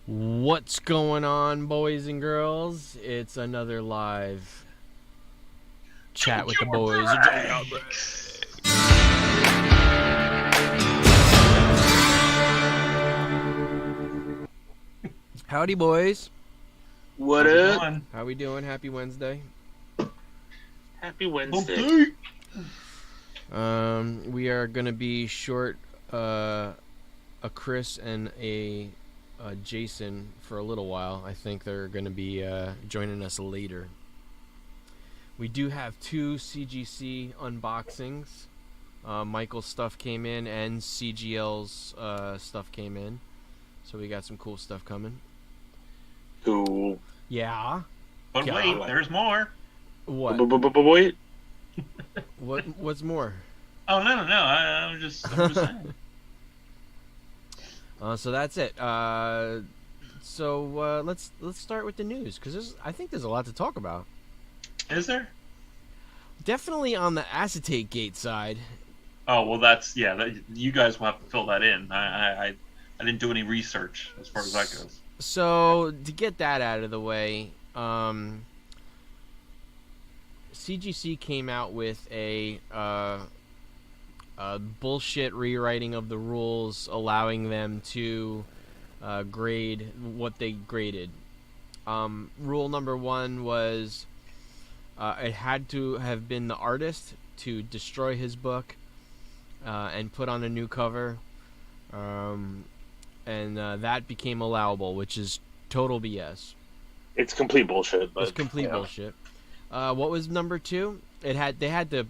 What's going on, boys and girls? It's another live chat with the boys. Junkyard Breaks. Howdy, boys. What up? How we doing? Happy Wednesday. Happy Wednesday. We are gonna be short a Chris and a Jason for a little while. I think they're gonna be joining us later. We do have two CGC unboxings. Michael's stuff came in and CGL's stuff came in. So we got some cool stuff coming. Cool. Yeah. But wait, there's more. What? Wait. What's more? Oh no! I'm just saying. So that's it. Let's start with the news because I think there's a lot to talk about. Is there? Definitely on the acetate gate side. Oh well, you guys will have to fill that in. I didn't do any research as far as that goes. So to get that out of the way, CGC came out with a bullshit rewriting of the rules, allowing them to grade what they graded. Rule number 1 was it had to have been the artist to destroy his book and put on a new cover. And that became allowable, which is total BS. It's complete bullshit. But, it's complete bullshit. What was number 2? They had to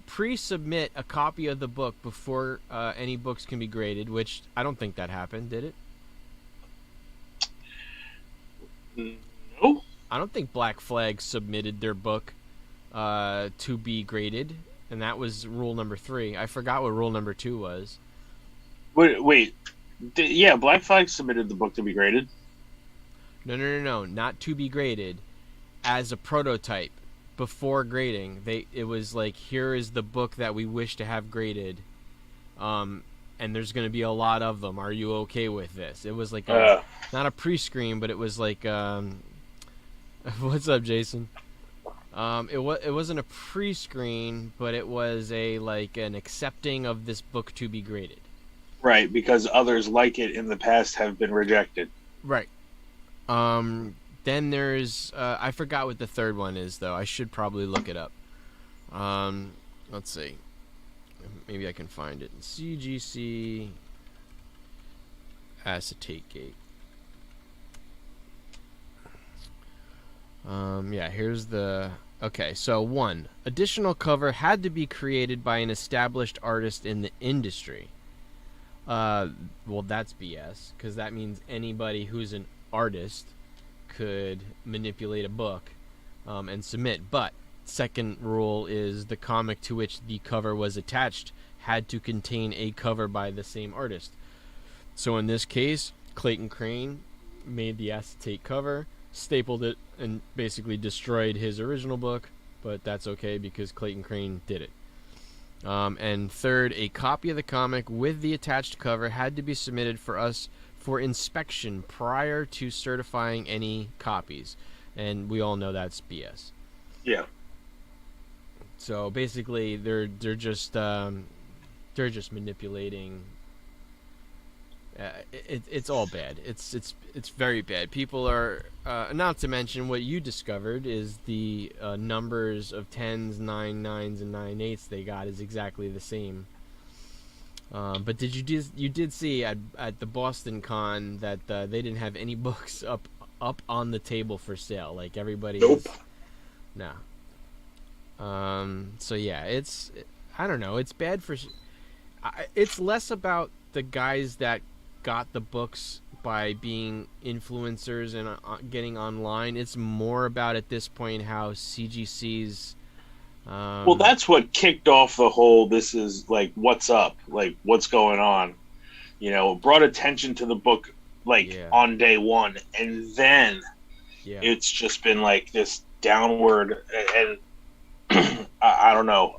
pre-submit a copy of the book before any books can be graded, which I don't think that happened, did it? No. I don't think Black Flag submitted their book to be graded, and that was rule number 3. I forgot what rule number 2 was. Wait. Yeah, Black Flag submitted the book to be graded. No, not to be graded. As a prototype, before grading, it was like, here is the book that we wish to have graded, and there's going to be a lot of them. Are you okay with this? It was like not a pre-screen, but it was like, what's up, Jason? It wasn't a pre-screen, but it was an accepting of this book to be graded. Right, because others like it in the past have been rejected. Right. Then there's I forgot what the third one is, though. I should probably look it up. Let's see. Maybe I can find it. CGC acetate gate. Yeah, here's the... Okay, so 1. Additional cover had to be created by an established artist in the industry. Well, that's BS, because that means anybody who's an artist could manipulate a book and submit. But second rule is the comic to which the cover was attached had to contain a cover by the same artist. So in this case, Clayton Crane made the acetate cover, stapled it, and basically destroyed his original book, but that's okay because Clayton Crane did it. And third, a copy of the comic with the attached cover had to be submitted for us for inspection prior to certifying any copies, and we all know that's BS. Yeah. So basically, they're just manipulating. It's all bad. It's very bad. People are not to mention what you discovered is the numbers of 10s, 9s, and 9/8 they got is exactly the same. But you did see at the Boston Con that they didn't have any books up on the table for sale. Like everybody. Nope. No. So yeah, I don't know. It's bad for. It's less about the guys that got the books by being influencers and getting online. It's more about at this point how CGC's. Well, that's what kicked off the whole. This is like, what's up? Like, what's going on? Brought attention to the book on day one, and then it's just been like this downward. And I don't know.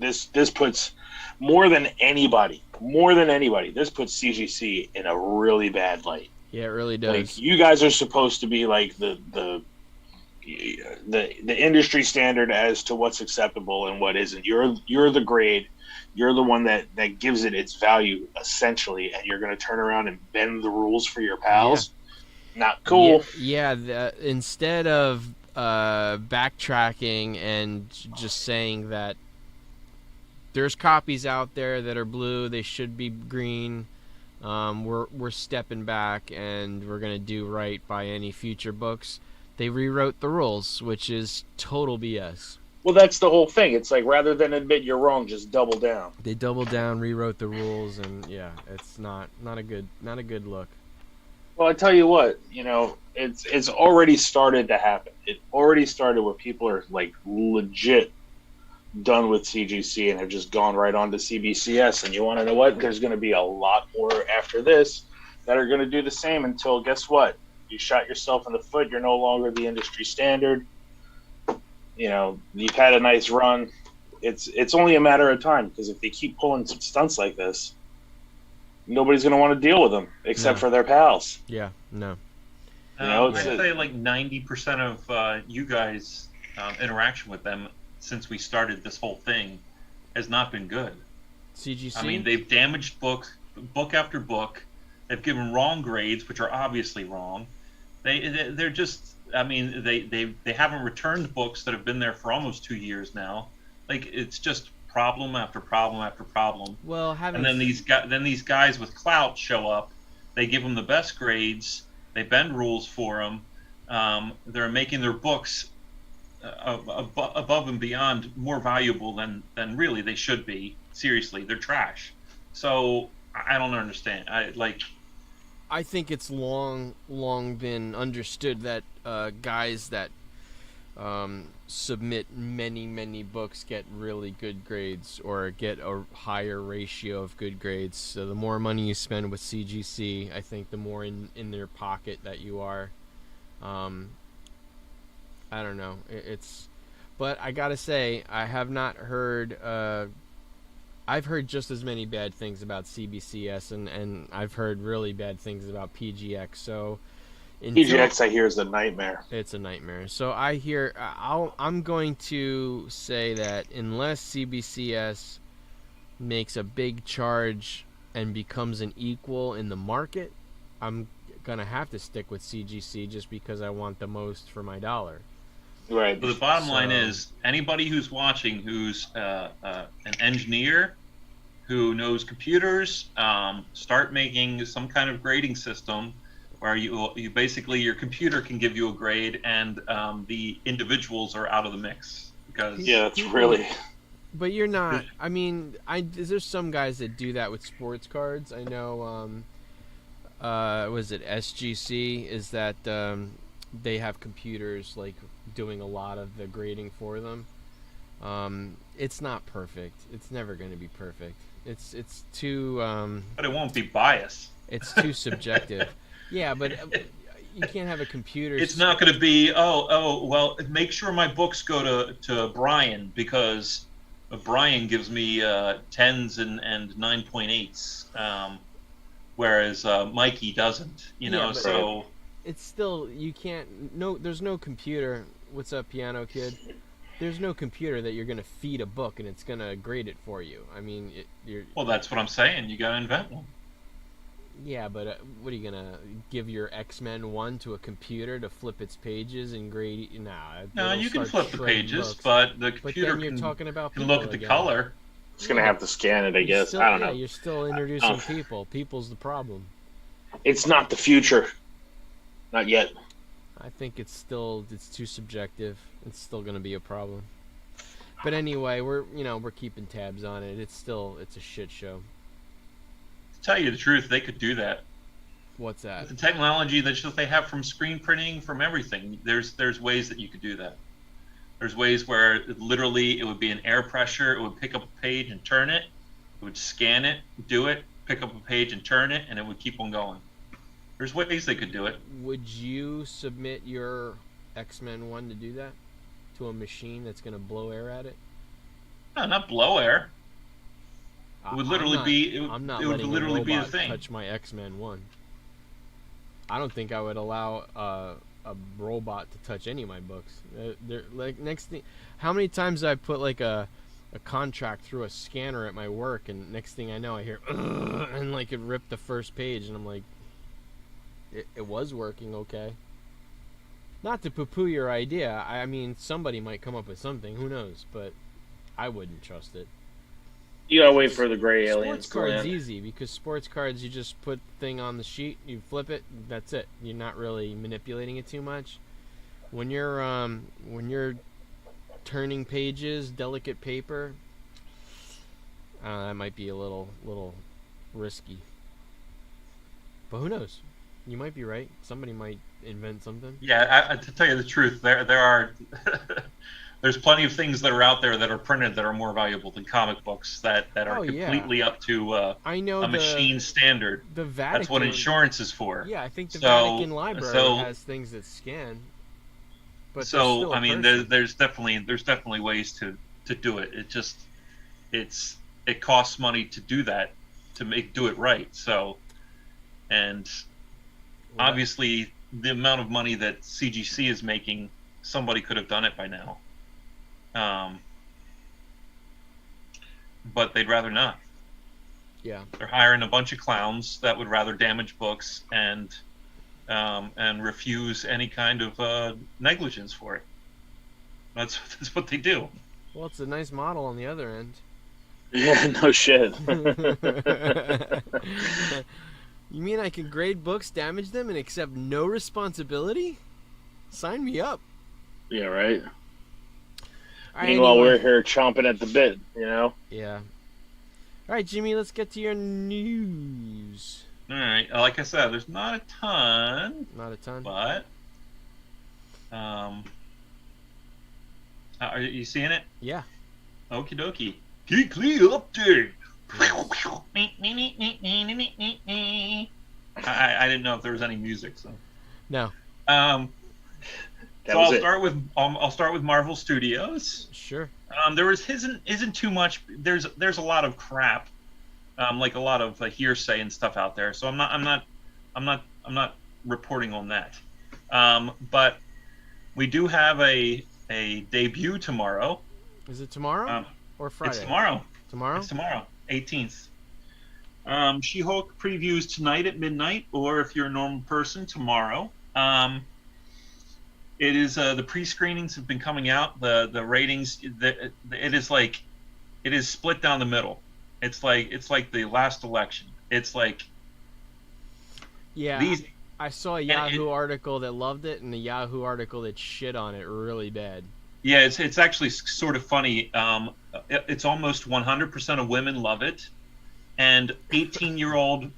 This puts more than anybody. This puts CGC in a really bad light. Yeah, it really does. Like, you guys are supposed to be like the industry standard as to what's acceptable and what isn't. You're the grade. You're the one that gives it its value, essentially, and you're going to turn around and bend the rules for your pals. Yeah. Not cool. Yeah, instead of backtracking and just saying that there's copies out there that are blue, they should be green. We're stepping back and we're gonna do right by any future books. They rewrote the rules, which is total BS. Well, that's the whole thing. It's like, rather than admit you're wrong, just double down. They doubled down, rewrote the rules, and yeah, it's not a good look. Well, I tell you what, it's already started to happen. It already started where people are like legit done with CGC and have just gone right on to CBCS. And you want to know what? There's going to be a lot more after this that are going to do the same until, guess what? You shot yourself in the foot. You're no longer the industry standard. You've had a nice run. It's only a matter of time, because if they keep pulling some stunts like this, nobody's going to want to deal with them except for their pals. Yeah, no. I'd say like 90% of you guys' interaction with them since we started this whole thing has not been good. CGC? I mean, they've damaged book after book. They've given wrong grades, which are obviously wrong. They're just, I mean, they haven't returned books that have been there for almost 2 years now. Like, it's just problem after problem after problem. Well, and then these guys with clout show up. They give them the best grades. They bend rules for them. They're making their books above and beyond more valuable than really they should be. Seriously, they're trash. So I don't understand. I think it's long been understood that guys that submit many books get really good grades, or get a higher ratio of good grades. So the more money you spend with CGC, I think the more in their pocket that you are. I don't know. But I gotta say, I have not heard. I've heard just as many bad things about CBCS, and I've heard really bad things about PGX. So PGX, I hear, is a nightmare. It's a nightmare. So I'm going to say that unless CBCS makes a big charge and becomes an equal in the market, I'm gonna have to stick with CGC just because I want the most for my dollar. Right. But the bottom line is, anybody who's watching who's an engineer who knows computers, start making some kind of grading system where you basically, your computer can give you a grade, and the individuals are out of the mix. Because it's really. But you're not. I mean, there's some guys that do that with sports cards. I know. Was it SGC? Is that they have computers like doing a lot of the grading for them. It's not perfect. It's never going to be perfect. It's too. But it won't be biased. It's too subjective. Yeah, but you can't have a computer. It's not going to be. Well, make sure my books go to Brian, because Brian gives me 10s and 9.8s, whereas Mikey doesn't. So. It's still, you can't, there's no computer. What's up, piano kid? There's no computer that you're going to feed a book and it's going to grade it for you. I mean, well, that's what I'm saying. You got to invent one. Yeah, but what are you going to give your X-Men 1 to a computer to flip its pages and grade it? No, you can flip the pages, but the computer can look at the color. It's going to have to scan it, I guess. I don't know. You're still introducing people. People's the problem. It's not the future. Not yet. I think it's too subjective. It's still going to be a problem. But anyway, we're keeping tabs on it. It's a shit show. To tell you the truth, they could do that. What's that? With the technology that they have from screen printing, from everything, there's ways that you could do that. There's ways where literally it would be an air pressure. It would pick up a page and turn it. It would scan it, do it, pick up a page and turn it, and it would keep on going. There's ways they could do it. Would you submit your X-Men 1 to do that? To a machine that's going to blow air at it? No, not blow air. It would literally be. It would I'm not literally be the thing. touch my X-Men 1. I don't think I would allow a robot to touch any of my books. They're like next thing. How many times have I put like a contract through a scanner at my work, and next thing I know, I hear and like it ripped the first page, and I'm like, it was working okay. Not to poo-poo your idea. I mean, somebody might come up with something. Who knows? But I wouldn't trust it. You gotta wait for the gray aliens Sports to cards land. easy because sports cards you just put the thing on the sheet, you flip it, that's it. You're not really manipulating it too much. When you're turning pages, delicate paper, that might be a little risky. But who knows? You might be right. Somebody might invent something. Yeah, to tell you the truth, there are there's plenty of things that are out there that are printed that are more valuable than comic books that are completely up to I know a machine standard. The Vatican. That's what insurance is for. Yeah, I think the Vatican Library has things that scan. But so I mean, there's definitely ways to do it. It costs money to do that, to do it right. So, and obviously the amount of money that CGC is making, somebody could have done it by now. But they'd rather not. Yeah. They're hiring a bunch of clowns that would rather damage books and refuse any kind of negligence for it. That's what they do. Well, it's a nice model on the other end. Yeah, no shit. You mean I can grade books, damage them, and accept no responsibility? Sign me up. Yeah, right. Meanwhile, we're here chomping at the bit, you know? Yeah. All right, Jimmy, let's get to your news. All right. Like I said, there's not a ton. Not a ton. But, are you seeing it? Yeah. Okie dokie. Geekly update. I didn't know if there was any music, so. No. So I'll start with Marvel Studios. Sure. There isn't too much. There's a lot of crap, like a lot of hearsay and stuff out there. So I'm not reporting on that. But we do have a debut tomorrow. Is it tomorrow or Friday? It's tomorrow. Tomorrow? It's tomorrow, 18th. She-Hulk previews tonight at midnight, or if you're a normal person, tomorrow. It is the pre-screenings have been coming out. The ratings, it is split down the middle. It's like the last election. It's like I saw a Yahoo article that loved it and a Yahoo article that shit on it really bad. Yeah, it's actually sort of funny. It's almost 100% of women love it, and 18-year-old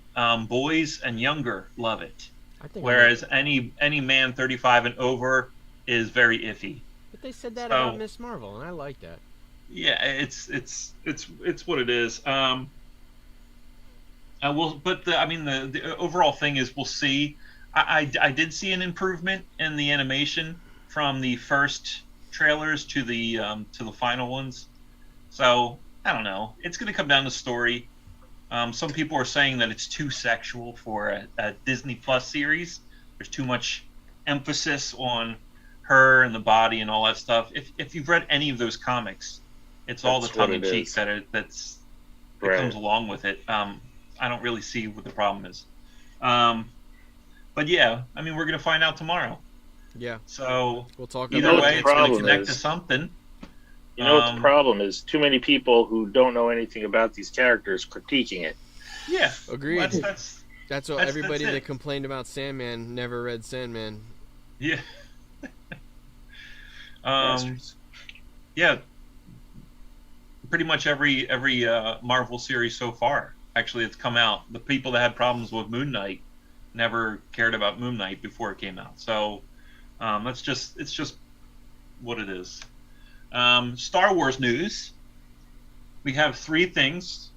boys and younger love it. Whereas any man 35 and over is very iffy. But they said that about Miss Marvel, and I like that. Yeah, it's what it is. The overall thing is we'll see. I did see an improvement in the animation from the first trailers to the final ones. So I don't know. It's going to come down to story. Some people are saying that it's too sexual for a Disney Plus series. There's too much emphasis on her and the body and all that stuff. If you've read any of those comics, it's all the tongue in cheek that comes along with it. I don't really see what the problem is. But yeah, I mean, we're gonna find out tomorrow. Yeah. So we'll talk. Either way, it's gonna connect to something. You know what the problem is? Too many people who don't know anything about these characters critiquing it. Yeah, agreed. That's what everybody that it. complained about Sandman never read Sandman. Yeah. Yeah. Pretty much every Marvel series so far, actually, it's come out. The people that had problems with Moon Knight never cared about Moon Knight before it came out. So it's just what it is. Star Wars news. We have 3 things.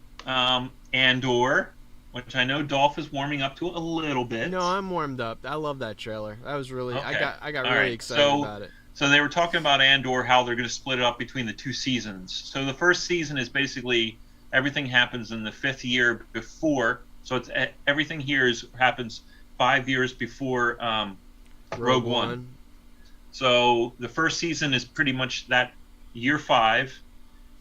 Andor, which I know Dolph is warming up to a little bit. No, I'm warmed up. I love that trailer. That was really okay. I got really excited about it. So they were talking about Andor, how they're going to split it up between the 2 seasons. So the first season is basically everything happens in the 5th year before. So it's everything here happens 5 years before Rogue One. So the first season is pretty much that year 5,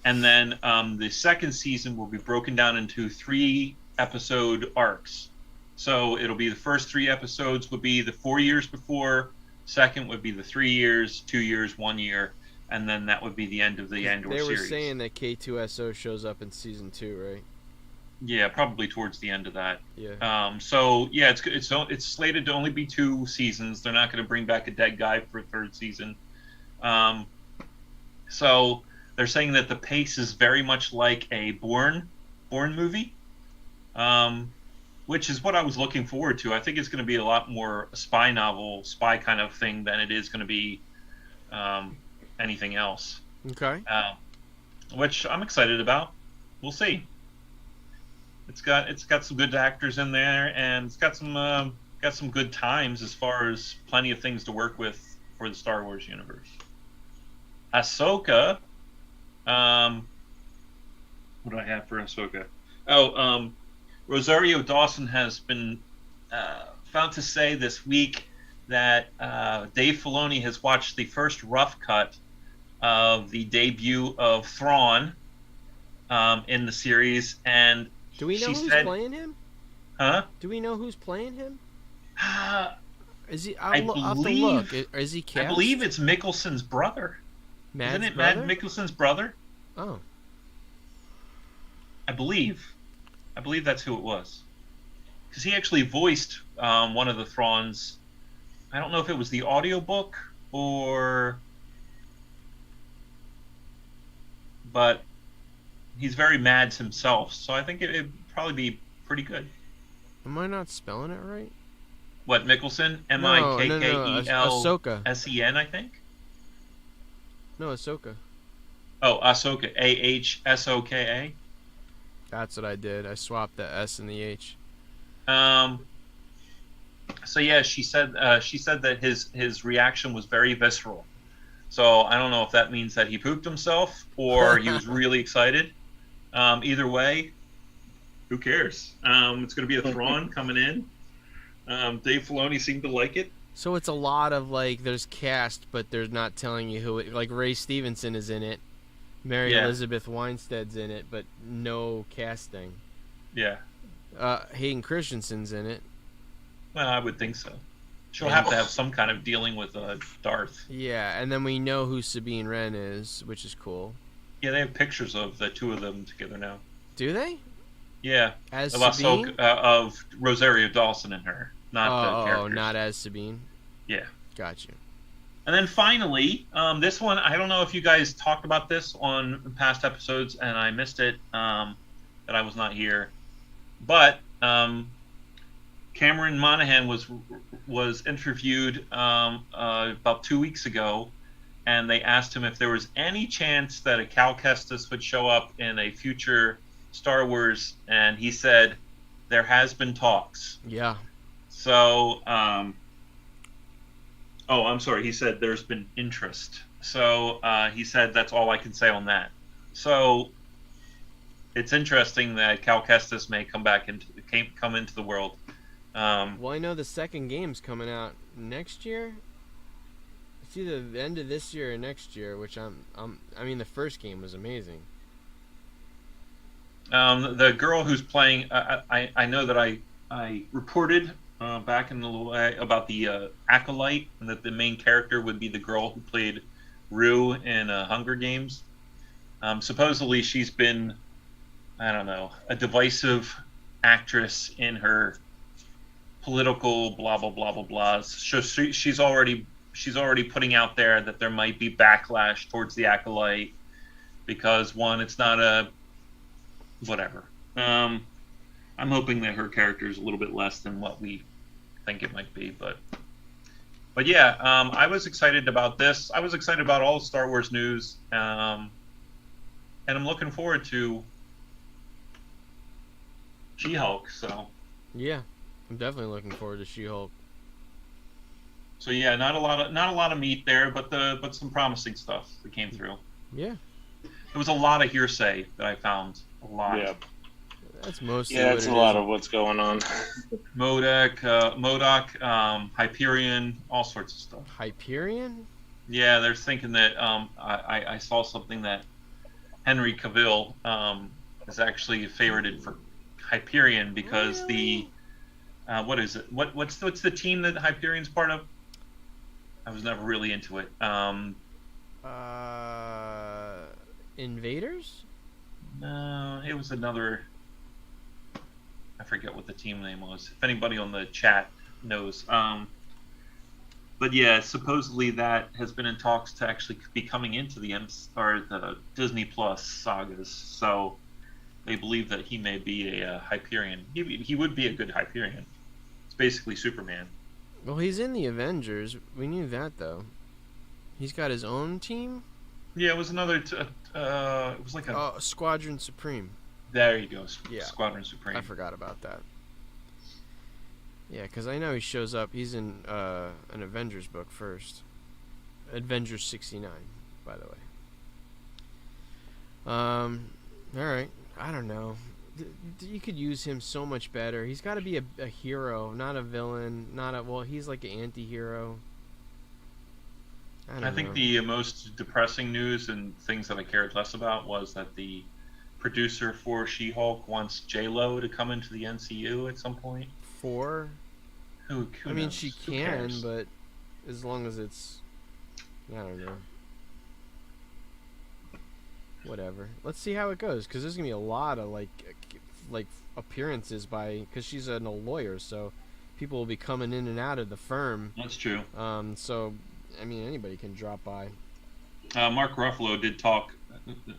and then the second season will be broken down into 3 episode arcs. So it'll be the first 3 episodes would be the 4 years before, second would be the 3 years, 2 years, 1 year, and then that would be the end of the Andor series. They were saying that K2SO shows up in season 2, right? Yeah, probably towards the end of that. Yeah. So yeah, it's slated to only be 2 seasons. They're not going to bring back a dead guy for a 3rd season. So they're saying that the pace is very much like a Bourne movie, which is what I was looking forward to. I think it's going to be a lot more a spy novel, spy kind of thing than it is going to be anything else. Okay. Which I'm excited about. We'll see. It's got some good actors in there, and it's got some good times as far as plenty of things to work with for the Star Wars universe. Ahsoka. What do I have for Ahsoka? Rosario Dawson has been found to say this week that Dave Filoni has watched the first rough cut of the debut of Thrawn in the series, and do we know who's playing him? Huh? Do we know who's playing him? Is he? I I'll have to look. Is he cast? I believe it's Mikkelsen's brother. Isn't it brother? Matt Mikkelsen's brother? Oh. I believe that's who it was. Because he actually voiced one of the Thrawns. I don't know if it was the audiobook or... But he's very Mads himself, so I think it'd probably be pretty good. Am I not spelling it right? What, Mikkelsen? Mikkelsen, I think? No, Ahsoka. Oh, Ahsoka. Ahsoka. That's what I did. I swapped the S and the H. So yeah, she said that his reaction was very visceral. So I don't know if that means that he pooped himself or he was really excited. Either way, who cares? It's going to be a Thrawn coming in. Dave Filoni seemed to like it. So it's a lot of like there's cast, but they're not telling you who it. Like Ray Stevenson is in it, Mary Elizabeth Winstead's in it, but no casting. Yeah. Hayden Christensen's in it. Well, I would think so. She'll have to have some kind of dealing with Darth. Yeah, and then we know who Sabine Wren is, which is cool. Yeah, they have pictures of the 2 of them together now. Do they? Yeah. As of Sabine? Of Rosario Dawson and her, not the characters. Oh, not as Sabine? Yeah. Got you. And then finally, this one, I don't know if you guys talked about this on past episodes, and I missed it, that I was not here. But Cameron Monaghan was interviewed about 2 weeks ago, and they asked him if there was any chance that a Cal Kestis would show up in a future Star Wars, and he said there has been talks. Yeah. So, I'm sorry. He said there's been interest. So he said that's all I can say on that. So it's interesting that Cal Kestis may come into the world. Well, I know the second game's coming out next year. It's either the end of this year or next year, which I mean, the first game was amazing. The girl who's playing, I know that I reported back in the about the Acolyte, and that the main character would be the girl who played Rue in Hunger Games. Supposedly she's been, I don't know, a divisive actress in her political blah blah blah blah blah. So she's already putting out there that there might be backlash towards the Acolyte because one, it's not a whatever. I'm hoping that her character is a little bit less than what we think it might be, but yeah, I was excited about this. I was excited about all the Star Wars news, and I'm looking forward to She-Hulk. So yeah, I'm definitely looking forward to She-Hulk. So yeah, not a lot of meat there, but some promising stuff that came through. Yeah, there was a lot of hearsay that I found. A lot. Yeah. That's mostly. Yeah, it's a lot of what's going on. MODOK, Hyperion, all sorts of stuff. Hyperion? Yeah, they're thinking that I saw something that Henry Cavill is actually favorited for Hyperion because really? What is it? What's the team that Hyperion's part of? I was never really into it. Invaders? No, it was another. I forget what the team name was. If anybody on the chat knows. But yeah, supposedly that has been in talks to actually be coming into the the Disney Plus sagas. So they believe that he may be a Hyperion. He would be a good Hyperion. It's basically Superman. Well, he's in the Avengers. We knew that, though. He's got his own team? Yeah, it was another. It was like a. Squadron Supreme. There you go. Yeah. Squadron Supreme. I forgot about that. Yeah, because I know he shows up. He's in an Avengers book first. Avengers 69, by the way. Alright. I don't know. You could use him so much better. He's got to be a hero, not a villain. Well, he's like an anti-hero. I think the most depressing news and things that I cared less about was that the producer for She-Hulk wants J-Lo to come into the MCU at some point. Who I mean, knows? she Who can, cares? but as long as it's, I don't know. Whatever. Let's see how it goes, because there's gonna be a lot of like appearances because she's a lawyer, so people will be coming in and out of the firm. That's true. So I mean, anybody can drop by. Mark Ruffalo did talk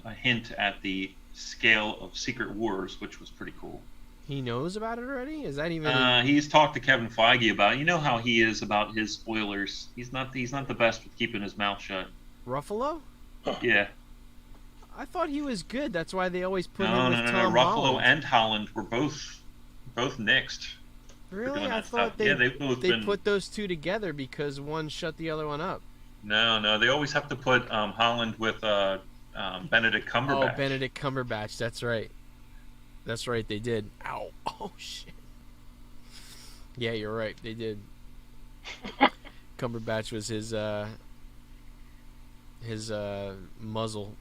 a hint at the scale of Secret Wars, which was pretty cool. He knows about it already? Is that even? He's talked to Kevin Feige about it. You know how he is about his spoilers. He's not the best with keeping his mouth shut. Ruffalo? Yeah. I thought he was good. That's why they always put him with No. Tom Ruffalo Holland. and Holland were both nixed. Really? I thought they put those two together because one shut the other one up. No. They always have to put Holland with Benedict Cumberbatch. Oh, Benedict Cumberbatch. That's right. That's right. They did. Ow. Oh shit. Yeah, you're right. They did. Cumberbatch was his muzzle.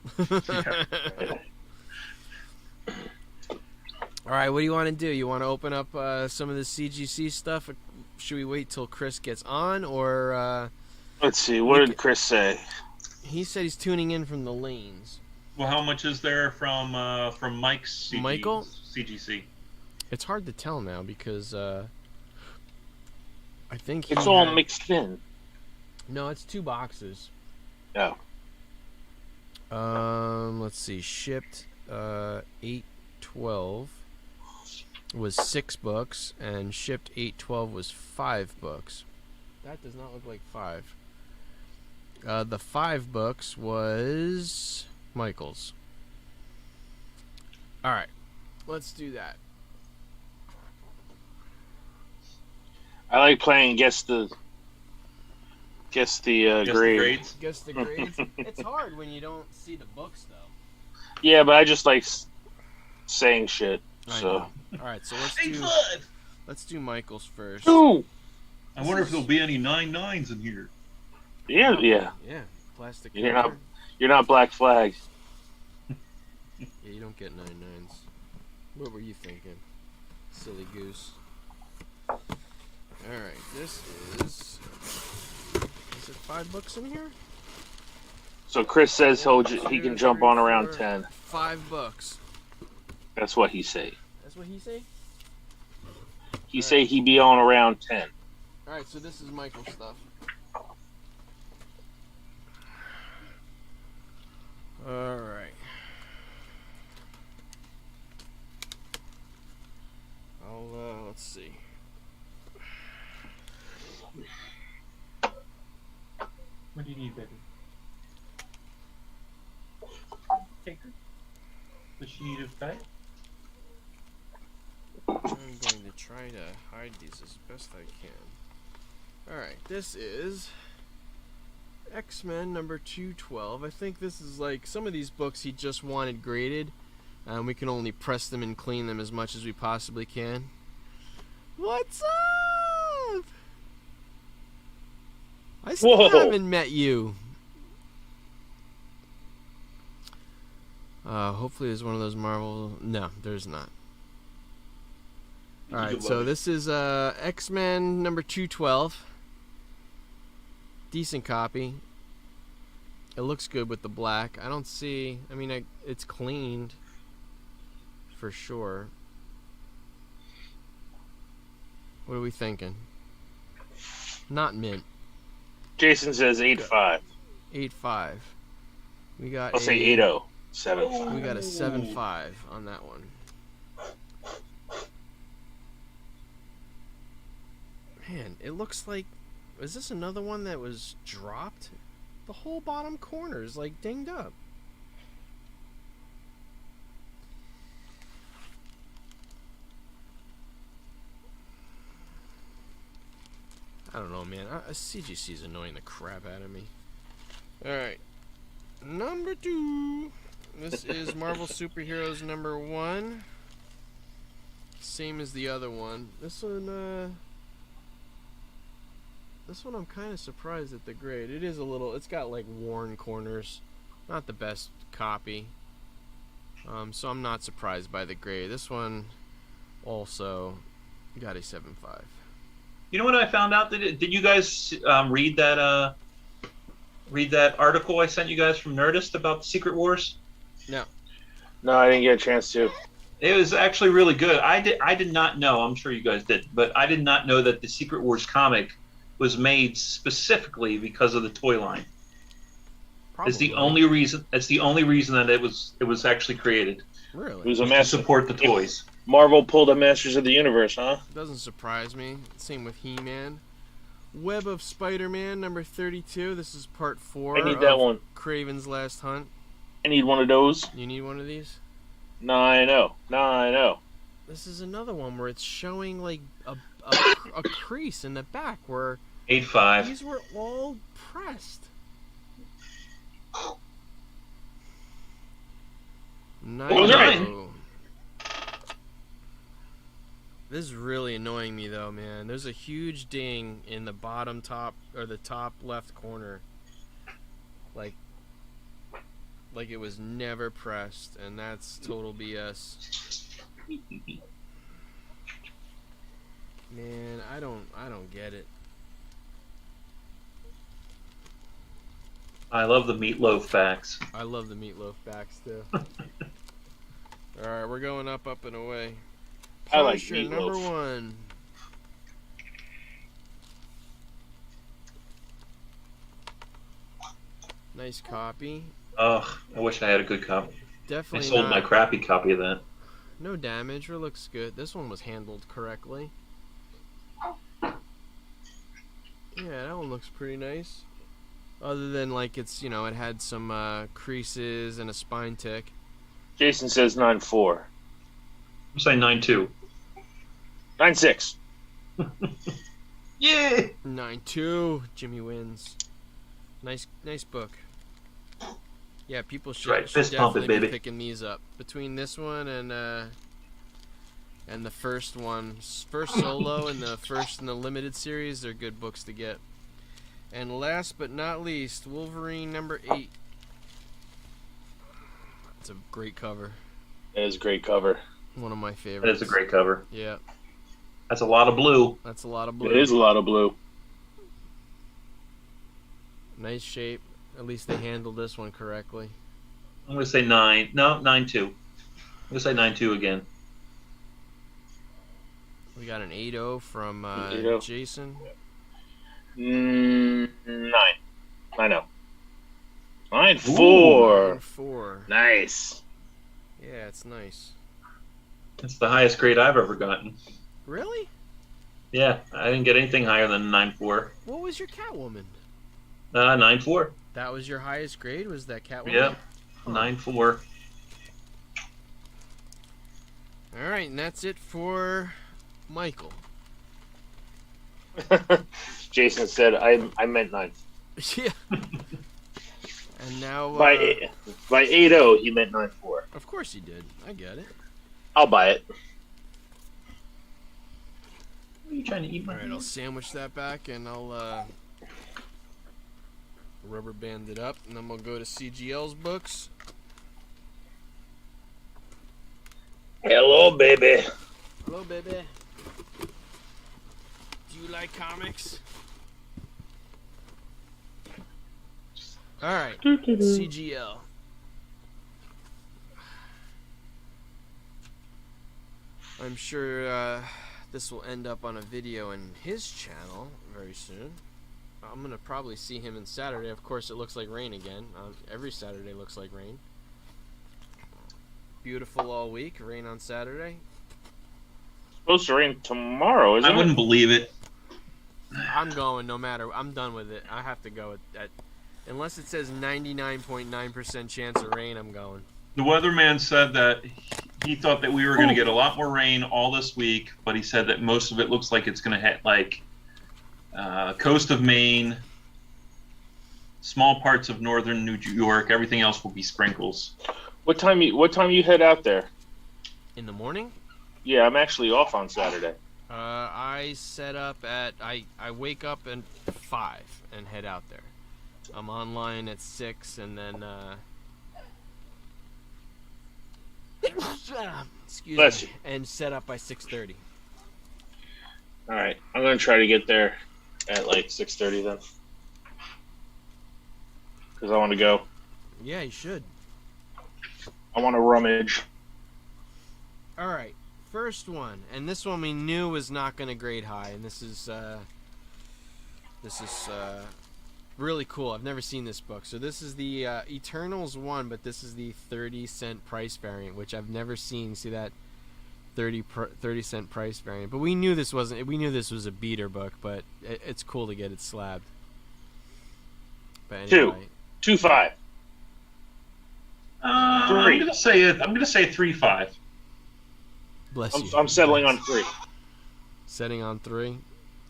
All right, what do you want to do? You want to open up some of the CGC stuff? Should we wait till Chris gets on, or? Let's see. What did Chris say? He said he's tuning in from the lanes. Well, how much is there from Mike's Michael? CGC? It's hard to tell now because I think it's all mixed in. No, it's 2 boxes. Oh. Let's see. Shipped 8/12 was 6 books, and shipped 8/12 was 5 books. That does not look like 5. The 5 books was Michael's. All right, let's do that. I like playing guess the grade. Guess the grades. It's hard when you don't see the books, though. Yeah, but I just like saying shit. I So. know. All right, so let's do Michael's first. Ooh. I wonder if there'll be any 9/9s in here. Yeah. Yeah. Plastic. You're not Black Flag. Yeah, you don't get 9/9s. What were you thinking, silly goose? All right, this is it 5 books in here? So Chris says he can jump on around 10. 5 books. That's what he say. That's what he say? He say he be on around 10. All right, so this is Michael's stuff. All right. Let's see. What do you need, baby? Take her. Does she need a bed? I'm going to try to hide these as best I can. Alright, this is X-Men number 212. I think this is like some of these books he just wanted graded. We can only press them and clean them as much as we possibly can. What's up? I still haven't met you. Hopefully there's one of those Marvel... No, there's not. Alright, so this is X-Men number 212. Decent copy. It looks good with the black. I don't see... I mean, it's cleaned. For sure. What are we thinking? Not mint. Jason says 8.5. 8.5. We got I'll say 8.0. 7.5. We got a 7.5 on that one. Man, it looks like... Is this another one that was dropped? The whole bottom corner is like dinged up. I don't know, man. CGC is annoying the crap out of me. Alright. Number 2. This is Marvel Superheroes number 1. Same as the other one. This one I'm kind of surprised at the grade. It is a little... It's got, like, worn corners. Not the best copy. So I'm not surprised by the grade. This one also got a 7.5. You know what I found out? Did you guys read that article I sent you guys from Nerdist about the Secret Wars? No. No, I didn't get a chance to. It was actually really good. I did not know. I'm sure you guys did, but I did not know that the Secret Wars comic was made specifically because of the toy line. Probably. It's the only reason. That's the only reason that it was actually created. Really? It was a to support the toys. Marvel pulled a Masters of the Universe, huh? Doesn't surprise me. Same with He-Man. Web of Spider-Man number 32. This is part 4. I need that one. Craven's Last Hunt. I need one of those. You need one of these? No, I know. This is another one where it's showing like a crease in the back where 8.5. These were all pressed. Nine. This is really annoying me though, man. There's a huge ding in the bottom top or the top left corner. Like it was never pressed, and that's total BS. Man, I don't get it. I love the meatloaf backs. I love the meatloaf backs too. Alright, we're going up and away. I like Punisher, meatloaf. number 1. Nice copy. Ugh, I wish I had a good copy. Definitely I sold my crappy copy of that. No damage, or looks good. This one was handled correctly. Yeah, that one looks pretty nice. Other than like it's, it had some creases and a spine tick. Jason says 9.4. I'm saying 9.2. 9.6. Yeah. 9.2. Jimmy wins. Nice book. Yeah, people should, right. should definitely baby. be picking these up. Between this one and the first one, first solo and the first in the limited series, they're good books to get. And last but not least, Wolverine number 8. It's a great cover. It is a great cover. One of my favorites. It is a great cover. Yeah. That's a lot of blue. That's a lot of blue. It is a lot of blue. Nice shape. At least they handled this one correctly. I'm going to say 9. No, 9.2. I'm going to say 9.2 again. We got an 8.0 from 8.0. Jason. 9. I know. 9.4. 9.4. Nice. Yeah, it's nice. That's the highest grade I've ever gotten. Really? Yeah, I didn't get anything higher than 9.4. What was your Catwoman? 9.4. That was your highest grade? Was that Catwoman? Yeah, Huh. 9.4. Alright, and that's it for Michael. Jason said I meant 9. Yeah. And now By 8.0 he meant 9.4. Of course you did. I get it. I'll buy it. Are you trying to eat my Alright, I'll sandwich that back and I'll rubber band it up, and then we'll go to CGL's books. Hello, baby. Hello, baby. Do you like comics? Alright, CGL. I'm sure this will end up on a video in his channel very soon. I'm going to probably see him on Saturday. Of course, it looks like rain again. Every Saturday looks like rain. Beautiful all week. Rain on Saturday. Supposed to rain tomorrow, isn't it? I wouldn't believe it. I'm going no matter. I'm done with it. I have to go at unless it says 99.9% chance of rain, I'm going. The weatherman said that he thought that we were going to get a lot more rain all this week, but he said that most of it looks like it's going to hit like coast of Maine, small parts of northern New York. Everything else will be sprinkles. What time you head out there? In the morning? Yeah, I'm actually off on Saturday. I set up at I wake up at 5 and head out there. I'm online at 6 and then excuse me, and set up by 6:30. All right, I'm gonna try to get there at like 6:30 then, because I want to go. Yeah, you should. I want to rummage. All right, first one, and this one we knew was not going to grade high, and this is really cool. I've never seen this book. So this is the Eternals one, but this is the 30-cent price variant, which I've never seen. See that 30-cent price variant? But we knew this wasn't. We knew this was a beater book, but it's cool to get it slabbed. But anyway, 2.5. I'm gonna say 3.5. Bless you. I'm settling on 3. Setting on 3.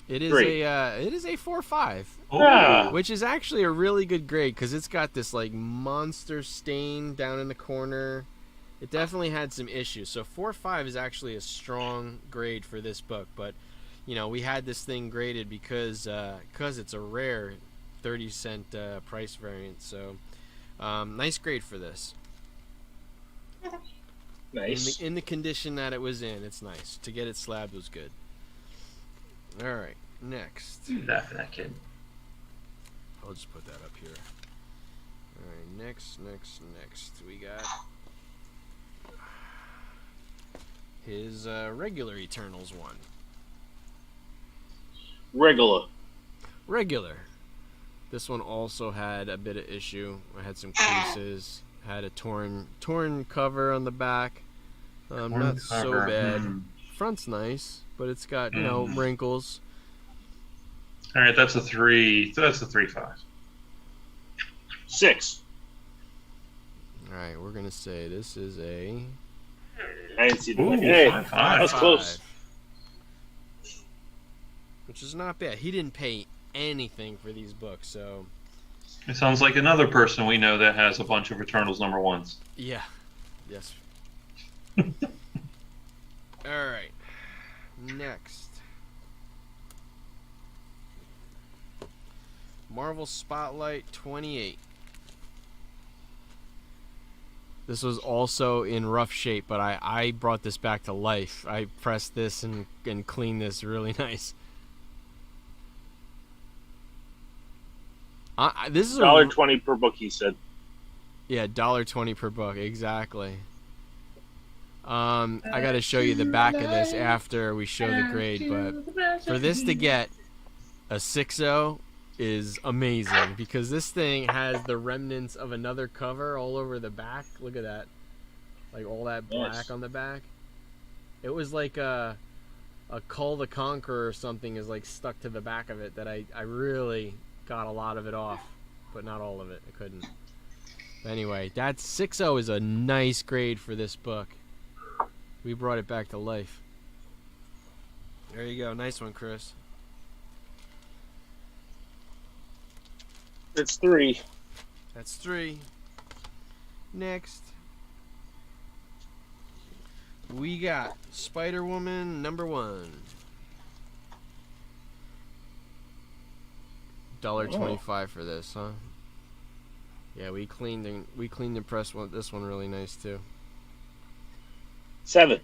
It is 3. it is a 4.5. Yeah. Which is actually a really good grade because it's got this like monster stain down in the corner. It definitely had some issues. So 4.5 is actually a strong grade for this book. But you know, we had this thing graded because it's a rare 30-cent price variant. So nice grade for this. Nice. In the condition that it was in, it's nice. To get it slabbed was good. All right, next. Do that for that kid. I'll just put that up here. All right, next. We got his regular Eternals one. Regular. This one also had a bit of issue. I had some creases. Had a torn cover on the back. Not so bad. Front's nice, but it's got wrinkles. All right, that's a 3. That's a 3.5. 6. All right, we're gonna say this is a. I didn't see the. Ooh, Hey, 5.5. that's close. Which is not bad. He didn't pay anything for these books, so. It sounds like another person we know that has a bunch of Eternals #1s. Yeah. Yes. All right. Next. Marvel Spotlight 28. This was also in rough shape, but I brought this back to life. I pressed this and cleaned this really nice. This is $1.20 per book, he said. Yeah, $1.20 per book, exactly. I got to show you the back of this after we show the grade, but for this to get a 6.0 is amazing because this thing has the remnants of another cover all over the back. Look at that, like all that black on the back. It was like a Cull the Conqueror or something is like stuck to the back of it that I really got a lot of it off, but not all of it. I couldn't. But anyway, that 6.0 is a nice grade for this book. We brought it back to life. There you go. Nice one, Chris. It's 3. That's 3. Next. We got Spider-Woman #1. $1.25 for this, huh? Yeah, we cleaned the press one. This one really nice too. 7.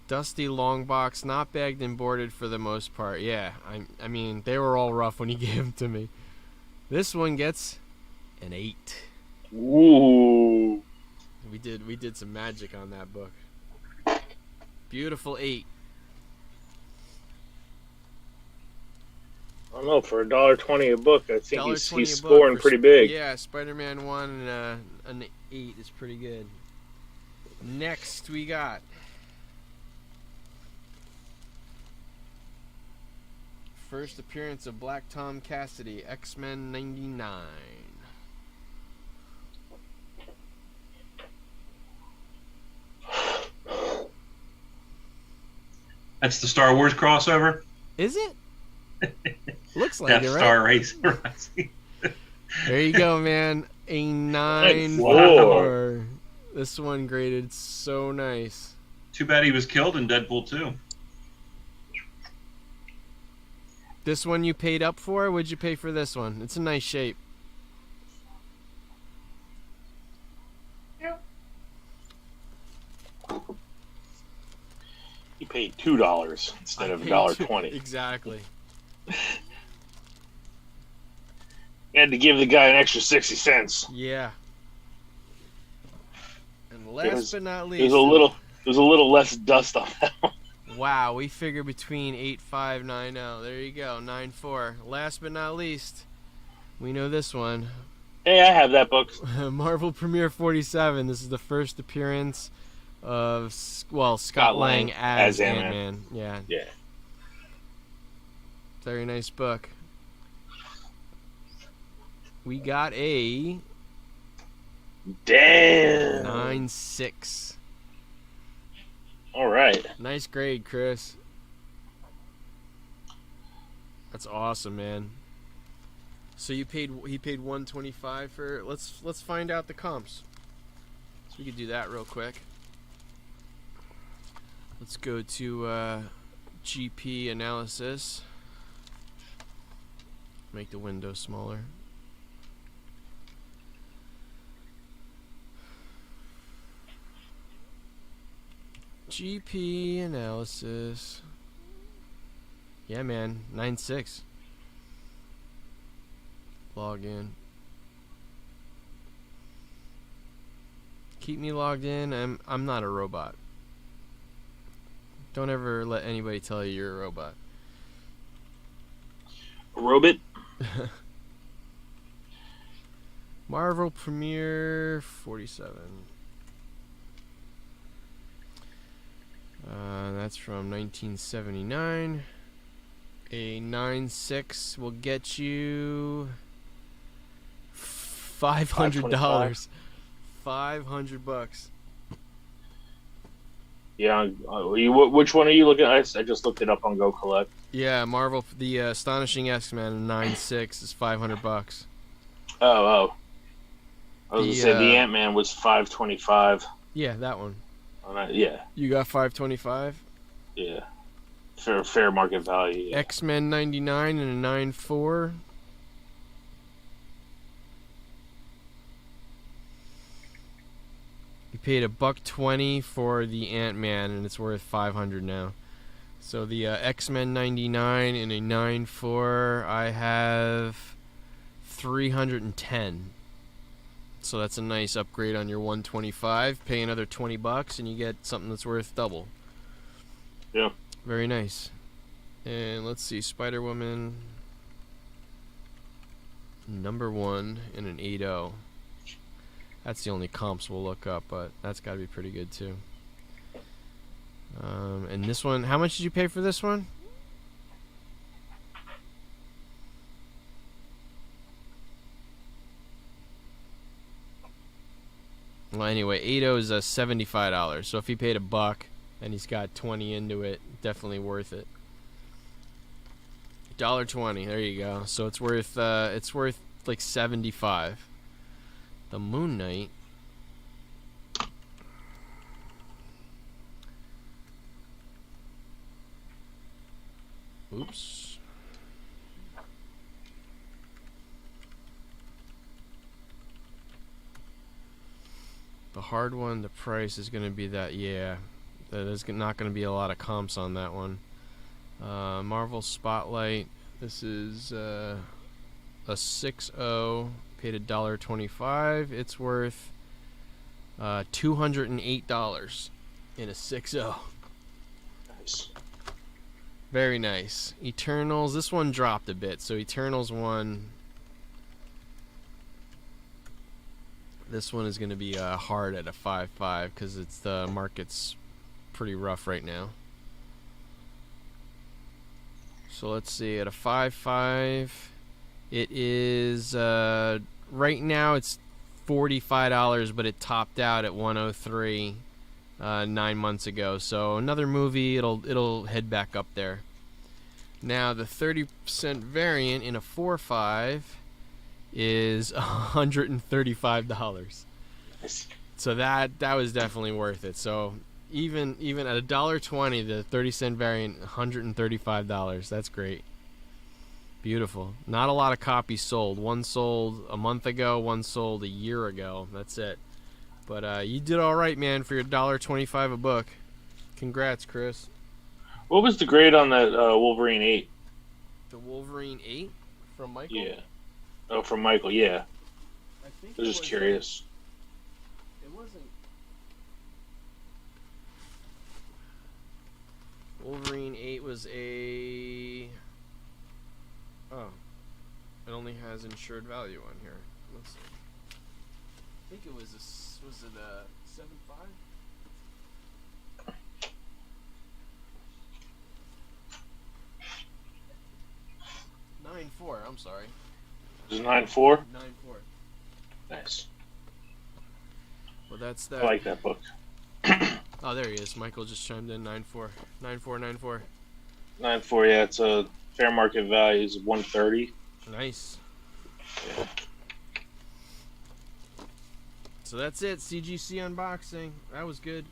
Dusty long box, not bagged and boarded for the most part. Yeah, I mean they were all rough when he gave them to me. This one gets an 8. Ooh. We did some magic on that book. Beautiful 8. I don't know, for $1.20 a book, I think he's $1.20 scoring pretty big. Yeah, Spider-Man 1 and an 8 is pretty good. Next we got first appearance of Black Tom Cassidy, X-Men '99. That's the Star Wars crossover. Is it? Looks like it, right? Star Racer. There you go, man. A 9. Wow. This one graded so nice. Too bad he was killed in Deadpool 2. This one you paid up for? What'd you pay for this one? It's a nice shape. He paid $2 instead of $1.20. Exactly. You had to give the guy an extra 60 cents. Yeah. And last but not least, there's a little less dust on that one. wow, we figure between 8590. There you go, 94. Last but not least, we know this one. Hey, I have that book. Marvel Premiere 47. This is the first appearance of Scott Lang as Ant-Man. Yeah. Yeah. Very nice book. We got a damn 9.6. All right. Nice grade, Chris. That's awesome, man. So he paid $125 for. Let's find out the comps. So we could do that real quick. Let's go to GP analysis. Make the window smaller. GP analysis. Yeah, man, 9.6. Log in. Keep me logged in. I'm not a robot. Don't ever let anybody tell you you're a robot. A robot? Marvel Premiere 47. That's from 1979. A 9.6 will get you $500. $500. Yeah. Which one are you looking at? I just looked it up on Go Collect. Yeah, Marvel. The Astonishing X-Men 9.6 is $500. Oh. I was gonna say the Ant-Man was $525. Yeah, that one. Yeah. You got $525. Yeah. Fair market value. Yeah. X-Men 99 and a 9.4. You paid $120 for the Ant-Man, and it's worth $500 now. So the X-Men 99 and a 9.4, I have 310. So that's a nice upgrade on your 125. Pay another $20 and you get something that's worth double. Yeah. Very nice. And let's see, Spider-Woman #1 and an 8.0. That's the only comps we'll look up, but that's got to be pretty good too. And this one, how much did you pay for this one? Well, anyway, 8.0 is $75. So if he paid $1 and he's got 20 into it, definitely worth it. $1.20. There you go. So it's worth like $75. The Moon Knight Oops. The hard one, the price is going to be that, yeah. That is not going to be a lot of comps on that one. Marvel Spotlight. This is a 6.0. Paid $1.25. It's worth $208 in a 6.0. Nice. Very nice. Eternals. This one dropped a bit. So Eternals one. This one is going to be hard at a 5.5 because it's the market's pretty rough right now. So let's see, at a 5.5, it is right now it's $45, but it topped out at $103 9 months ago. So another movie, it'll head back up there. Now the 30% variant in a 4.5 is $135. So that was definitely worth it. So even at $1.20, the 30-cent variant, $135. That's great. Beautiful. Not a lot of copies sold. One sold a month ago, one sold a year ago. That's it. But you did all right, man, for your $1.25 a book. Congrats, Chris. What was the grade on that Wolverine 8? The Wolverine 8 from Michael? Yeah. Oh, from Michael, yeah. I think I was just curious. It wasn't. Wolverine 8 was a. Oh. It only has insured value on here. Let's see. I think it was a. Was it a 7.5? $9.4, I'm sorry. Is it 9.4? 9.4. Nice. Well, that's that. I like that book. Oh, there he is. Michael just chimed in. 9.4. 9.4. 9.4, yeah. It's a fair market value is 130. Nice. Yeah. So that's it. CGC unboxing. That was good.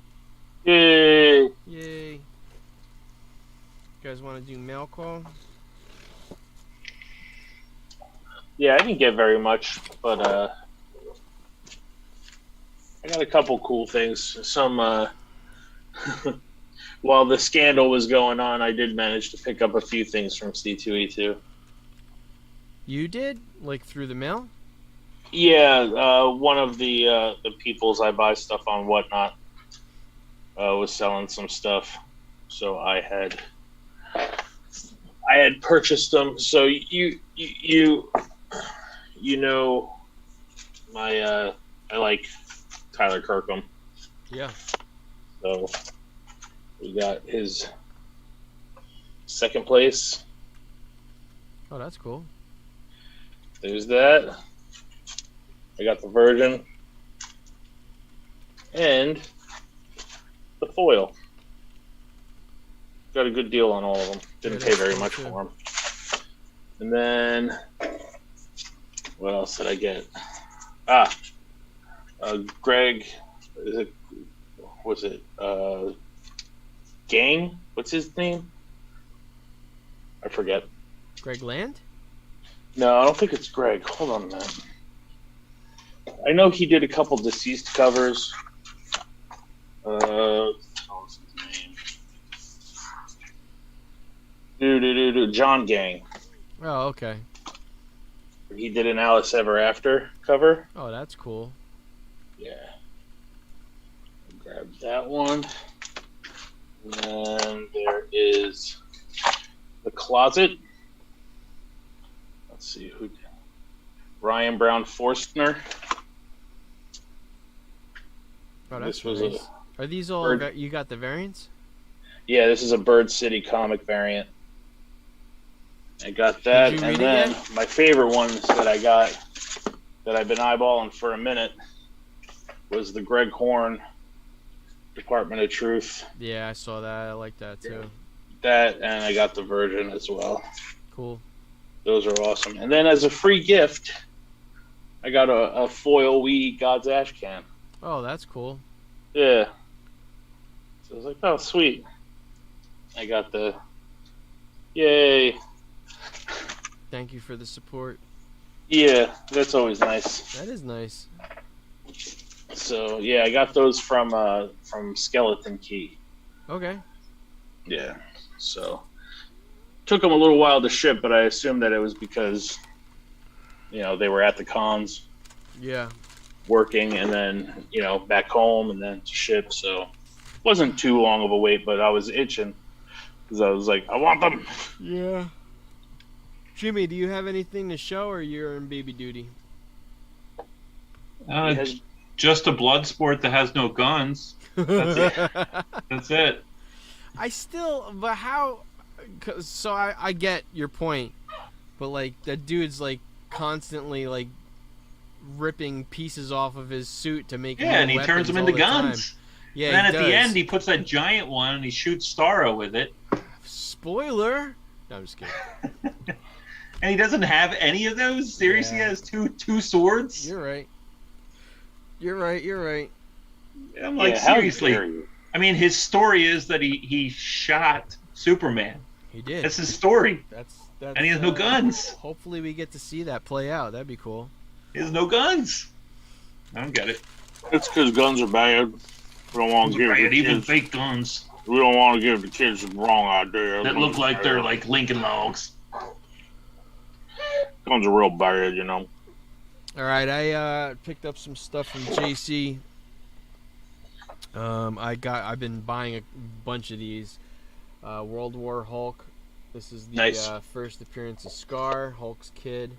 Yay! Yay. You guys want to do mail call? Yeah, I didn't get very much, but I got a couple cool things. Some while the scandal was going on, I did manage to pick up a few things from C2E2. You did? Like through the mail? Yeah, one of the peoples I buy stuff on Whatnot was selling some stuff, so I had purchased them. So you know, I like Tyler Kirkham. Yeah. So we got his second place. Oh, that's cool. There's that. I got the Virgin and the foil. Got a good deal on all of them. Didn't pay very much for them. And then what else did I get? Greg, Gang? What's his name? I forget. Greg Land? No, I don't think it's Greg. Hold on a minute. I know he did a couple deceased covers. What's his name? John Gang. Oh, okay. He did an Alice Ever After cover. Oh, that's cool. Yeah. Grab that one. And then there is The Closet. Let's see who. Ryan Brown Forstner. Oh, that's this was nice. Are these all you got the variants? Yeah, this is a Bird City comic variant. I got that, and then my favorite ones that I got that I've been eyeballing for a minute was the Greg Horn Department of Truth. Yeah, I saw that. I like that too. That, and I got the Virgin as well. Cool. Those are awesome. And then as a free gift, I got a foil We Eat God's Ash can. Oh, that's cool. Yeah. So I was like, oh, sweet. I got the Yay. Thank you for the support. Yeah, that's always nice. That is nice. So yeah, I got those from Skeleton Key. Okay. Yeah. So took them a little while to ship, but I assumed that it was because they were at the cons. Yeah. Working and then back home and then to ship. So wasn't too long of a wait, but I was itching because I was like, I want them. Yeah. Jimmy, do you have anything to show, or you're in baby duty? Just a blood sport that has no guns. That's it. That's it. But how? So I get your point, but like that dude's like constantly like ripping pieces off of his suit to make and he turns them into guns. Time. Yeah, and then at the end he puts that giant one and he shoots Starro with it. Spoiler. No, I'm just kidding. And he doesn't have any of those? Seriously, he has two swords? You're right. You're right. I'm like, seriously. I mean, his story is that he shot Superman. He did. That's his story. That's and he has no guns. Hopefully we get to see that play out. That'd be cool. He has no guns. I don't get it. It's because guns are bad. We don't want to give the kids, even fake guns. We don't want to give the kids the wrong idea. That look like they're like Lincoln Logs. Guns are real bad, All right, I picked up some stuff from JC. I've been buying a bunch of these. World War Hulk. This is the first appearance of Scar, Hulk's kid.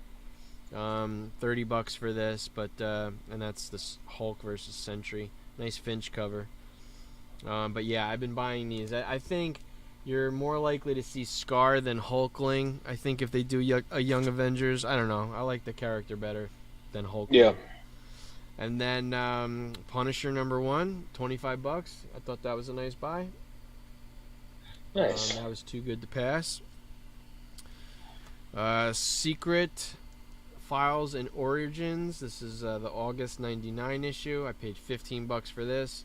$30 for this, but and that's this Hulk versus Sentry. Nice Finch cover. But yeah, I've been buying these. I think you're more likely to see Scar than Hulkling. I think if they do a Young Avengers, I don't know. I like the character better than Hulkling. Yeah. And then Punisher #1, $25. I thought that was a nice buy. Nice. That was too good to pass. Secret Files and Origins. This is the August '99 issue. I paid $15 for this.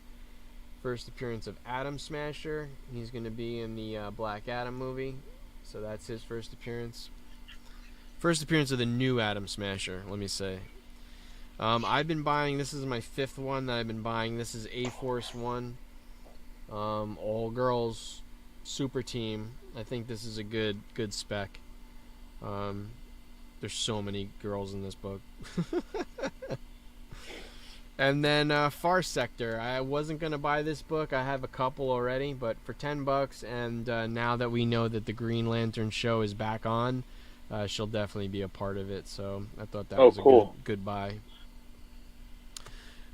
First appearance of Atom Smasher. He's going to be in the Black Adam movie, so that's his first appearance. First appearance of the new Atom Smasher, let me say. I've been buying, this is my 5th one that I've been buying. This is A-Force 1. All girls super team. I think this is a good spec. There's so many girls in this book. And then Far Sector. I wasn't going to buy this book. I have a couple already, but for $10, and now that we know that the Green Lantern show is back on, she'll definitely be a part of it. So I thought that was a good buy.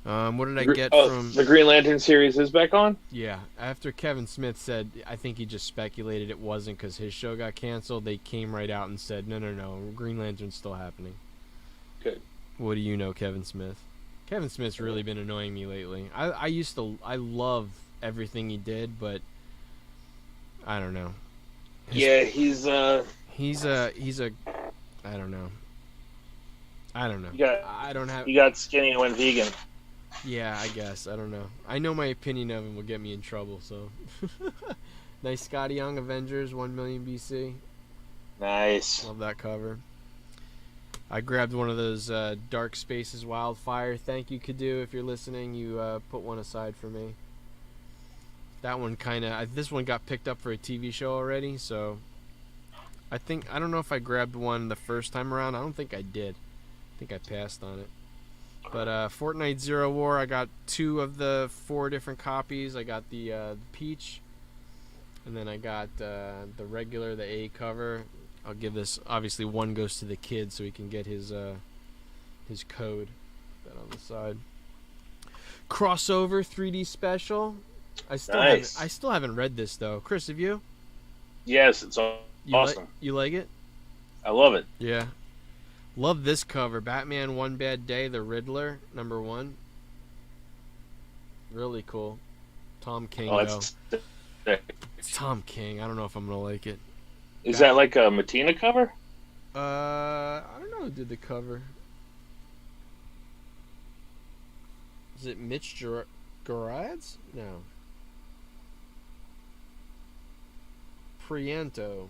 What did I get from... The Green Lantern series is back on? Yeah. After Kevin Smith said, I think he just speculated it wasn't because his show got canceled, they came right out and said, no, Green Lantern's still happening. Good. What do you know, Kevin Smith? Kevin Smith's really been annoying me lately. I love everything he did, but I don't know. He's a I don't know. He got skinny and went vegan. Yeah, I guess. I don't know. I know my opinion of him will get me in trouble, so. Nice Scotty Young Avengers 1 million BC. Nice. Love that cover. I grabbed one of those Dark Spaces Wildfire. Thank you, Kadu, if you're listening. You put one aside for me. That one this one got picked up for a TV show already, so I don't know if I grabbed one the first time around. I don't think I did. I think I passed on it. But Fortnite Zero War, I got 2 of the 4 different copies. I got the Peach, and then I got the regular, the A cover. I'll give this, obviously one goes to the kid so he can get his code. Put that on the side. Crossover 3D special. I still haven't read this though. Chris, have you? Yes, it's awesome. You like it? I love it. Yeah. Love this cover. Batman One Bad Day, the Riddler, #1. Really cool. Tom King, though. It's Tom King. I don't know if I'm going to like it. Is that like a Matina cover? I don't know who did the cover. Is it Mitch Gerads? No. Priento.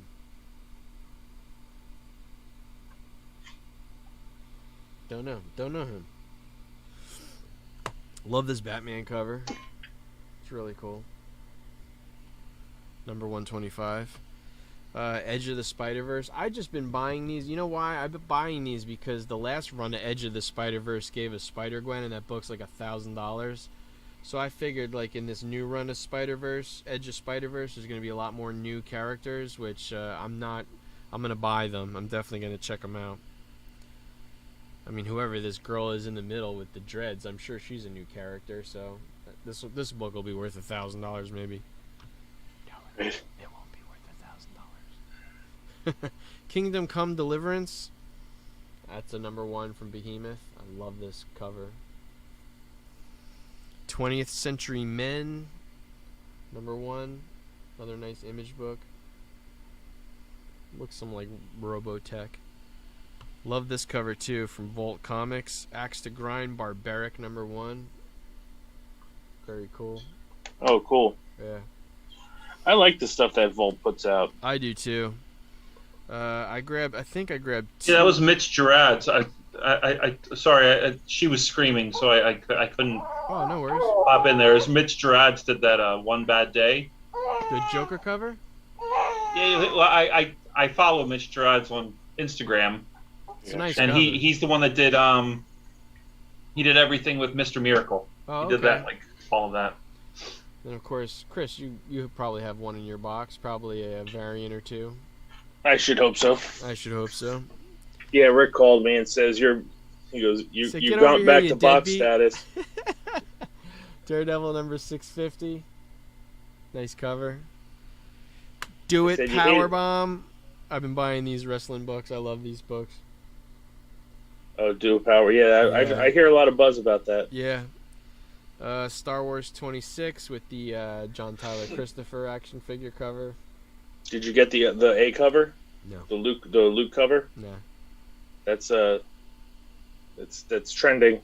Don't know him. Love this Batman cover. It's really cool. Number 125. Edge of the Spider-Verse. I've just been buying these. You know why? I've been buying these because the last run of Edge of the Spider-Verse gave us Spider-Gwen, and that book's like $1,000. So I figured, like, in this new run of Spider-Verse, Edge of Spider-Verse, there's going to be a lot more new characters, which I'm going to buy them. I'm definitely going to check them out. I mean, whoever this girl is in the middle with the dreads, I'm sure she's a new character, so this book will be worth $1,000 maybe. No, it won't be worth $1,000. Kingdom Come Deliverance. That's a number 1 from Behemoth. I love this cover. 20th Century Men, number 1. Another nice image book. Looks some like Robotech. Love this cover too from Volt Comics. Axe to Grind Barbaric number 1. Very cool. Oh, cool. Yeah. I like the stuff that Volt puts out. I do too. I think I grabbed 2. Yeah, that was Mitch Gerard's. Sorry, she was screaming, so I couldn't. Oh, no worries. Pop in there. As Mitch Gerard's did that One Bad Day. The Joker cover? Yeah, well, I follow Mitch Gerard's on Instagram. It's a nice and cover. he's the one that did he did everything with Mr. Miracle. Oh, he did okay. that, like all of that. And of course, Chris, you probably have one in your box, probably a variant or 2. I should hope so. I should hope so. Yeah, Rick called me and says you've gone back to box status. Daredevil number 650. Nice cover. Do It Said you Powerbomb. I've been buying these wrestling books. I love these books. Oh, Dual Power. Yeah, Yeah. I hear a lot of buzz about that. Yeah. Star Wars 26 with the John Tyler Christopher action figure cover. Did you get the A cover? No. The Luke cover? No. That's trending.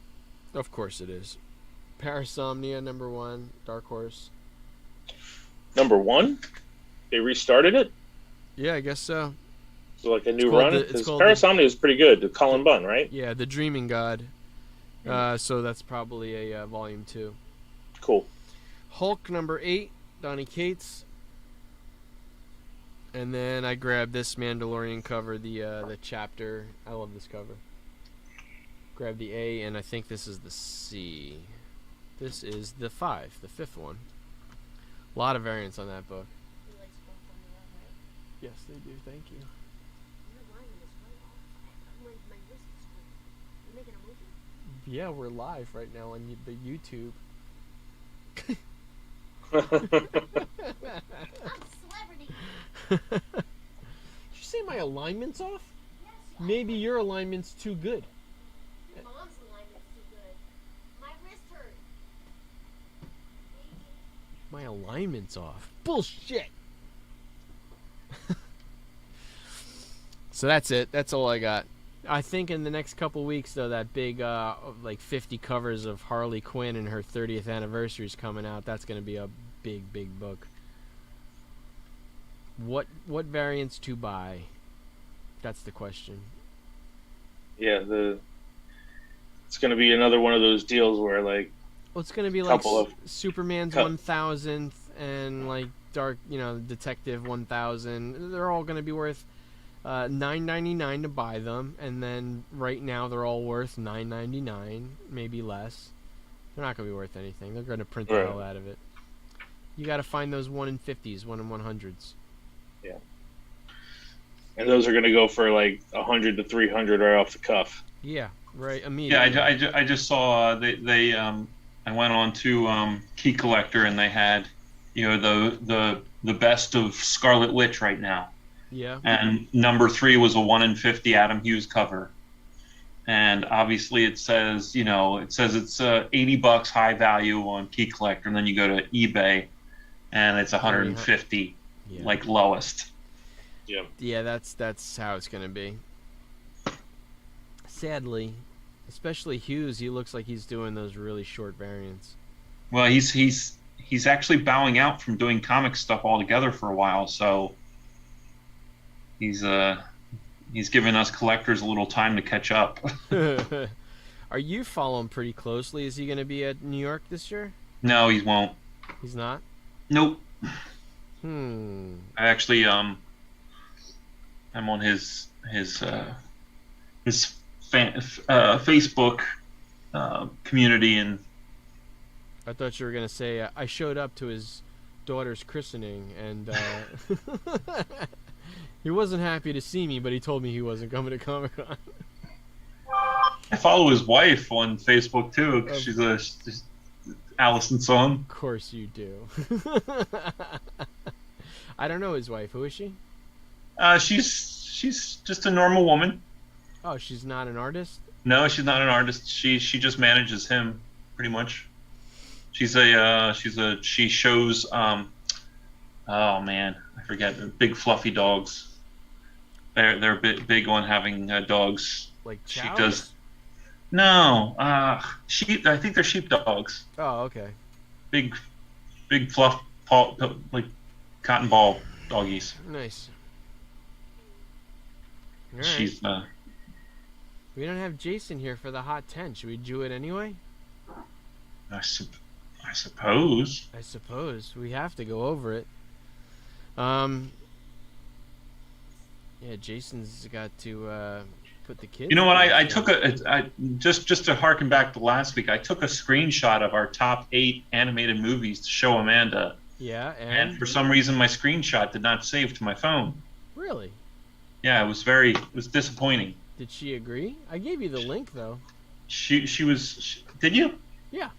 Of course it is. Parasomnia number 1, Dark Horse. Number 1? They restarted it? Yeah, I guess so. So like a new called run? the- it's Because called Parasomnia is pretty good. The Cullen Bunn, right? Yeah, The Dreaming God. So that's probably a volume 2. Cool. Hulk number 8, Donny Cates. And then I grabbed this Mandalorian cover, the chapter. I love this cover. Grab the A, and I think this is the C. This is the 5, the 5th one. A lot of variants on that book. Yes, they do. Thank you. Yeah, we're live right now on the YouTube. I'm a celebrity. Did you say my alignment's off? Yes. Maybe your alignment's too good. Your mom's alignment's too good. My wrist hurt. My alignment's off. Bullshit. So that's it. That's all I got. I think in the next couple weeks, though, that big, like 50 covers of Harley Quinn and her 30th anniversary is coming out. That's going to be a big, big book. What variants to buy? That's the question. Yeah, it's going to be another one of those deals where like. Well, it's going to be like Couple of- Superman's 1000th and like Detective 1000. They're all going to be worth $9.99 to buy them, and then right now they're all worth $9.99, maybe less. They're not going to be worth anything. They're going to print the Right. hell out of it. You got to find those 1 in 50s, 1 in 100s. Yeah. And those are going to go for like 100 to 300 right off the cuff. Yeah, right. Immediately. Yeah, I just saw they I went on to Key Collector, and they had the best of Scarlet Witch right now. Yeah. And number 3 was a 1 in 50 Adam Hughes cover. And obviously it says it's $80 high value on Key Collector, and then you go to eBay and it's 150 Yeah. like lowest. Yeah. Yeah, that's how it's going to be. Sadly, especially Hughes, he looks like he's doing those really short variants. Well, he's actually bowing out from doing comic stuff altogether for a while, so he's giving us collectors a little time to catch up. Are you following pretty closely? Is he going to be at New York this year? No, he won't. He's not? Nope. Hmm. I actually I'm on his Facebook community, and I thought you were going to say, I showed up to his daughter's christening, and he wasn't happy to see me, but he told me he wasn't coming to Comic-Con. I follow his wife on Facebook too, because she's Allison's son. Of course you do. I don't know his wife. Who is she? She's just a normal woman. Oh, she's not an artist? No, she's not an artist. She just manages him, pretty much. She shows oh man, I forget. They're big fluffy dogs. They're big on having dogs. Like She chows? does. No, sheep. I think they're sheep dogs. Oh, okay. Big fluff, like cotton ball doggies. Nice. All right. She's We don't have Jason here for the Hot 10. Should we do it anyway? I suppose. I suppose. We have to go over it. Yeah, Jason's got to put the kids. You know what? I took just to harken back to last week. I took a screenshot of our top 8 animated movies to show Amanda. Yeah, And for some reason, my screenshot did not save to my phone. Really? Yeah, it was disappointing. Did she agree? I gave you the link though. Did you? Yeah.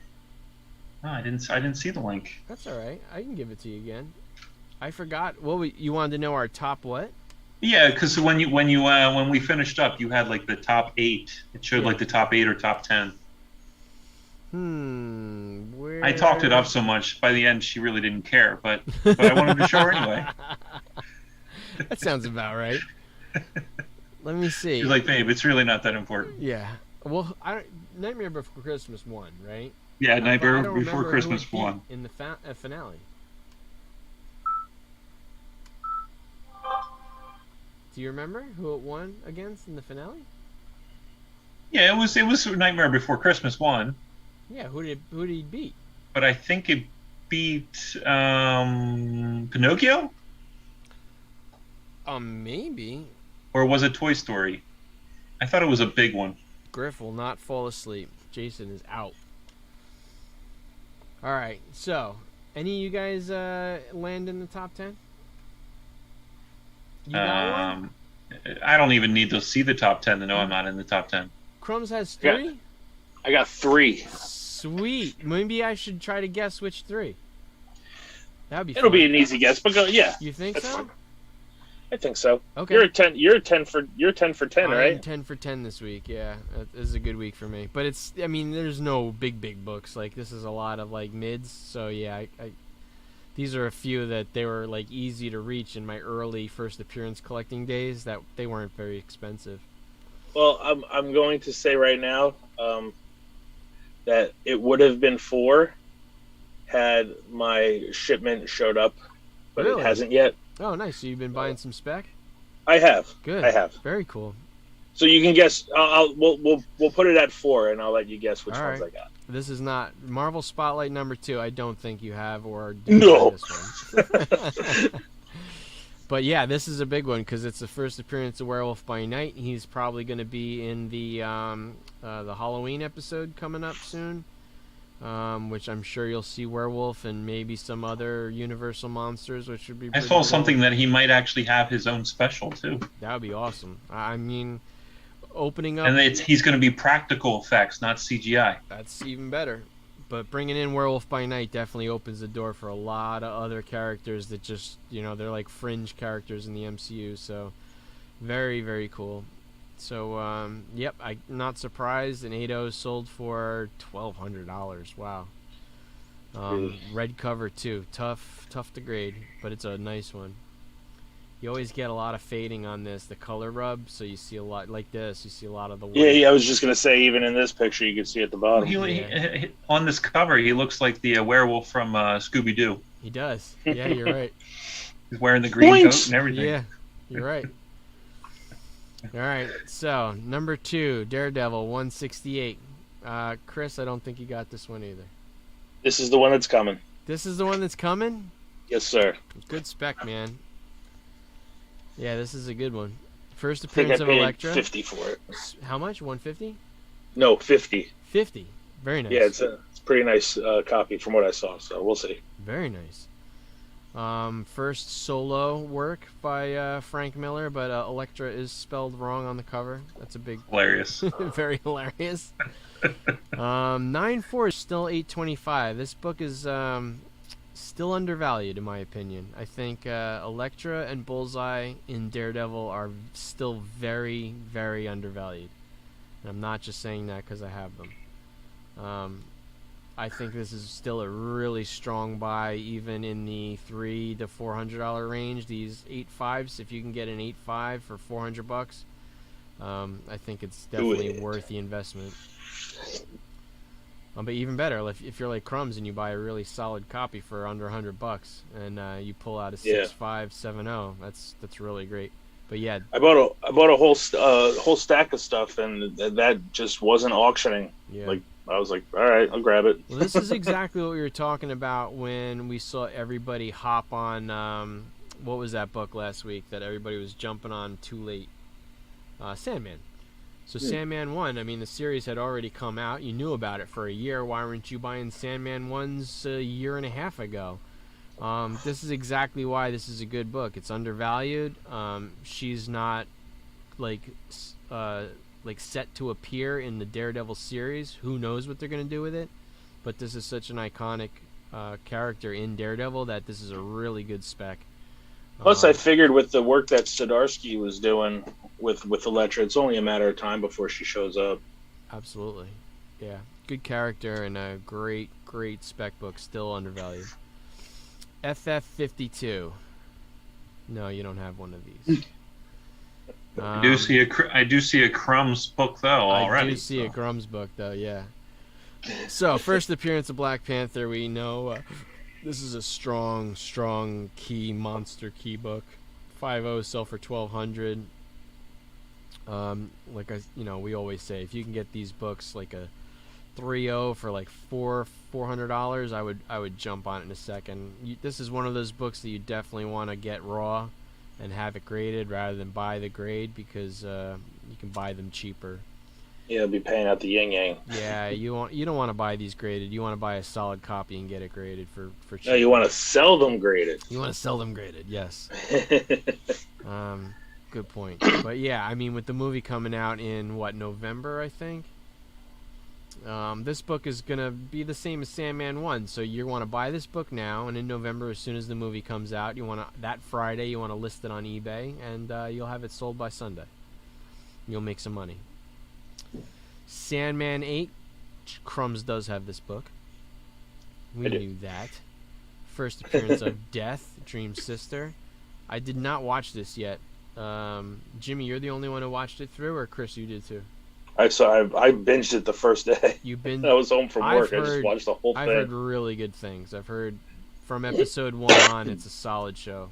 No, I didn't see the link. That's all right. I can give it to you again. I forgot. You wanted to know our top what? Yeah, because when we finished up, you had like the top 8. It showed like the top 8 or top 10. Where... I talked it up so much. By the end, she really didn't care, but I wanted to show her anyway. That sounds about right. Let me see. She's like, babe, it's really not that important. Yeah. Well, Nightmare Before Christmas won, right? Yeah, Nightmare Before remember Christmas who it won. beat in the finale. Do you remember who it won against in the finale? Yeah, it was Nightmare Before Christmas won. Yeah, who did he beat? But I think it beat Pinocchio? Maybe. Or was it Toy Story? I thought it was a big one. Griff will not fall asleep. Jason is out. All right, so any of you guys land in the top 10? You got one? I don't even need to see the top 10 to know I'm not in the top 10. Crumbs has 3? I got 3. Sweet. Maybe I should try to guess which 3. That'd be It'll fun. be an easy guess, but yeah. You think That's so? fine. I think so. Okay. You're 10 for 10, right? I'm 10 for 10 this week. Yeah, this is a good week for me. But there's no big books. Like this is a lot of like mids. So yeah, these are a few that they were like easy to reach in my early first appearance collecting days. That they weren't very expensive. Well, I'm going to say right now that it would have been 4 had my shipment showed up, but Really? It hasn't yet. Oh, nice. So you've been buying some spec? I have. Good. I have. Very cool. So you can guess. We'll put it at 4, and I'll let you guess which All ones right. I got. This is not Marvel Spotlight number 2. I don't think you have or do No. this one. But yeah, this is a big one because it's the first appearance of Werewolf by Night. He's probably going to be in the Halloween episode coming up soon, which I'm sure you'll see Werewolf and maybe some other Universal monsters, which would be. I saw something that he might actually have his own special too. That would be awesome. I mean, opening up. And he's going to be practical effects, not CGI. That's even better. But bringing in Werewolf by Night definitely opens the door for a lot of other characters that just, they're like fringe characters in the MCU. So, very, very cool. So, yep, I'm not surprised. An 8.0 sold for $1,200. Wow. Red cover, too. Tough to grade, but it's a nice one. You always get a lot of fading on this, the color rub, so you see a lot like this. You see a lot of the white. Yeah, I was just gonna say, even in this picture, you can see at the bottom. He, on this cover, he looks like the werewolf from Scooby Doo. He does. Yeah, you're right. He's wearing the green Points! coat and everything. Yeah, you're right. All right, so number 2, Daredevil 168. Chris, I don't think you got this one either. This is the one that's coming. This is the one that's coming? Yes, sir. Good spec, man. Yeah, this is a good one. First I think I appearance of paid Elektra. 50 for it. How much? 150? No, 50. 50. Very nice. Yeah, it's a pretty nice copy from what I saw, so we'll see. Very nice. First solo work by Frank Miller, but Elektra is spelled wrong on the cover. That's a big... Hilarious. Very hilarious. 9.4 is still $8.25. This book is still undervalued, in my opinion. I think Elektra and Bullseye in Daredevil are still very, very undervalued. And I'm not just saying that because I have them. I think this is still a really strong buy, even in the $300 to $400 range. These 8.5s, if you can get an 8.5 for $400, I think it's definitely worth the investment. But even better, if you're like Crumbs and you buy a really solid copy for under $100, and you pull out a 6.570, that's really great. But yeah, I bought a whole stack of stuff, and that just wasn't auctioning. Yeah. Like, I was like, all right, I'll grab it. Well, this is exactly what we were talking about when we saw everybody hop on, what was that book last week that everybody was jumping on too late? Sandman. So Sandman 1, I mean, the series had already come out. You knew about it for a year. Why weren't you buying Sandman 1s a year and a half ago? This is exactly why this is a good book. It's undervalued. She's not, like set to appear in the Daredevil series. Who knows what they're going to do with it? But this is such an iconic character in Daredevil that this is a really good spec. Plus, I figured with the work that Zdarsky was doing with Elektra, it's only a matter of time before she shows up. Absolutely. Yeah. Good character and a great spec book, still undervalued. FF52. No, you don't have one of these. I do see a Crumbs book though already. I do see a Crumbs book though, yeah. So first appearance of Black Panther, we know this is a strong key monster key book. 5.0 sell for $1,200. We always say, if you can get these books like a 3.0 for like $400, I would jump on it in a second. This is one of those books that you definitely want to get raw and have it graded rather than buy the grade, because you can buy them cheaper. Yeah, I'll be paying out the yin-yang. Yeah, you don't want to buy these graded. You want to buy a solid copy and get it graded for cheap. No, you want to sell them graded. You want to sell them graded, yes. Good point. But yeah, I mean, with the movie coming out in, November, I think? This book is going to be the same as Sandman 1, so you want to buy this book now, and in November, as soon as the movie comes out, that Friday, you want to list it on eBay, and you'll have it sold by Sunday. You'll make some money. Sandman 8, Crumbs does have this book. We knew that. First appearance of Death, Dream's sister. I did not watch this yet. Jimmy, you're the only one who watched it through, or Chris, you did too? I binged it the first day. I was home from work. I just watched the whole thing. I've heard really good things. I've heard from episode 1 on, it's a solid show.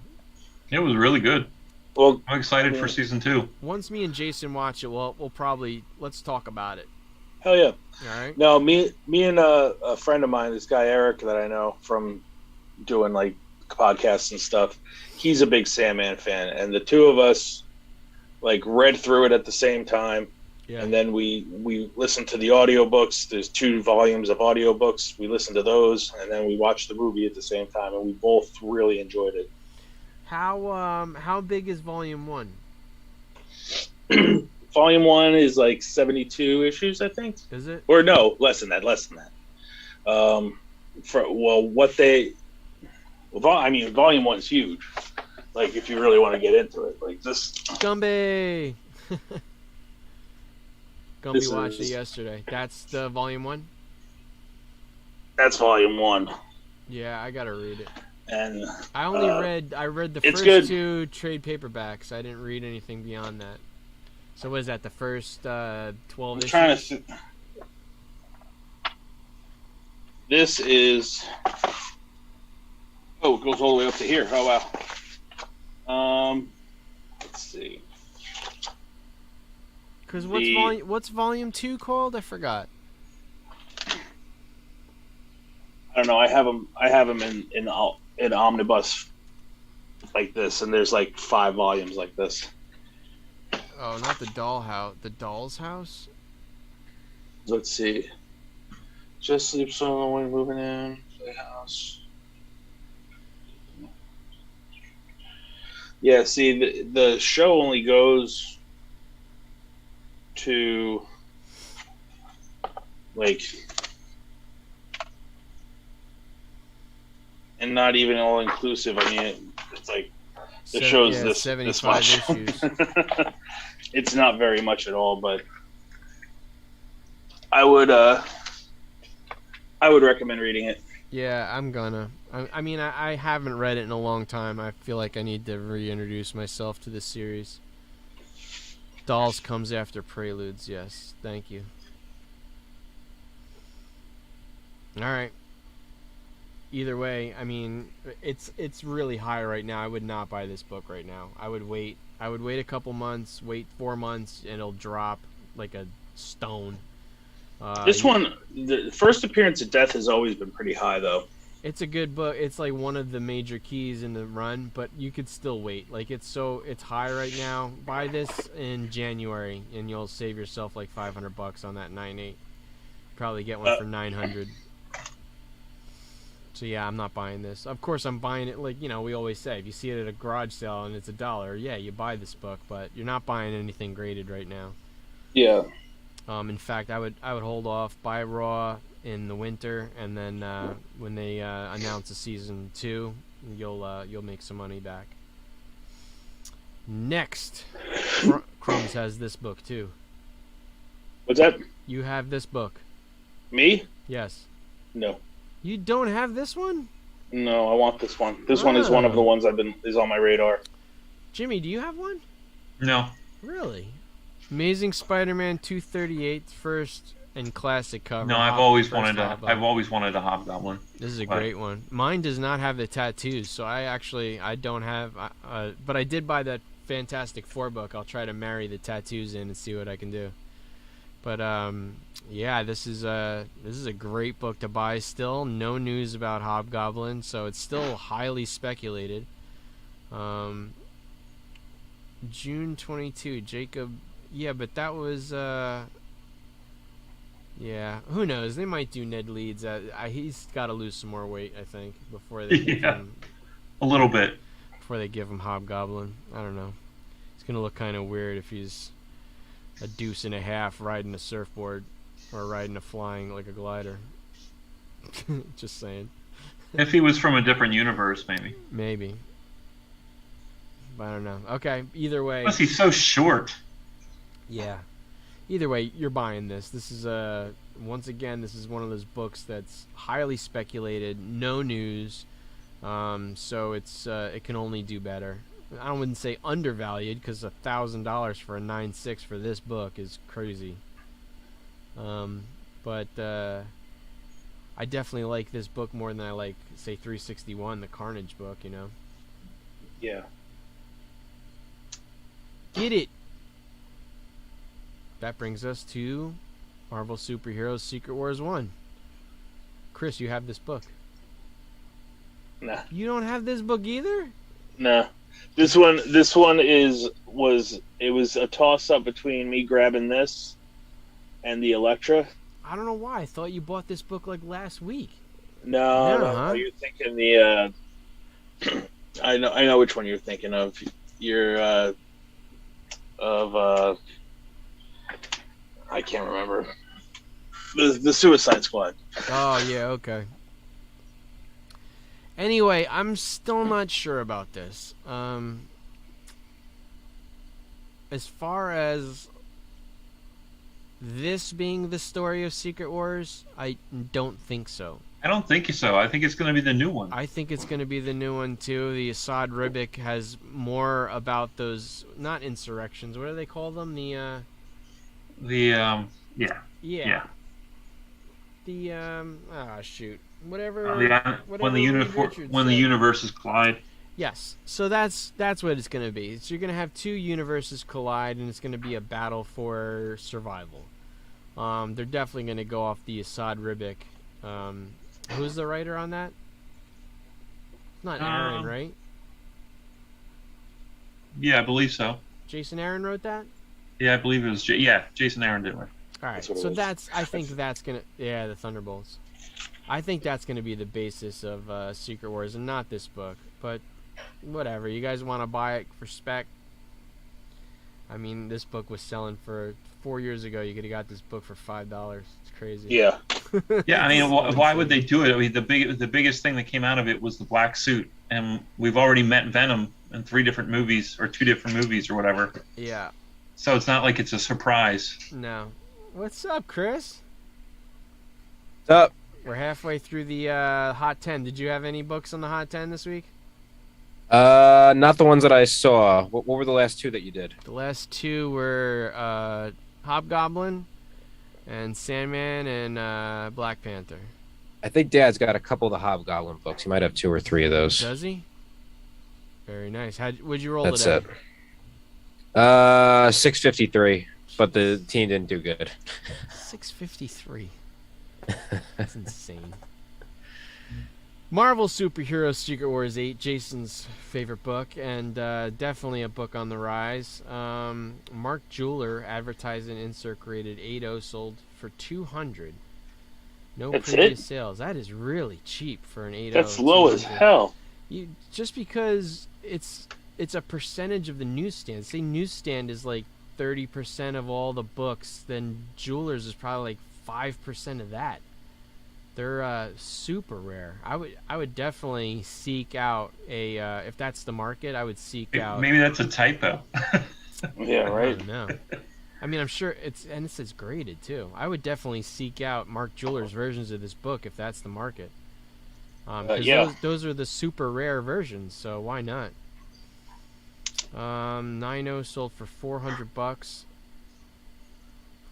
It was really good. Well, I'm excited for season 2. Once me and Jason watch it, we'll probably let's talk about it. Hell yeah! All right. No, me and a friend of mine, this guy Eric that I know from doing like podcasts and stuff. He's a big Sandman fan, and the two of us like read through it at the same time. Yeah. And then we listened to the audiobooks. There's 2 volumes of audiobooks. We listened to those, and then we watched the movie at the same time, and we both really enjoyed it. How big is Volume 1? Volume 1 is like 72 issues, I think. Is it? Or no, less than that. Volume 1's huge. Like, if you really want to get into it, like this. Gumby! Gumby watched it yesterday. That's the Volume 1? That's Volume 1. Yeah, I gotta read it. And I only read the first good. 2 trade paperbacks. I didn't read anything beyond that. So what is that, the first 12 issues? This is... Oh, it goes all the way up to here. Oh, wow. Let's see. Because what's volume 2 called? I forgot. don't know. I have them. In omnibus like this, and there's like 5 volumes like this. Oh, not the dollhouse. The doll's house. Let's see. Just sleep solo when moving in the house. Yeah, see, the show only goes to like, and not even all inclusive. I mean, it's like the show's this much. Issues. It's not very much at all, but I would recommend reading it. Yeah, I'm gonna. I mean, I haven't read it in a long time. I feel like I need to reintroduce myself to this series. Dolls comes after Preludes, yes. Thank you. Alright. Either way, I mean, it's really high right now. I would not buy this book right now. I would wait a couple months, wait 4 months, and it'll drop like a stone. This one, the first appearance of Death has always been pretty high, though. It's a good book. It's like one of the major keys in the run, but you could still wait. Like it's high right now. Buy this in January, and you'll save yourself like $500 on that 9.8. Probably get one for 900. So yeah, I'm not buying this. Of course, I'm buying it. Like we always say, if you see it at a garage sale and it's $1, yeah, you buy this book. But you're not buying anything graded right now. Yeah. In fact, I would hold off, buy Raw in the winter, and then when they announce a season 2, you'll make some money back. Next, Crumbs has this book too. What's that? You have this book. Me? Yes. No. You don't have this one? No, I want this one. This one is one of the ones is on my radar. Jimmy, do you have one? No. Really? Amazing Spider-Man 238 first and classic cover. No, I've always wanted a Hobgoblin. This is a great one. Mine does not have the tattoos, so I don't have. But I did buy that Fantastic Four book. I'll try to marry the tattoos in and see what I can do. But yeah, this is a great book to buy. Still, no news about Hobgoblin, so it's still highly speculated. June 22, Jacob. Yeah, but that was, yeah, who knows? They might do Ned Leeds. He's got to lose some more weight, I think, before they give him, a little bit. Before they give him Hobgoblin. I don't know. It's going to look kind of weird if he's a deuce and a half riding a surfboard or riding flying like a glider. Just saying. If he was from a different universe, maybe. Maybe. But I don't know. Okay, either way. Plus, he's so short. Yeah. Either way, you're buying this. This is once again, this is one of those books that's highly speculated, no news, so it can only do better. I wouldn't say undervalued, because $1,000 for a 9.6 for this book is crazy. But I definitely like this book more than I like, say, 361, the Carnage book. Yeah. Get it. That brings us to Marvel Superheroes Secret Wars 1. Chris, you have this book. Nah. You don't have this book either? Nah. This one was a toss up between me grabbing this and the Elektra. I don't know why. I thought you bought this book like last week. No, you're thinking the I know which one you're thinking of. You're I can't remember. The Suicide Squad. Oh, yeah, okay. Anyway, I'm still not sure about this. As far as this being the story of Secret Wars, I don't think so. I don't think so. I think it's going to be the new one. I think it's going to be the new one, too. The Assad Ribic has more about those, not insurrections, what do they call them? Yeah. The Whatever. When the universes collide. Yes. So that's what it's going to be. So you're going to have two universes collide, and it's going to be a battle for survival. They're definitely going to go off the Assad Ribic Who's the writer on that? Not Aaron, right? Yeah, I believe so. Jason Aaron wrote that? Yeah, I believe it was. Jason Aaron did it. All right, That's so I think that's gonna. Yeah, the Thunderbolts. I think that's gonna be the basis of Secret Wars, and not this book. But whatever, you guys want to buy it for spec. I mean, this book was selling for 4 years ago. You could have got this book for $5. It's crazy. Yeah. Yeah, I mean, why would they do it? I mean, the biggest thing that came out of it was the black suit, and we've already met Venom in 3 different movies or 2 different movies or whatever. Yeah. So it's not like it's a surprise. No. What's up, Chris? What's up? We're halfway through the Hot 10. Did you have any books on the Hot 10 this week? Not the ones that I saw. What were the last 2 that you did? The last 2 were Hobgoblin and Sandman and Black Panther. I think Dad's got a couple of the Hobgoblin books. He might have 2 or 3 of those. Does he? Very nice. Would you roll That's today? it. 653, but the team didn't do good. 653. That's insane. Marvel Superhero Secret Wars 8, Jason's favorite book, and definitely a book on the rise. Mark Jeweler advertised and insert created 8.0 sold for $200. No That's previous it? sales. That is really cheap for an 8.0. That's low as hell. Just because it's a percentage of the newsstand. Say newsstand is like 30% of all the books, then Jewelers is probably like 5% of that. They're super rare. I would definitely seek out a if that's the market, I would seek out. Maybe that's a typo. Yeah, right. I don't know. I mean, I'm sure it says graded too. I would definitely seek out Mark Jeweler's versions of this book if that's the market. 'Cause Yeah. those are the super rare versions, so why not? 9.0 sold for $400.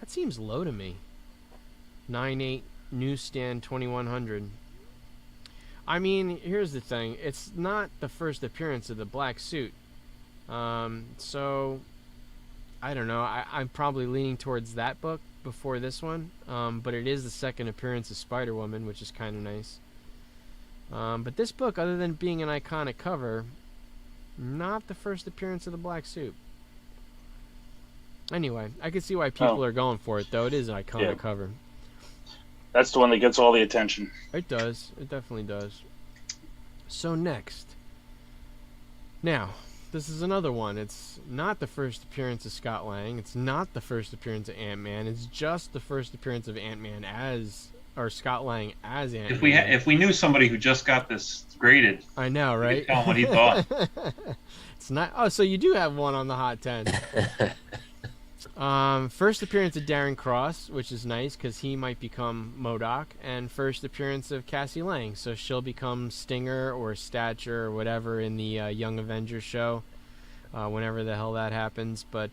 That seems low to me. 9.8 newsstand 2,100. I mean, here's the thing. It's not the first appearance of the black suit. So I don't know. I'm probably leaning towards that book before this one. But it is the second appearance of Spider-Woman, which is kind of nice. But this book, other than being an iconic cover, not the first appearance of the black suit. Anyway, I can see why people are going for it, though. It is an iconic cover. That's the one that gets all the attention. It does. It definitely does. So next. Now, this is another one. It's not the first appearance of Scott Lang. It's not the first appearance of Ant-Man. It's just the first appearance of Ant-Man or Scott Lang as Ant-Man. If we knew somebody who just got this graded, I know, right? we could tell him what he thought. It's not. Oh, so you do have one on the Hot 10. First appearance of Darren Cross, which is nice because he might become MODOK, and first appearance of Cassie Lang, so she'll become Stinger or Stature or whatever in the Young Avengers show, whenever the hell that happens. But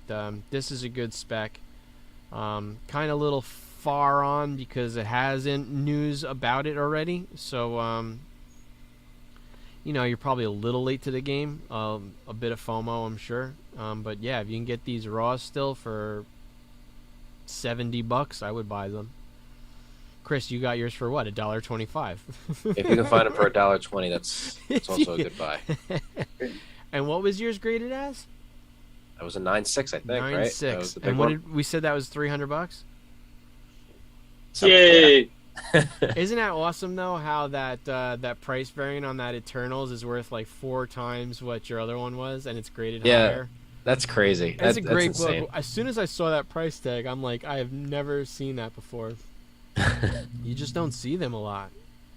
this is a good spec. Kind of a little far on because it hasn't news about it already, so you're probably a little late to the game. A bit of FOMO, I'm sure. But yeah, if you can get these raws still for $70, I would buy them. Chris, you got yours for what? $1.25. If you can find them for $1.20, that's also a good buy. And what was yours graded as? That was a 9.6, I think, right? 9.6. And what did we said that was $300? Yay! Isn't that awesome though? How that price variant on that Eternals is worth like 4 times what your other one was, and it's graded higher. That's crazy. That's a great insane. book. As soon as I saw that price tag, I'm like, I have never seen that before. You just don't see them a lot.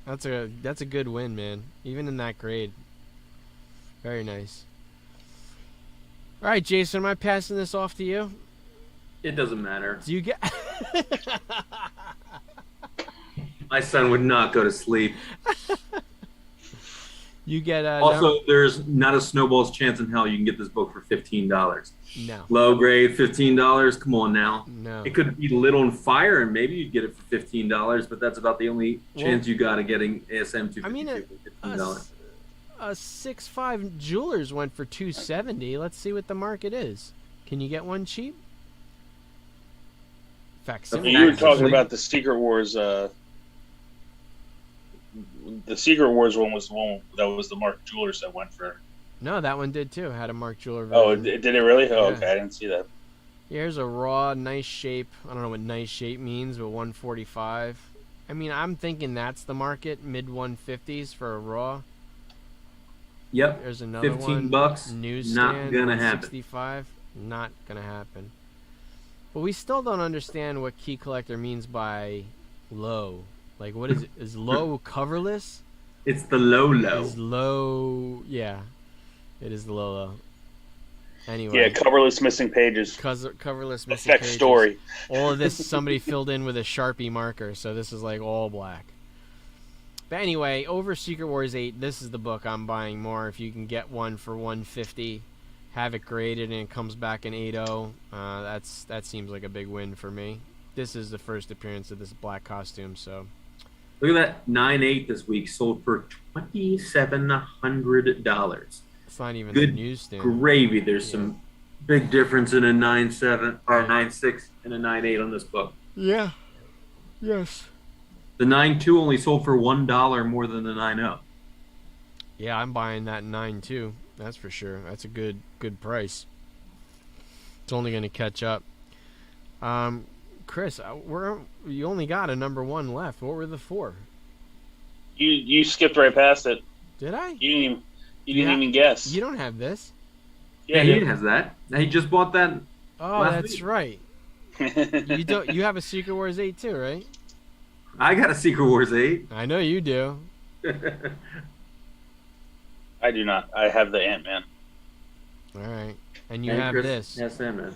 That's a good win, man. Even in that grade. Very nice. All right, Jason, am I passing this off to you? It doesn't matter. Do you get? My son would not go to sleep. You get Also, there's not a snowball's chance in hell you can get this book for $15. No. Low grade, $15. Come on now. No. It could be lit on fire, and maybe you'd get it for $15. But that's about the only chance you got of getting ASM 252 I mean, for $15. a 6.5 Jewelers went for $270. Let's see what the market is. Can you get one cheap? You were talking about the Secret Wars The Secret Wars one was the one that was the Mark Jewelers that went for. No, that one did too. Had a Mark Jeweler version. Oh, did it really? Oh, Yeah. okay, I didn't see that. Here's a raw, nice shape. I don't know what nice shape means, but 145. I mean, I'm thinking that's the market, mid 150s for a raw. Yep. There's another one. $15. Newsstand, Not gonna happen. 165. Not gonna happen. But we still don't understand what Key Collector means by low. Like, what is it? Is low coverless? It's the low. Is low? Yeah, it is the low. Anyway. Yeah, coverless missing pages. Coverless missing Effect pages. story. All of this somebody filled in with a Sharpie marker, so this is like all black. But anyway, over Secret Wars 8, this is the book I'm buying more. If you can get one for $150, have it graded, and it comes back in 8.0, that seems like a big win for me. This is the first appearance of this black costume, so. Look at that 9.8 this week, sold for $2,700. It's not even Good the newsstand. Gravy. There's some big difference in a 9.7 or 9.6 and a 9.8 on this book. Yeah. Yes. The 9.2 only sold for $1 more than the 9.0. Yeah, I'm buying that 9 too. That's for sure. That's a good price. It's only going to catch up. Chris, you only got a number 1 left. What were the 4? You skipped right past it. Did I? You didn't even guess. You don't have this. Yeah, he has that. He just bought that. Oh, last that's week. right. You don't. You have a Secret Wars 8 too, right? I got a Secret Wars 8. I know you do. I do not. I have the Ant-Man. All right, and you And have Chris this. has Sandman.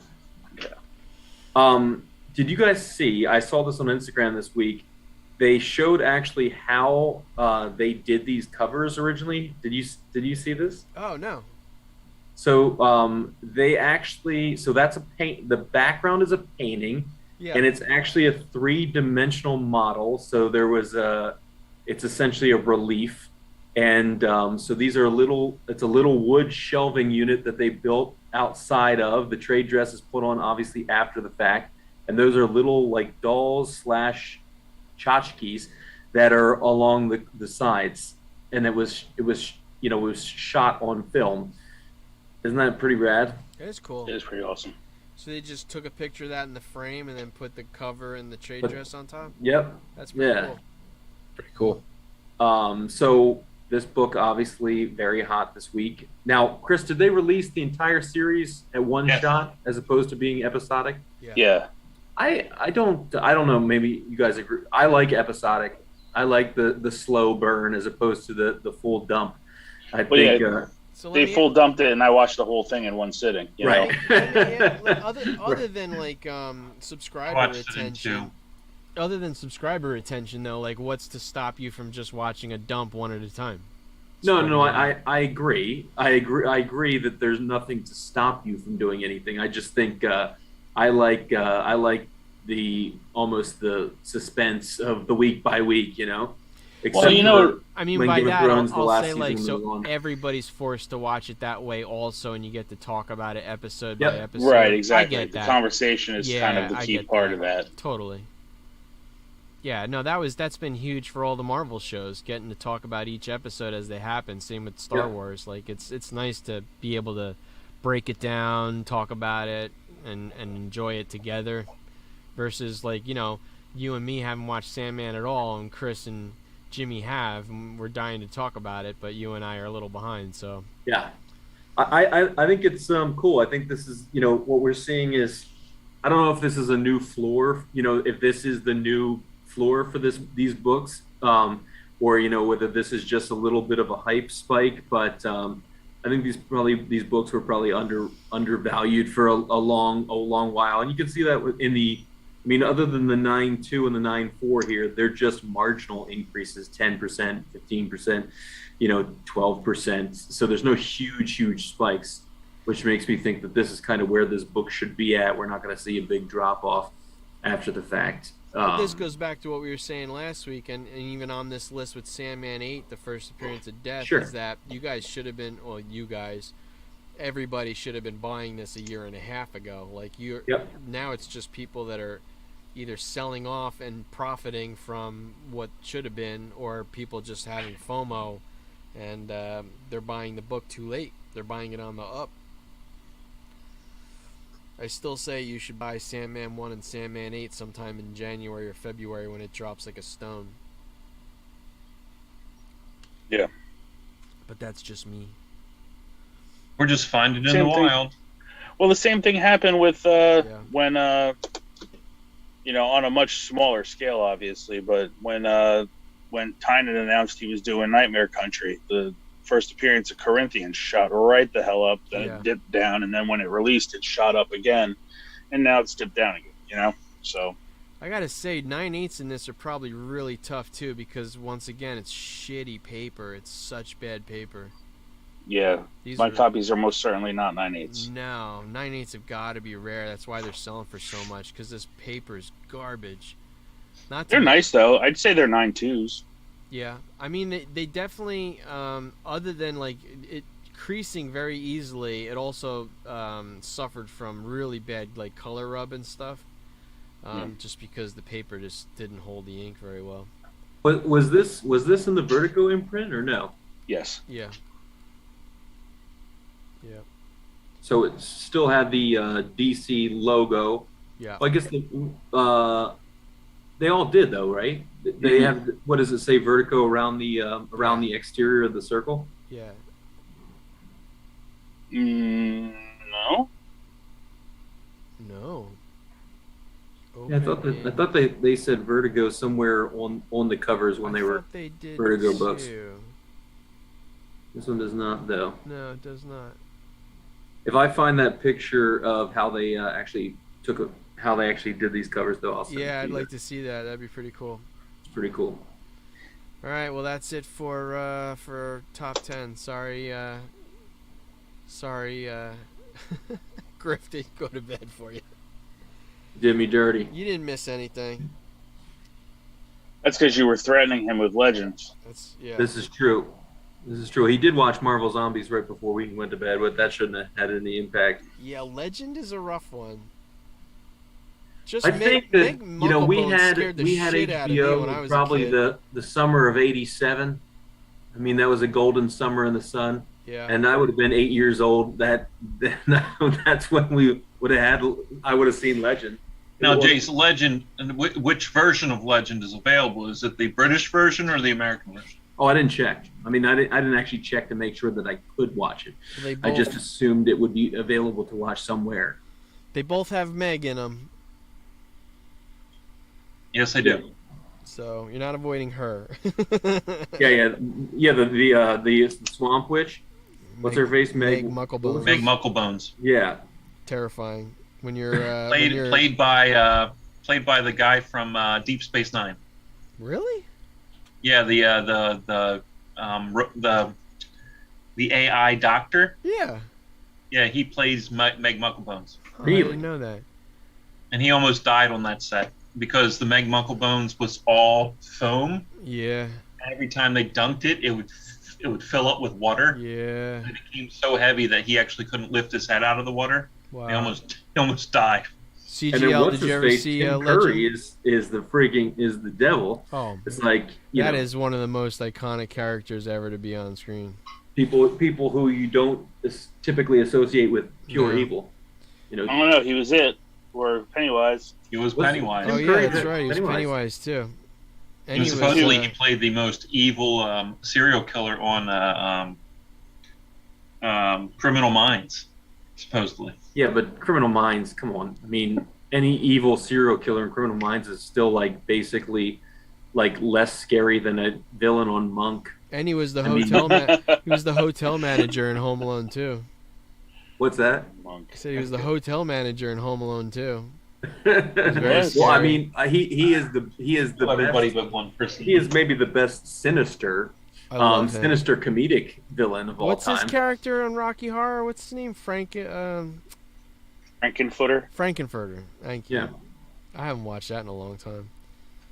Yeah. Did you guys see? I saw this on Instagram this week. They showed actually how they did these covers originally. Did you see this? Oh no. So they actually that's a paint. The background is a painting, Yeah. and it's actually a 3-dimensional model. So it's essentially a relief, and so these are it's a little wood shelving unit that they built outside of. The trade dress is put on obviously after the fact, and those are little like dolls / tchotchkes that are along the sides, and it was shot on film. Isn't that pretty rad? It is cool. It is pretty awesome. So they just took a picture of that in the frame and then put the cover and the trade dress on top. Yep. That's pretty Yeah. cool. Pretty cool. So this book obviously very hot this week. Now, Chris, did they release the entire series at one Yes. shot as opposed to being episodic? Yeah. I don't know. Maybe you guys agree. I like episodic. I like the slow burn as opposed to the full dump. I Well, think. yeah. So let They me- full dumped it, and I watched the whole thing in one sitting. You Right. know? Yeah, like, other than like I subscriber watched it in retention. 2. Other than subscriber retention, though, like what's to stop you from just watching a dump one at a time? No. I agree. I agree that there's nothing to stop you from doing anything. I just think I like the almost the suspense of the week by week. Well, you know, I mean, when by Game of that, Thrones, the I'll last say season like was so on. everybody's forced to watch it that way also, and you get to talk about it episode Yep. by episode. right, exactly. I get The that. conversation is kind of Yeah, the I key get part that. of that. Totally. Yeah, no, that's been huge for all the Marvel shows, getting to talk about each episode as they happen. Same with Star Yeah. Wars. Like it's nice to be able to break it down, talk about it, and enjoy it together. Versus like, you and me haven't watched Sandman at all, and Chris and Jimmy have, and we're dying to talk about it, but you and I are a little behind, so Yeah, I think it's cool. I think this is what we're seeing is, I don't know if this is a new floor. If this is the new floor for these books, or whether this is just a little bit of a hype spike. But I think these books were probably undervalued for a long while, and you can see that in the. I mean, other than the 9.2 and the 9.4 here, they're just marginal increases, 10%, 15%, 12%. So there's no huge spikes, which makes me think that this is kind of where this book should be at. We're not going to see a big drop off after the fact. But this goes back to what we were saying last week, and even on this list with Sandman 8, the first appearance of Death, Sure. is that you guys should have been, everybody should have been buying this a year and a half ago. Like Yep. now it's just people that are either selling off and profiting from what should have been, or people just having FOMO and they're buying the book too late. They're buying it on the up. I still say you should buy Sandman 1 and Sandman 8 sometime in January or February when it drops like a stone. Yeah. But that's just me. We're just finding it in Same the thing. wild. Well, the same thing happened with when you know, on a much smaller scale, obviously, but when Tynan announced he was doing Nightmare Country, the first appearance of Corinthians shot right the hell up, then it dipped down, and then when it released, it shot up again, and now it's dipped down again. You know, so I gotta say, 9/8 in this are probably really tough too, because once again, it's shitty paper. It's such bad paper. yeah, my copies are most certainly not 9/8. No, 9/8 have got to be rare. That's why they're selling for so much, because this paper is garbage. They're nice though. I'd say they're 9/2s. Yeah, I mean they definitely, other than like it creasing very easily, it also suffered from really bad like color rub and stuff, just because the paper just didn't hold the ink very well. Was this in the Vertigo imprint or no? Yes. Yeah. Yeah. So it still had the DC logo. Yeah. Well, I guess they all did though, right? They have, what does it say, Vertigo around the exterior of the circle? Yeah. No. No. Yeah, I thought they said Vertigo somewhere on the covers when they were did Vertigo books. too. This one does not though. No, it does not. If I find that picture of how they actually did these covers though, I'll send it to I'd you. like to see that. That'd be pretty cool. It's pretty cool. All right, well that's it for top 10. Sorry, Griff didn't go to bed for you. Did me dirty. You didn't miss anything. That's because you were threatening him with Legends. This is true. He did watch Marvel Zombies right before we went to bed, but that shouldn't have had any impact. Yeah, Legend is a rough one. I think that we had HBO probably the summer of '87. I mean, that was a golden summer in the sun. Yeah. And I would have been 8 years old. That's when we would have had. I would have seen Legend. Now, Jace, Legend, which version of Legend is available? Is it the British version or the American version? Oh, I didn't check. I mean, I didn't actually check to make sure that I could watch it. I just assumed it would be available to watch somewhere. They both have Meg in them. Yes, I do. So you're not avoiding her. Yeah. The Swamp Witch. What's her face? Meg Mucklebones. Meg Mucklebones. Yeah. Terrifying. When you're played by the guy from Deep Space Nine. Really? Yeah, the AI doctor. Yeah. Yeah, he plays Meg Mucklebones. Oh, really? I didn't know that. And he almost died on that set because the Meg Mucklebones was all foam. Yeah. Every time they dunked it, it would fill up with water. Yeah. It became so heavy that he actually couldn't lift his head out of the water. Wow. He almost died. CGL, did you ever see Tim Legend? Curry is the devil. Oh, it's like that is one of the most iconic characters ever to be on screen. People who you don't typically associate with pure evil. I don't know. He was it, or Pennywise. He was Pennywise. Oh yeah, that's right. He was Pennywise too. And supposedly he played the most evil serial killer on Criminal Minds. Supposedly. Yeah, but Criminal Minds, come on. I mean, any evil serial killer in Criminal Minds is still basically less scary than a villain on Monk. And he was the hotel manager in Home Alone 2. What's that? Monk. I said he was the hotel manager in Home Alone 2. Well, I mean, he is the everybody best, but one person. He is maybe the best sinister comedic villain of all time. What's his character on Rocky Horror? What's his name? Frankenfooter. Frankenfurter. Thank you. Yeah. I haven't watched that in a long time.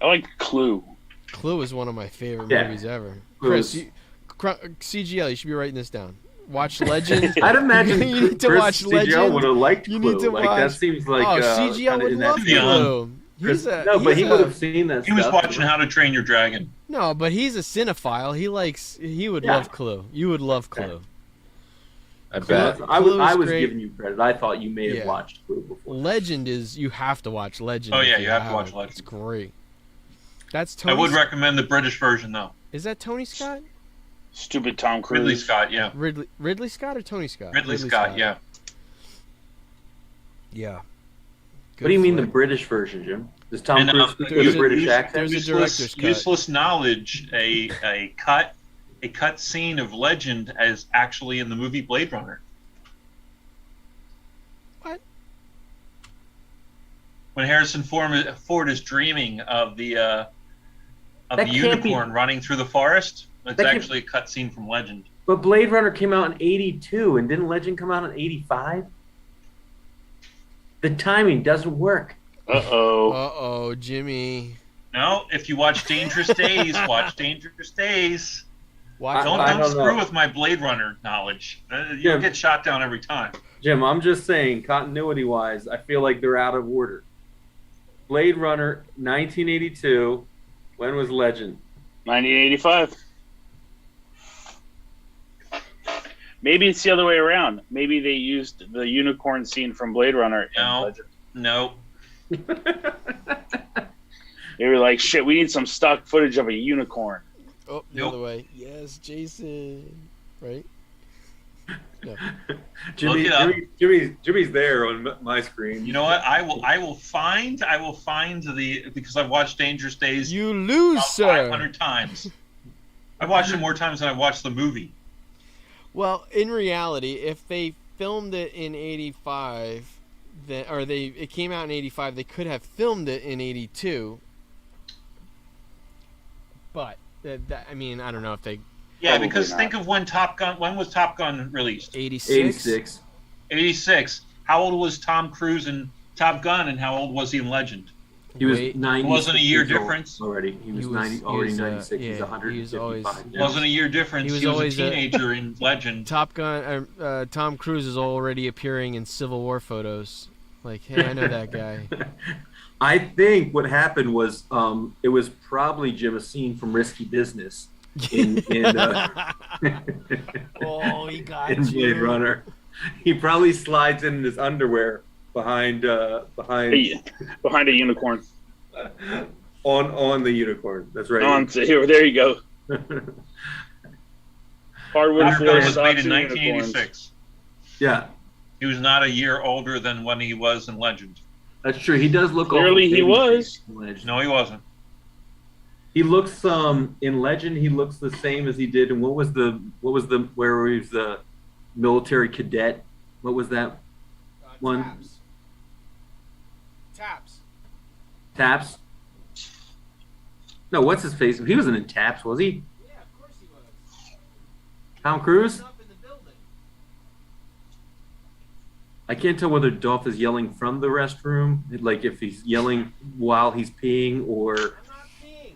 I like Clue. Clue is one of my favorite movies ever. Chris, CGL, you should be writing this down. Watch Legend. I'd imagine you need to watch Legend. CGL would have liked Clue. You need to watch. That seems like CGL would love Clue. He's a No, but he's he a- would have seen that. He was stuff. watching How to Train Your Dragon. No, but he's a cinephile. He would Yeah. love Clue. You would love Clue. I bet. I Clue is was great. giving you credit. I thought you may have Yeah. watched Clue before. Legend is you have to watch Legend. Oh, if yeah, you have to watch haven't. Legend. It's great. That's I Tony. would recommend the British version, though. Is that Tony Scott? Stupid Tom Cruise. Ridley Scott, yeah. Ridley Scott or Tony Scott? Ridley Scott, yeah. Yeah. What do you mean the flick. British version, Jim? Does Tom And, Cruise speak there's with a a- British accent? there's a Useless, director's cut. useless knowledge. A cut scene of Legend as actually in the movie Blade Runner. What? When Harrison Ford is dreaming of the That can't be- unicorn running through the forest, it's That can't- actually a cut scene from Legend. But Blade Runner came out in '82, and didn't Legend come out in '85? The timing doesn't work. Uh-oh. Jimmy. No, if you watch Dangerous Days, watch Dangerous Days. Watch Don't, I don't don't screw know. with my Blade Runner knowledge. You'll Yeah. get shot down every time. Jim, I'm just saying, continuity-wise, I feel like they're out of order. Blade Runner, 1982. When was Legend? 1985. Maybe it's the other way around. Maybe they used the unicorn scene from Blade Runner in No. Legend. No. They were like, shit, we need some stock footage of a unicorn. Oh, the Nope. other way. Yes, Jason. Right? No. Jimmy, Look it up. Jimmy's there on my screen. You know what? I will find the, because I've watched Dangerous Days You lose, about sir. 500 times. I've watched it more times than I've watched the movie. Well, in reality, if they filmed it in '85, then it came out in '85, they could have filmed it in '82. But I mean, I don't know if they Yeah, Probably because not. think of when was Top Gun released? 86. 86. 86. How old was Tom Cruise in Top Gun, and how old was he in Legend? He was Wait, 90. It wasn't a year difference. already. He was, He was- 90, he already was, 96. He's yeah, 155. he was always- It wasn't a year difference. He was He was always a a- teenager in Legend. Top Gun. Tom Cruise is already appearing in Civil War photos. Like, hey, I know that guy. I think what happened was it was probably, Jim, a scene from Risky Business in Oh, he got in Blade you. Runner. He probably slides in his underwear behind Behind a unicorn. on the unicorn. That's right. Here, there you go. Hardwood Top floor Gun was socks made in and unicorns. 1986. Yeah, He was not a year older than when he was in Legend. that's true. He does look Clearly awful he was. in Legend. No, he wasn't. He looks in Legend. He looks the same as he did. And what was the where he was the military cadet? What was that one? Taps. No, what's his face? He wasn't in Taps, was he? Yeah, of course he was. Tom Cruise? Up in the building. I can't tell whether Dolph is yelling from the restroom, like if he's yelling while he's peeing, or I'm not peeing.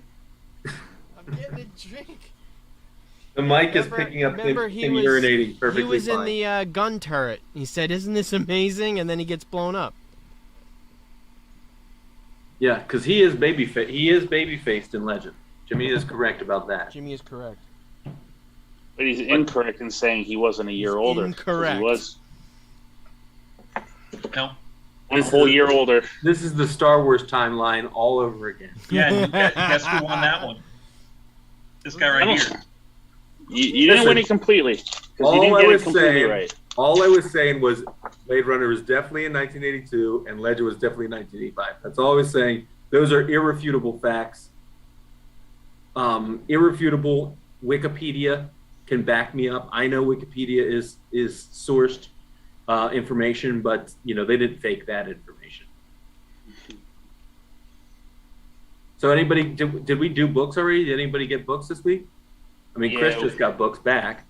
I'm getting a drink. the mic is Remember- picking up him remember he was- urinating perfectly He was fine. in the gun turret. He said, "Isn't this amazing?" And then he gets blown up. Yeah, because he is baby-faced in Legend. Jimmy is correct about that. Jimmy is correct. But he's incorrect in saying he wasn't a year older. 'cause incorrect. He was No. one whole year older. This is the Star Wars timeline all over again. Yeah, and guess who won that one? This guy I right don't- here. You didn't win it completely. 'Cause All you didn't I get was it completely saying- right. All I was saying was Blade Runner was definitely in 1982 and Legend was definitely in 1985. That's all I was saying. Those are irrefutable facts. Irrefutable. Wikipedia can back me up. I know Wikipedia is sourced information, but they didn't fake that information. So anybody did we do books already? Did anybody get books this week? I mean, Chris Yeah. just got books back,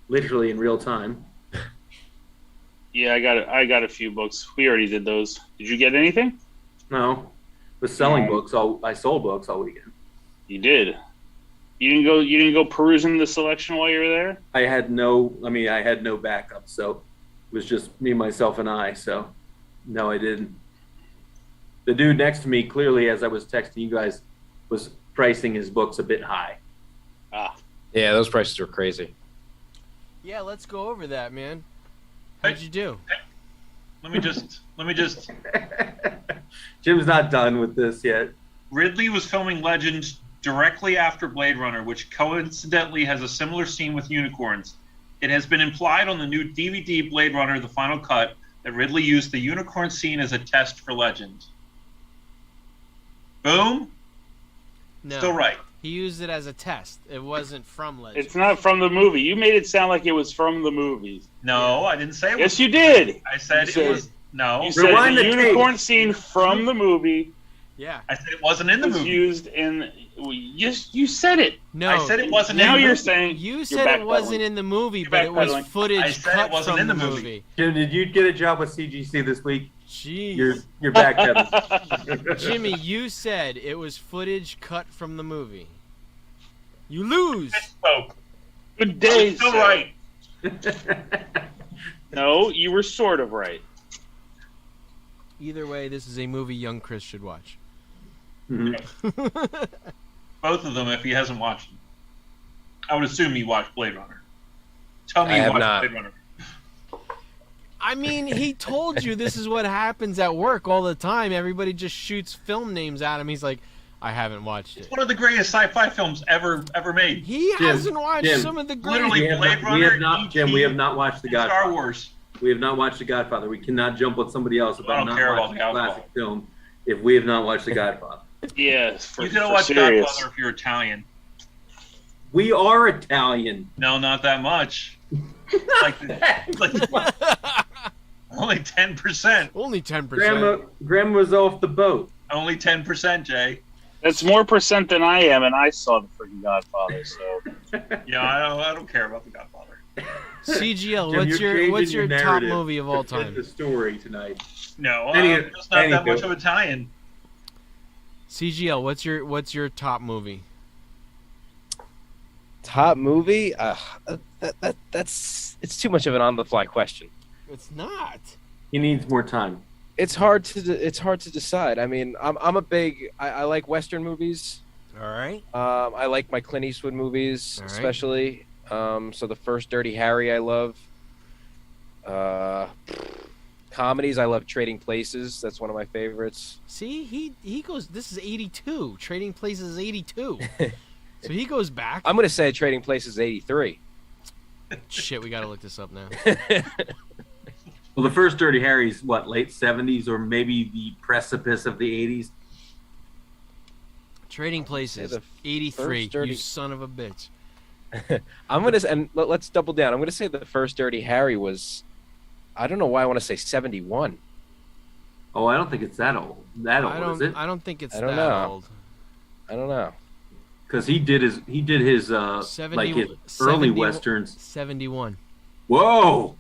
literally in real time. Yeah, I got a few books. We already did those. Did you get anything? No, was selling No. books. I sold books all weekend. You did. You didn't go perusing the selection while you were there? I had no backup, so it was just me, myself, and I. So, no, I didn't. The dude next to me, clearly, as I was texting you guys, was pricing his books a bit high. Yeah, those prices were crazy. Yeah, let's go over that, man. How'd you do? Let me just. Jim's not done with this yet. Ridley was filming Legends directly after Blade Runner, which coincidentally has a similar scene with unicorns. It has been implied on the new DVD Blade Runner: The Final Cut that Ridley used the unicorn scene as a test for Legends. Boom. No. Still right. He used it as a test. It wasn't from Legend. It's not from the movie. You made it sound like it was from the movies. No, I didn't say it was. Yes, you did. I said You it was. No. You said Rewind the the unicorn tape. scene from the movie Yeah. I said it wasn't in the was movie. used in. Yes, you said it. No. I said it wasn't in Now the you're movie. saying You you're said it wasn't backpedaling. in the movie, You're but it was backpedaling. footage I said it cut wasn't from in the the movie. movie. Jim, did you get a job with CGC this week? Jeez. You're backpedaling. Jimmy, you said it was footage cut from the movie. You lose. Oh, Good day. still sir. right. No, you were sort of right. Either way, this is a movie young Chris should watch. Mhm. Both of them, if he hasn't watched them. I would assume he watched Blade Runner. Tell me I you have watched not. Blade Runner. I mean, he told you this is what happens at work all the time. Everybody just shoots film names at him. He's like, I haven't watched it. It's one of the greatest sci-fi films ever made. He hasn't watched Jim, some of the literally great. Blade Runner, Jim, we have not watched The and Star Godfather. Wars. We have not watched The Godfather. We cannot jump on somebody else I about don't not care about watching The a Godfather. classic film if we have not watched The Godfather. Yes, for, You could have for watched serious. Godfather if you're Italian. We are Italian. No, not that much. like only 10%. Only 10%. Grandma was off the boat. Only 10%, Jay. That's more percent than I am, and I saw the freaking Godfather. So Yeah, I don't care about The Godfather. CGL, Jim, what's you're your changing top narrative movie of all to fit time? The story tonight. No, Any- I'm just not that anywho. much of Italian. CGL, what's your top movie? Top movie? That's it's too much of an on-the-fly question. It's not. He needs more time. It's hard to decide. I mean, I'm a big I like Western movies. All right. I like my Clint Eastwood movies, All right. especially. So the first Dirty Harry, I love. Comedies, I love Trading Places. That's one of my favorites. See, he goes. This is 82. Trading Places is 82. So he goes back. I'm gonna say Trading Places '83. Shit, we gotta look this up now. Well, the first Dirty Harry's what, late 70s or maybe the precipice of the 80s? Trading Places, the 83. first Dirty- You son of a bitch. I'm gonna and let's double down. I'm gonna say the first Dirty Harry was. I don't know why I want to say 71. Oh, I don't think it's that old. Is it? I don't think it's I don't that know. old. I don't know. Because he did his like his early 70 westerns. 71. Whoa,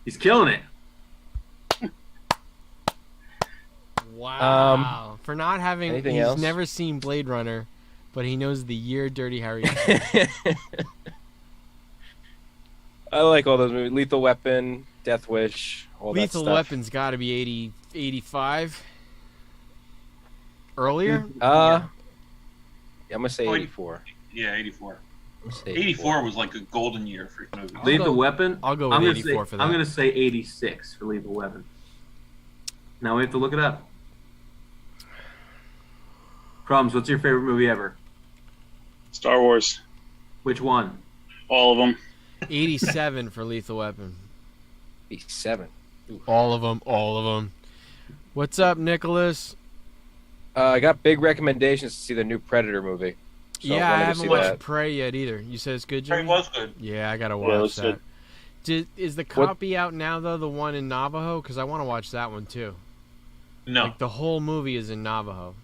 he's killing it. Wow. For not having, anything he's else? never seen Blade Runner, but he knows the year Dirty Harry. I like all those movies. Lethal Weapon, Death Wish, all Lethal that stuff. Weapon's got to be 80, 85. Earlier? Yeah, I'm gonna say Oh, 84. Yeah, 84. I'm gonna say 84 was like a golden year for movies. Lethal Weapon. I'll go with I'm gonna 84 say, for that. I'm going to say 86 for Lethal Weapon. Now we have to look it up. Crumbs, what's your favorite movie ever? Star Wars, Which one? all of them. 87 for Lethal Weapon. 87. All of them. What's up, Nicholas? I got big recommendations to see the new Predator movie. So Yeah, I wanted to haven't see watched that. Prey yet either. You said it's good, Prey Jimmy? was good. Yeah, I gotta Yeah, it watch looks that. Is the copy out now though? The one in Navajo? Because I want to watch that one too. No. Like the whole movie is in Navajo,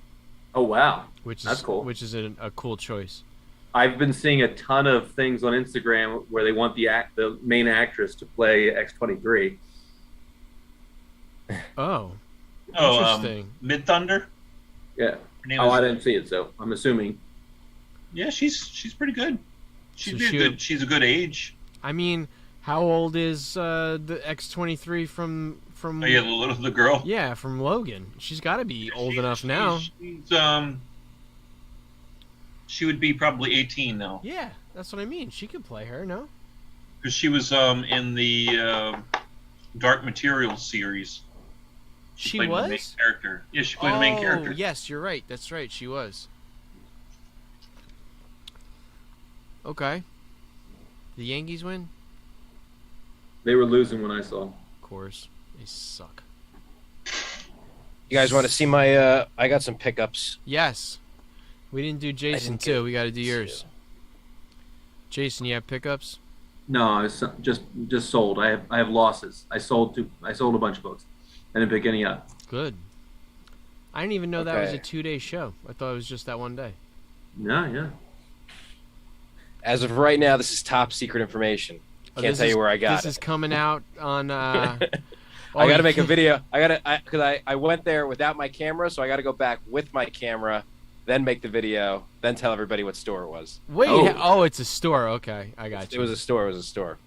Oh, wow. which is That's cool. Which is a cool choice. I've been seeing a ton of things on Instagram where they want the main actress to play X-23. Oh, Oh, interesting. Mid Thunder. Yeah. Oh, I didn't see it, so I'm assuming. Yeah, she's pretty good. So she- She's a good age. I mean, how old is the X-23 from from Oh yeah, the girl. yeah, from Logan. She's got to be old enough now. She would be probably 18 now. Yeah, that's what I mean. She could play her, no? Because she was in the Dark Materials series. She played was? the main character. Yeah, she played the main character. Yes, you're right. That's right. She was. Okay. The Yankees win? They were losing when I saw. Of course. They suck. You guys want to see my? I got some pickups. Yes. We didn't do Jason too. We got to do yours. Jason, you have pickups? No, it's just sold. I have losses. I sold a bunch of books. I didn't pick any up. Good. I didn't even know that was a 2-day show. I thought it was just that one day. No, yeah. As of right now, this is top secret information. Can't tell you where I got it. This is coming out on. I got to make a video. Because I went there without my camera, so I got to go back with my camera, then make the video, then tell everybody what store it was. Wait, oh, it's a store. Okay, I got you. It was a store.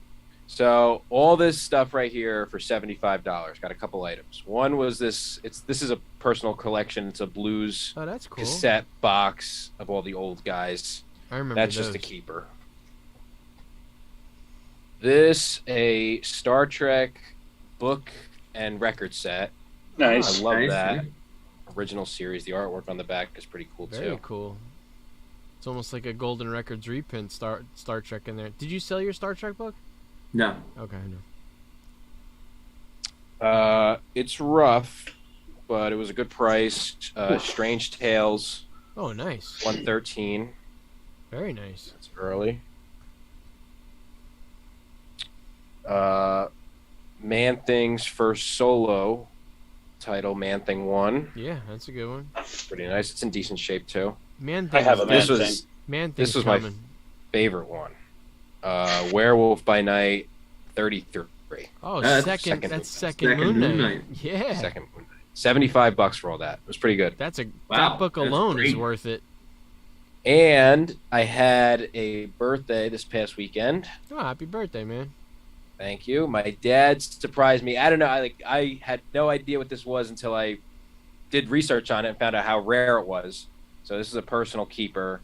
So all this stuff right here for $75. Got a couple items. One was this. This is a personal collection. It's a blues that's cool. cassette box of all the old guys. I remember That's those. just a keeper. This a Star Trek book and record set. Nice. I love Nice, that. yeah. Original series. The artwork on the back is pretty cool Very too. cool. It's almost like a Golden Records reprint Star Trek in there. Did you sell your Star Trek book? No. Okay, I know. It's rough, but it was a good price. Strange Tales, Oh, nice. 113. Very nice. That's early. Man Thing's first solo title, Man Thing 1. Yeah, that's a good one. Pretty nice. It's in decent shape too. Man I Thing. have a Man This was Thing. Man this Thing's was my coming. favorite one. Werewolf by Night, 33. Oh, That's second. second- That's second second Moon Moon Knight. Knight. Yeah. Second one. $75 for all that. It was pretty good. That's a Wow, that book that's alone is great. worth it. And I had a birthday this past weekend. Oh, happy birthday, man. Thank you. My dad surprised me. I don't know. I had no idea what this was until I did research on it and found out how rare it was. So this is a personal keeper,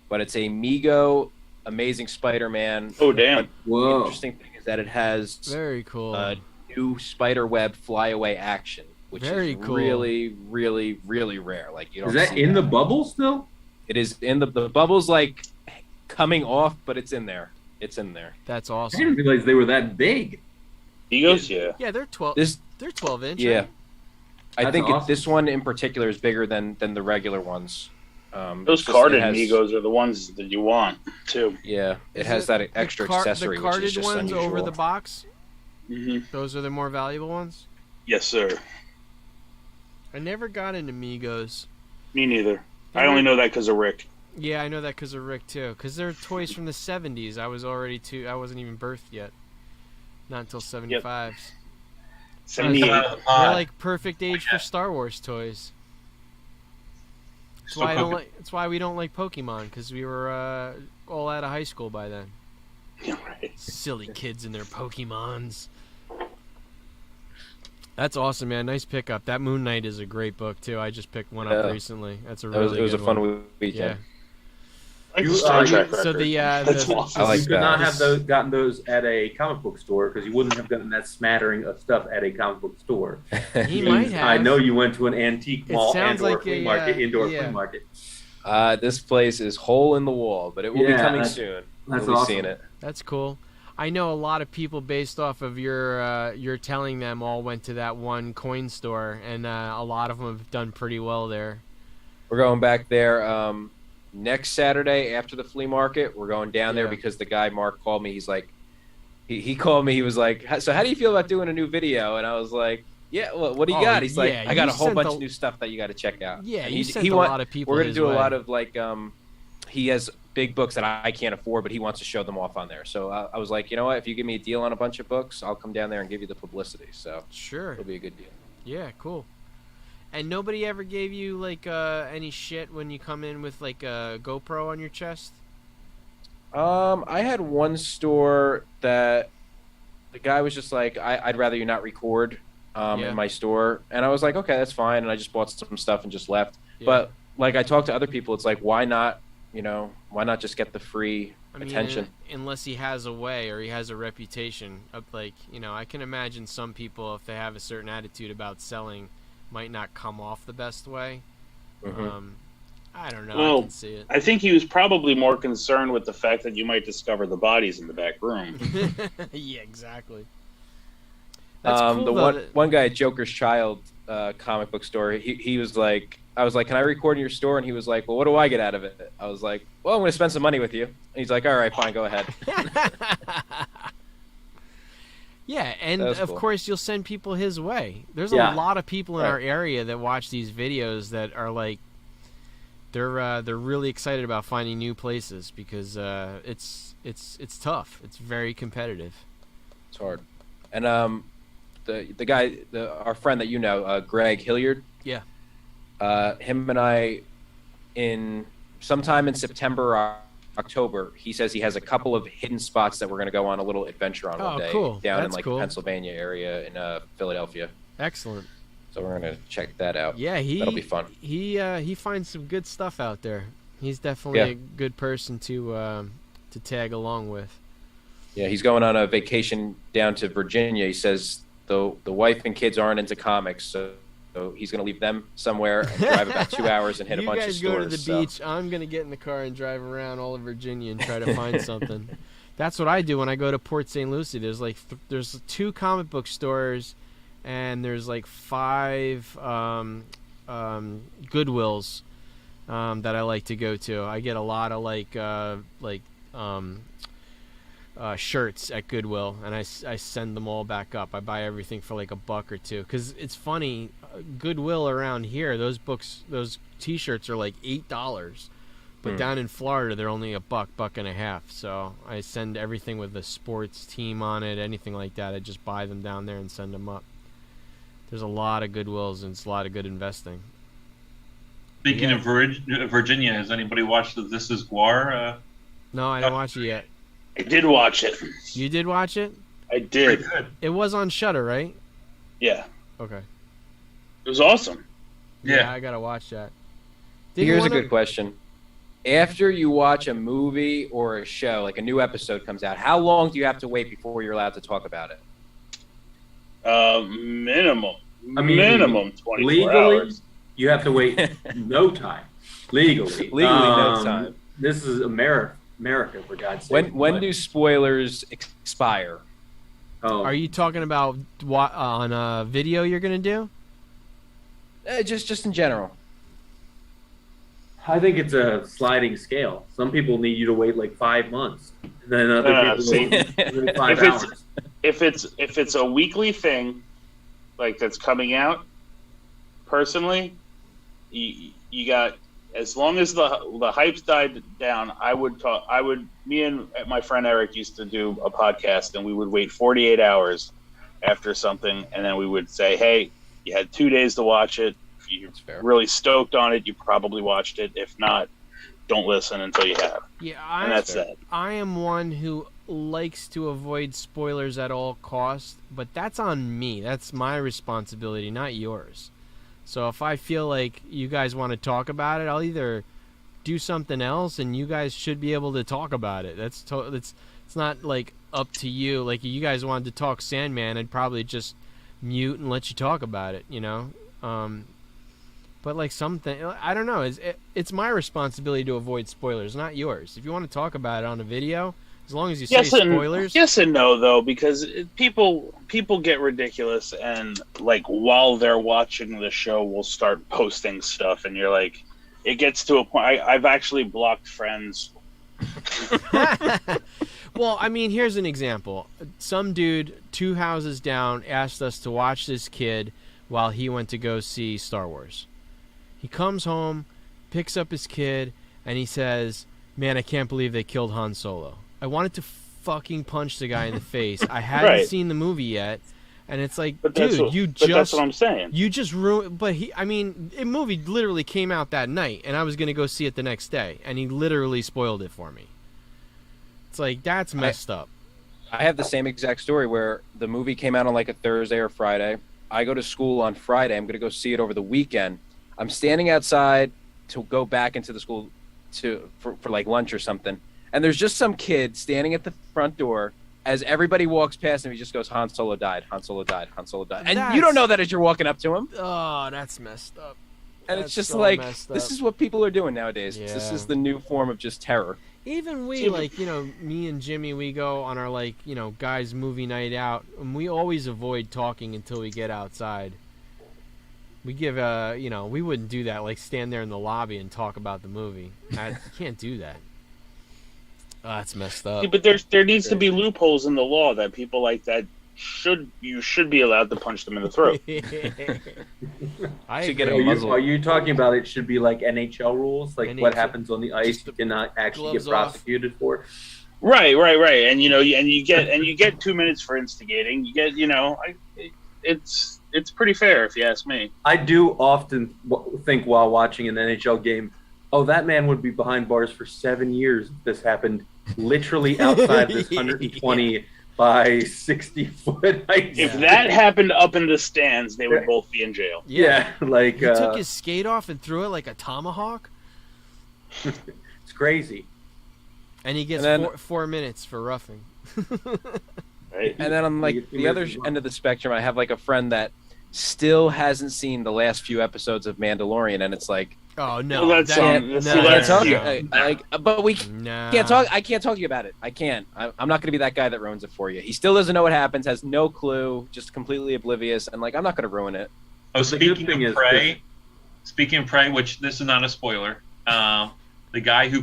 but it's a Mego Amazing Spider-Man. Oh, damn. The Whoa. interesting thing is that it has Very cool. new spiderweb flyaway action, which Very is cool. really, really, really rare. Like you don't. Is that see in the bubble still? It is in the bubble's like coming off, but it's in there. It's in there. That's I awesome. didn't realize they were that big. Egos, yeah. Yeah, they're 12. This They're 12 inch. Yeah, right? I That's think awesome. this one in particular is bigger than the regular ones. Those just- carded it has- Migos are the ones that you want, too. Yeah, it Is has it that extra accessory, The which carded is just ones unusual. over the box. Mm-hmm. Those are the more valuable ones. Yes, sir. I never got into Migos. Me neither. I only know that because of Rick. Yeah, I know that because of Rick too. Because they're toys from the 70s. I wasn't even birthed yet. Not until 75s. 78. They're like perfect age for Star Wars toys. That's why I don't like. That's why we don't like Pokemon, because we were all out of high school by then. Yeah, right. Silly kids and their Pokemons. That's awesome, man. Nice pickup. That Moon Knight is a great book too. I just picked one up Yeah. recently. That's a It really was, it was a good fun one. weekend. I like You- the Star you- Trek So record. the That's the, awesome. I like you could that. not have gotten those at a comic book store because you wouldn't have gotten that smattering of stuff at a comic book store. he might have. I know you went to an antique It mall sounds and or like flea a, market, indoor yeah. flea market. This place is hole in the wall, but it will be Yeah, coming that's- soon. That's You'll be awesome. seeing it. That's cool. I know a lot of people based off of your telling them all went to that one coin store, and a lot of them have done pretty well there. We're going back there next Saturday after the flea market. We're going down there Yeah. because the guy Mark called me. He's like, he called me. He was like, so how do you feel about doing a new video? And I was like, yeah. What do you Oh, got? He's like, yeah, I got you a whole sent bunch the- of new stuff that you got to check out. Yeah, And you he- sent he a want- lot of people. We're gonna his do a way. lot of like he has big books that I can't afford, but he wants to show them off on there. So I was like, you know what? If you give me a deal on a bunch of books, I'll come down there and give you the publicity. So Sure. it'll be a good deal. Yeah, cool. And nobody ever gave you like any shit when you come in with like a GoPro on your chest? I had one store that the guy was just like, I'd rather you not record. in my store, and I was like, okay, that's fine, and I just bought some stuff and just left. Yeah. But like I talked to other people, it's like, why not? Why not just get the free attention? Unless he has a way or he has a reputation of, like, I can imagine some people, if they have a certain attitude about selling, might not come off the best way. Mm-hmm. I don't know. Well, I can see it. I think he was probably more concerned with the fact that you might discover the bodies in the back room. Yeah, exactly. That's cool, the one guy at Joker's Child comic book store, he was like, I was like, can I record in your store? And he was like, well, what do I get out of it? I was like, well, I'm going to spend some money with you. And he's like, all right, fine, go ahead. Yeah, and of course you'll send people his way. There's a lot of people in our area that watch these videos that are like, they're really excited about finding new places because it's tough. It's very competitive. It's hard. And the guy, our friend that Greg Hilliard. Yeah. Him and I, in sometime in September or October, he says he has a couple of hidden spots that we're going to go on a little adventure on one day down in the Pennsylvania area in Philadelphia. Excellent. So we're going to check that out. Yeah, that'll be fun. He finds some good stuff out there. He's definitely a good person to tag along with. Yeah, he's going on a vacation down to Virginia. He says the wife and kids aren't into comics, so he's going to leave them somewhere and drive about 2 hours and hit a bunch of stores. You guys go to the beach. I'm going to get in the car and drive around all of Virginia and try to find something. That's what I do when I go to Port St. Lucie. There's like there's 2 comic book stores, and there's like 5 Goodwills that I like to go to. I get a lot of shirts at Goodwill, and I send them all back up. I buy everything for like $1 or $2 because it's funny. Goodwill around here, those T-shirts are like $8, but down in Florida they're only $1, $1.50. So I send everything with a sports team on it, anything like that. I just buy them down there and send them up. There's a lot of Goodwills, and it's a lot of good investing. Speaking of Virginia, has anybody watched the This Is Guar? No, I didn't watch it yet. I did watch it. You did watch it? I did. It was on Shudder, right? Yeah. Okay. It was awesome. Yeah, I gotta watch that. Here's a good question. After you watch a movie or a show, like a new episode comes out, how long do you have to wait before you're allowed to talk about it? Minimum 24 legally, hours. You have to wait no time. Legally, no time. This is America, for God's sake. When do spoilers expire? Oh, Are you talking about what on a video you're gonna do? Just in general. I think it's a sliding scale. Some people need you to wait like 5 months, and then other people wait 5 hours. If it's a weekly thing, like that's coming out, personally, you got, as long as the hype's died down, me and my friend Eric used to do a podcast, and we would wait 48 hours after something, and then we would say, hey, you had 2 days to watch it. If you're really stoked on it, you probably watched it. If not, don't listen until you have. Yeah, and that's it. I am one who likes to avoid spoilers at all costs, but that's on me. That's my responsibility, not yours. So if I feel like you guys want to talk about it, I'll either do something else, and you guys should be able to talk about it. It's not like up to you. Like, if you guys wanted to talk Sandman, I'd probably just mute and let you talk about it, But like something, I don't know. It's my responsibility to avoid spoilers, not yours. If you want to talk about it on a video, as long as you say spoilers. Yes and no, though, because people get ridiculous, and like while they're watching the show, we'll start posting stuff, and you're like, it gets to a point. I've actually blocked friends. Well, I mean, here's an example. Some dude 2 houses down asked us to watch this kid while he went to go see Star Wars. He comes home, picks up his kid, and he says, man, I can't believe they killed Han Solo. I wanted to fucking punch the guy in the face. I hadn't seen the movie yet, and it's like, dude, that's what I'm saying. You just ruined. But the movie literally came out that night, and I was gonna go see it the next day, and he literally spoiled it for me. It's like, that's messed up. I have the same exact story where the movie came out on like a Thursday or Friday. I go to school on Friday. I'm going to go see it over the weekend. I'm standing outside to go back into the school for like lunch or something. And there's just some kid standing at the front door. As everybody walks past him, he just goes, Han Solo died, Han Solo died, Han Solo died. And you don't know that as you're walking up to him. Oh, that's messed up. And it's just so like, this is what people are doing nowadays. Yeah. This is the new form of just terror. Even we, like, you know, me and Jimmy, we go on our, like, you know, guys' movie night out, and we always avoid talking until we get outside. We give, you know, we wouldn't do that, like, stand there in the lobby and talk about the movie. You can't do that. Oh, that's messed up. Yeah, but there needs to be loopholes in the law that people like that should be allowed to punch them in the throat. I should get a muzzle. Are you talking about it should be like NHL rules, like what happens on the ice you cannot actually get prosecuted for? Right. And you know, and you get 2 minutes for instigating. You get, you know, it's pretty fair if you ask me. I do often think while watching an NHL game, oh, that man would be behind bars for 7 years if this happened literally outside this 120 by 60 foot ice. If that happened up in the stands, they would both be in jail. Yeah, like he took his skate off and threw it like a tomahawk. It's crazy. And he gets 4 minutes for roughing. Right. And then on like the other end of the spectrum, I have like a friend that still hasn't seen the last few episodes of Mandalorian, and it's like, oh no, well, but we can't talk. I can't talk to you about it. I can't. I'm not going to be that guy that ruins it for you. He still doesn't know what happens, has no clue, just completely oblivious, and like I'm not going to ruin it. Oh, speaking of Prey, which this is not a spoiler. The guy who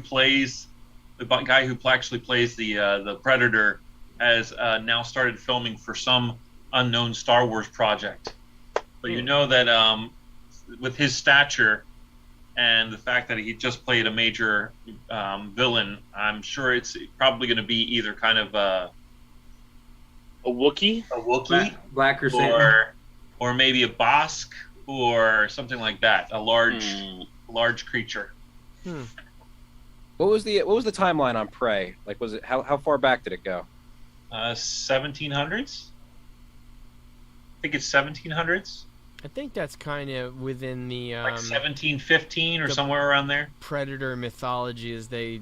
actually plays the Predator has now started filming for some unknown Star Wars project. But you know that with his stature and the fact that he just played a major villain, I'm sure it's probably going to be either kind of a Wookiee, Black or maybe a Bossk or something like that, a large creature. What was the timeline on Prey? Like, was it how far back did it go? 1700s. I think it's 1700s. I think that's kind of within the like 1715 or somewhere around there. Predator mythology is they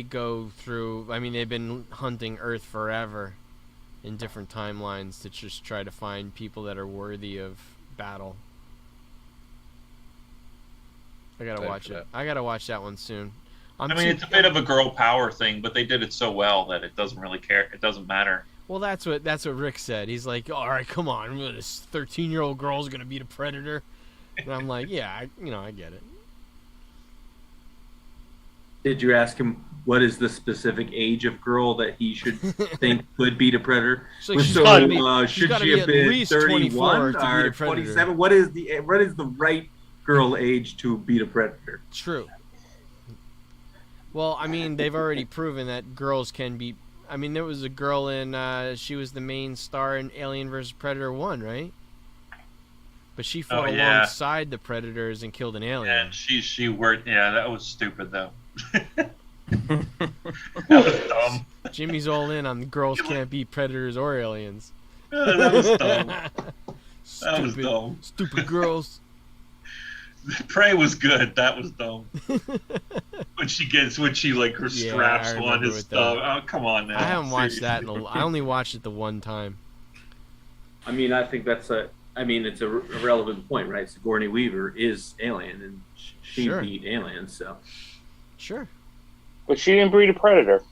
go through. I mean, they've been hunting Earth forever, in different timelines to just try to find people that are worthy of battle. I gotta watch it. I gotta watch that one soon. It's a bit of a girl power thing, but they did it so well that it doesn't really care. It doesn't matter. Well, that's what Rick said. He's like, all right, come on, this 13-year-old girl's gonna be the Predator, and I'm like, yeah, I get it. Did you ask him what is the specific age of girl that he should think could be the Predator? Like, should she have been 31 or 27? What is the right girl age to be the Predator? True. Well, I mean, they've already proven that girls can be. I mean, there was a girl in. She was the main star in Alien vs. Predator 1, right? But she fought alongside the Predators and killed an alien. And she worked. Yeah, that was stupid though. That was dumb. Jimmy's all in on girls can't beat Predators or aliens. That was dumb. That was dumb. Stupid girls. Prey was good. That was dumb. when she like her straps on his stuff. Oh, come on now. I haven't watched that. I only watched it the one time. I mean, I think it's a relevant point, right? Sigourney Weaver is Alien, and she beat Alien, so. Sure. But she didn't breed a Predator.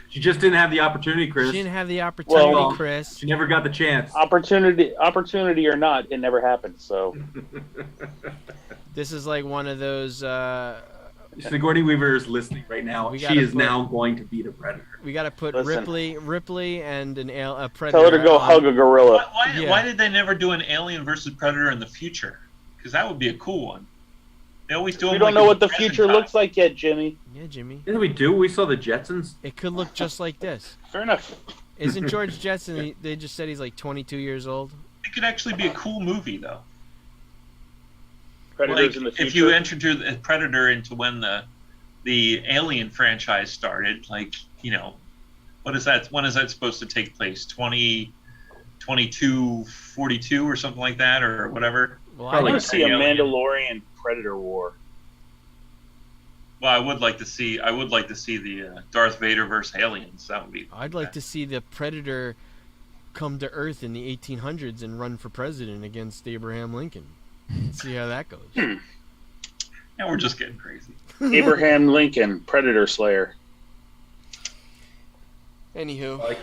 She just didn't have the opportunity, Chris. She didn't have the opportunity, Chris. She never got the chance. Opportunity or not, it never happened. So this is like one of those. Sigourney Weaver is listening right now. She is now going to beat a Predator. We got to put Ripley, and a Predator. Tell her to go hug a gorilla. Why did they never do an Alien versus Predator in the future? Because that would be a cool one. They always do. We don't know what the future looks like yet, Jimmy. Yeah, Jimmy. Yeah, we do. We saw the Jetsons. It could look just like this. Fair enough. Isn't George Jetson? They just said he's like 22 years old. It could actually be a cool movie, though. Predators in the future. If you introduce a Predator into when the Alien franchise started, like, you know, what is that? When is that supposed to take place? 2242 or something like that, or whatever. Well, I want I, to see a Mandalorian Predator War. Well, I would like to see the Darth Vader versus aliens. That would be. I'd like to see the Predator come to Earth in the 1800s and run for president against Abraham Lincoln. See how that goes. Yeah, we're just getting crazy. Abraham Lincoln, Predator Slayer. Anywho,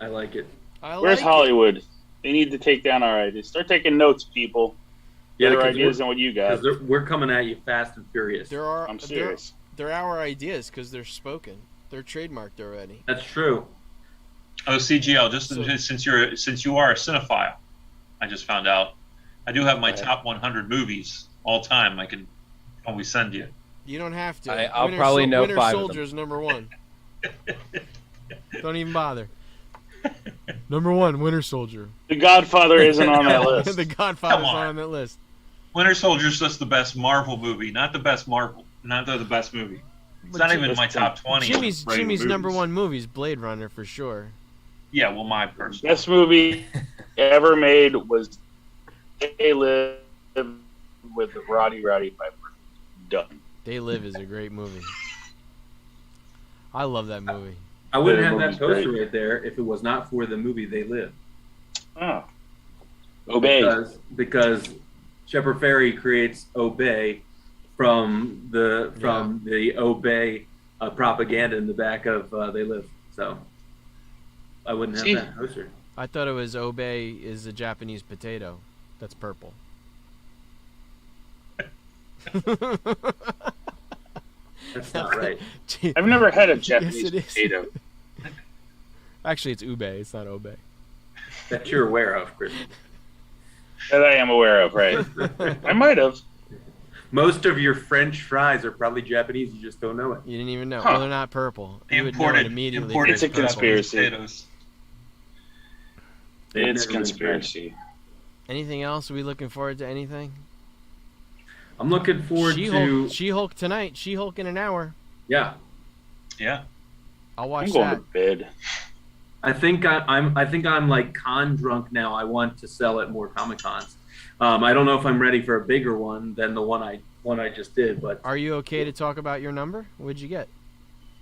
I like it. Where's Hollywood? They need to take down our ideas. Start taking notes, people. Yeah, Better 'cause ideas than what you got. We're coming at you fast and furious. I'm serious. They're our ideas because they're spoken. They're trademarked already. That's true. Oh, CGL, since you are a cinephile, I just found out. I do have my top 100 movies all time. I can always send you. You don't have to. I'll probably know Winter 5 Soldier's number 1. Don't even bother. Number 1, Winter Soldier. The Godfather isn't on that list. The Godfather's not on that list. Winter Soldier's just the best Marvel movie, not the best movie. It's not even in my top 20. Jimmy's number 1 movie is Blade Runner for sure. Yeah, well, my personal. Best movie ever made was They Live with Roddy Piper. Done. They Live is a great movie. I love that movie. I wouldn't have that poster right there if it was not for the movie They Live. Oh. Obey. Because Shepard Fairey creates Obey from the Obey propaganda in the back of They Live. So I wouldn't have that poster. I thought it was Obey is a Japanese potato. That's purple. That's not right. I've never had a Japanese potato. Actually, it's ube. It's not obey. That you're aware of, Chris. That I am aware of, right? I might have. Most of your French fries are probably Japanese. You just don't know it. You didn't even know. Huh. Well, they're not purple. You would know Imported, it immediately. imported It's a conspiracy. potatoes. It's conspiracy. Anything else? Are we looking forward to anything? I'm looking forward to She-Hulk tonight. She-Hulk in an hour. Yeah. Yeah. I'll watch I'm going that. to bed. I think I'm like con drunk now. I want to sell at more Comic Cons. I don't know if I'm ready for a bigger one than the one I just did, but Are you okay to talk about your number? What'd you get?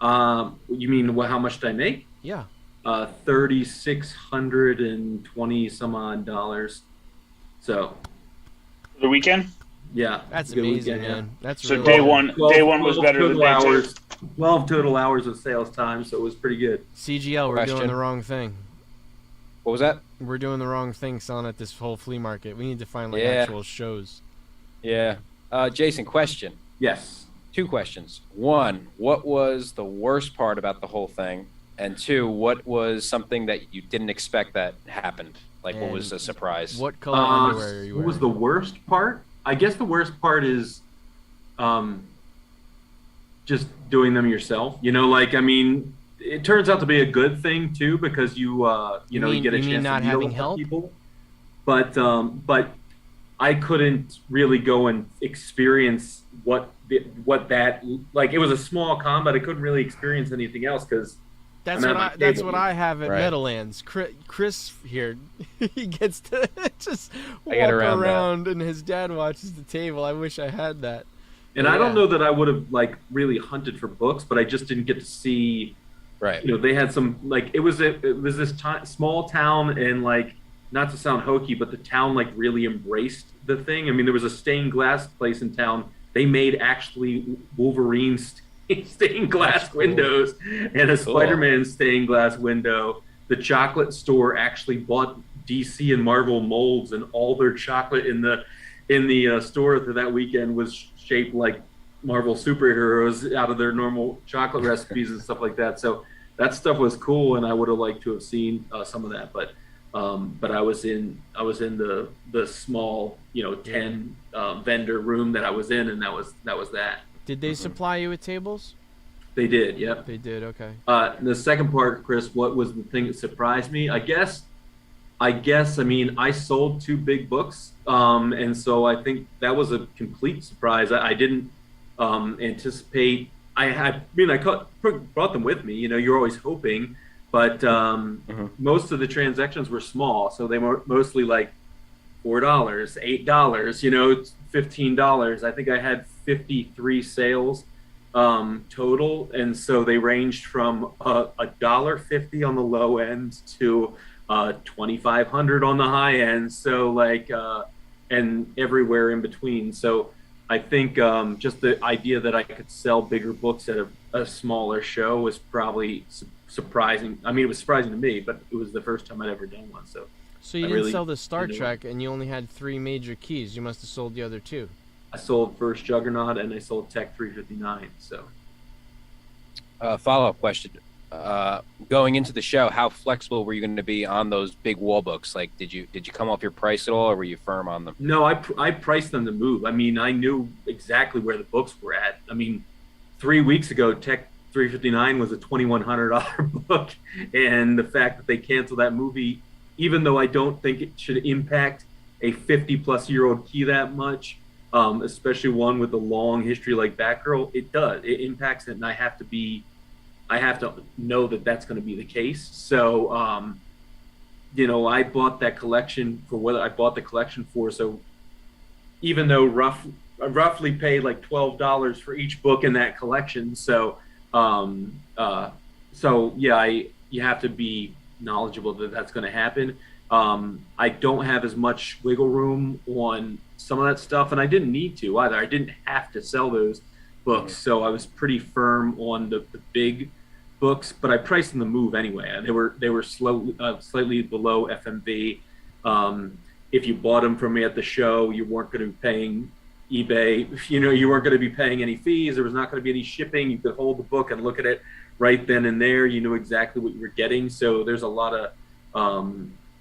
you mean how much did I make? Yeah. $3,620 some odd dollars. So The weekend? yeah, That's good amazing, weekend, man. That's So really day good. one was better than total day 2. hours. 12 total hours of sales time, so it was pretty good. CGL, we're Question. doing the wrong thing. What was that? We're doing the wrong thing selling at this whole flea market. We need to find like Yeah. actual shows. Yeah. Jason, question. Yes. 2 questions. 1, what was the worst part about the whole thing? And 2, what was something that you didn't expect that happened? Like, what was a surprise? What color underwear are you What wearing? was the worst part? I guess the worst part is just doing them yourself. You know, like, I mean, it turns out to be a good thing too, because you get a chance not to meet having a lot of help? people. But I couldn't really go and experience what that, like, it was a small con, but I couldn't really experience anything else because That's I'm what at my that's table. what I have at Right. Meadowlands. Chris here, he gets to just walk I get around around and his dad watches the table. I wish I had that. And I Yeah. don't know that I would have like really hunted for books, but I just didn't get to see. Right. You know, they had some like it was this small town, and like, not to sound hokey, but the town like really embraced the thing. I mean, there was a stained glass place in town. They made actually Wolverine stained glass windows and a Spider-Man stained glass window. The chocolate store actually bought DC and Marvel molds, and all their chocolate in the store for that weekend was shaped like Marvel superheroes out of their normal chocolate recipes and stuff like that. So that stuff was cool, and I would have liked to have seen some of that. But I was in the small 10 vendor room that I was in, and that was that. Did they supply you with tables? They did, yep. They did. Okay. The second part, Chris, what was the thing that surprised me? I guess. I mean, I sold 2 big books, and so I think that was a complete surprise. I didn't anticipate. I brought them with me. You know, you're always hoping, but most of the transactions were small, so they were mostly like $4, $8, $15. I think I had 53 sales total, and so they ranged from $1.50 on the low end to 2,500 on the high end. So like, and everywhere in between. So I think just the idea that I could sell bigger books at a smaller show was probably surprising. I mean, it was surprising to me, but it was the first time I'd ever done one. So you didn't sell the Star Trek, and you only had 3 major keys. You must have sold the other 2. I sold First Juggernaut and I sold Tech 359. So, follow-up question: going into the show, how flexible were you going to be on those big wall books? Like, did you come off your price at all, or were you firm on them? No, I priced them to move. I mean, I knew exactly where the books were at. I mean, 3 weeks ago, Tech 359 was a $2,100 book, and the fact that they canceled that movie, even though I don't think it should impact a 50-plus-year-old key that much. Especially one with a long history like Batgirl, it does. It impacts it, and I have to know that that's going to be the case. So, I bought that collection for what I bought the collection for. So, even though I roughly paid like $12 for each book in that collection. So, you have to be knowledgeable that that's going to happen. I don't have as much wiggle room on some of that stuff, and I didn't need to either. I didn't have to sell those books, so I was pretty firm on the big books, but I priced them to move anyway. And they were slightly below FMV. If you bought them from me at the show, you weren't going to be paying eBay. You weren't going to be paying any fees. There was not going to be any shipping. You could hold the book and look at it right then and there. You knew exactly what you were getting. So there's a lot of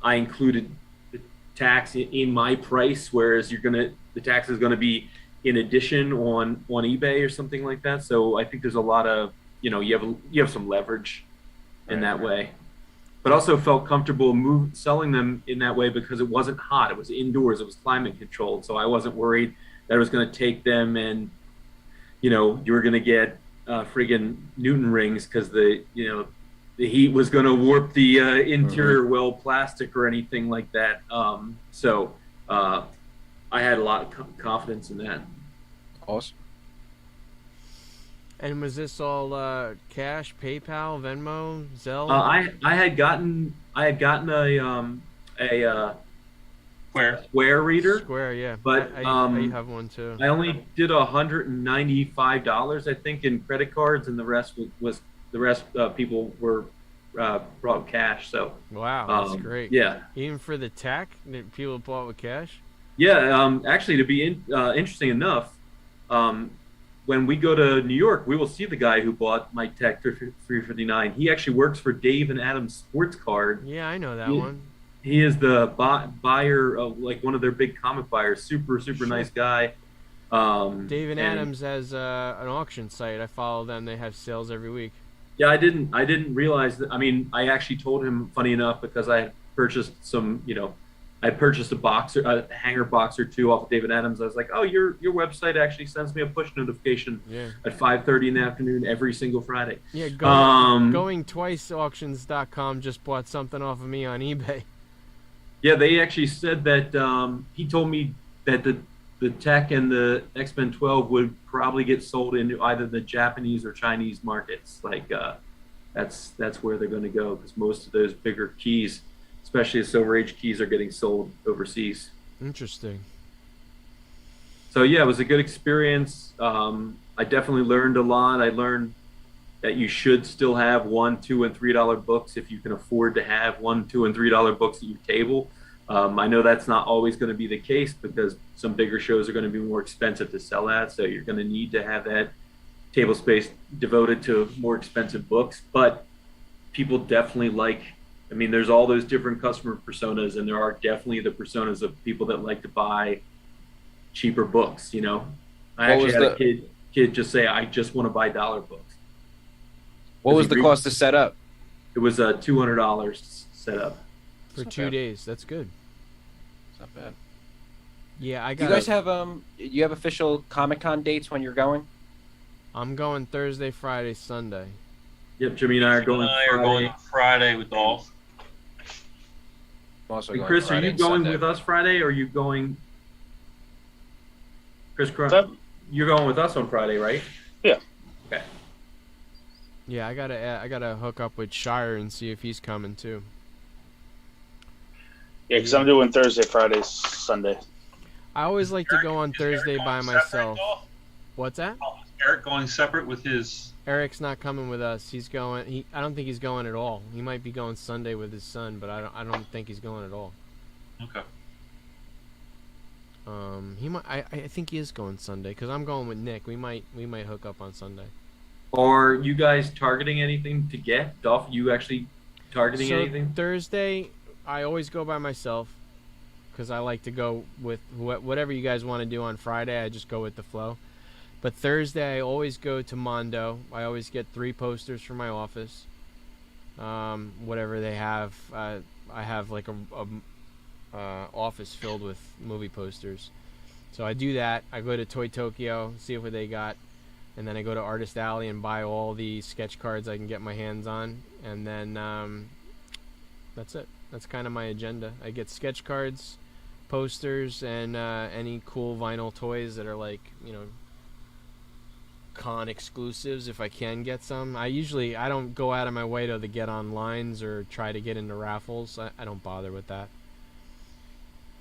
I included the tax in my price, whereas the tax is gonna be in addition on eBay or something like that. So I think there's a lot of you have some leverage in that way, but also felt comfortable selling them in that way because it wasn't hot. It was indoors. It was climate controlled, so I wasn't worried that I was going to take them and you were going to get friggin' Newton rings because the heat was going to warp the interior well plastic or anything like that. So I had a lot of confidence in that. Awesome. And was this all cash, PayPal, Venmo, Zelle? I had gotten a Square reader. Square, yeah. But I have one too. I only did $195, I think, in credit cards, and the rest was people were brought cash. So wow, that's great. Yeah, even for the tech, people bought with cash. Yeah, actually, to be interesting enough, when we go to New York, we will see the guy who bought my Tech 359. He actually works for Dave and Adam's Sports Card. Yeah, I know that one. He is the buyer of like one of their big comic buyers. Super nice guy. Dave and Adams has an auction site. I follow them. They have sales every week. Yeah, I didn't realize that. I mean, I actually told him, funny enough, because I purchased some, I purchased a hanger box or two off of David Adams. I was like, oh, your website actually sends me a push notification at 5:30 in the afternoon every single Friday. Yeah, GoingTwiceAuctions.com just bought something off of me on eBay. Yeah, they actually said that he told me that the Tech and the X-Men 12 would probably get sold into either the Japanese or Chinese markets. Like that's where they're going to go because most of those bigger keys, especially the Silver Age keys, are getting sold overseas. Interesting. So yeah, it was a good experience. I definitely learned a lot. I learned that you should still have $1, $2, and $3 books if you can afford to have $1, $2, and $3 books at your table. I know that's not always going to be the case because some bigger shows are going to be more expensive to sell at, so you're going to need to have that table space devoted to more expensive books. But people definitely there's all those different customer personas, and there are definitely the personas of people that like to buy cheaper books. I actually had a kid just say, I just want to buy dollar books. What was the cost to set up? It was $200 set up. For 2 days. That's good. It's not bad. Yeah, Do you guys have you have official Comic-Con dates when you're going? I'm going Thursday, Friday, Sunday. Yep, Jimmy and I are going. Going Friday with Dolph. I'm also Hey, going Chris, are Friday you and going Sunday. with us Friday, or are you going? Chris, up? you're going with us on Friday, right? Yeah. Okay. Yeah, I gotta hook up with Shire and see if he's coming too. Yeah, because I'm doing Thursday, Friday, Sunday. I always like to go on Thursday by myself. What's that? Eric going separate with his. Eric's not coming with us. He's going. I don't think he's going at all. He might be going Sunday with his son, but I don't think he's going at all. Okay. He might. I think he is going Sunday because I'm going with Nick. We might hook up on Sunday. Are you guys targeting anything to get? Dolph, you actually targeting anything? Thursday, I always go by myself because I like to go with whatever you guys want to do on Friday. I just go with the flow. But Thursday, I always go to Mondo. I always get 3 posters for my office. Whatever they have. I have like a office filled with movie posters. So I do that. I go to Toy Tokyo, see what they got. And then I go to Artist Alley and buy all the sketch cards I can get my hands on. And then that's it. That's kind of my agenda. I get sketch cards, posters, and any cool vinyl toys that are like, con exclusives if I can get some. I don't go out of my way to get on lines or try to get into raffles. I don't bother with that.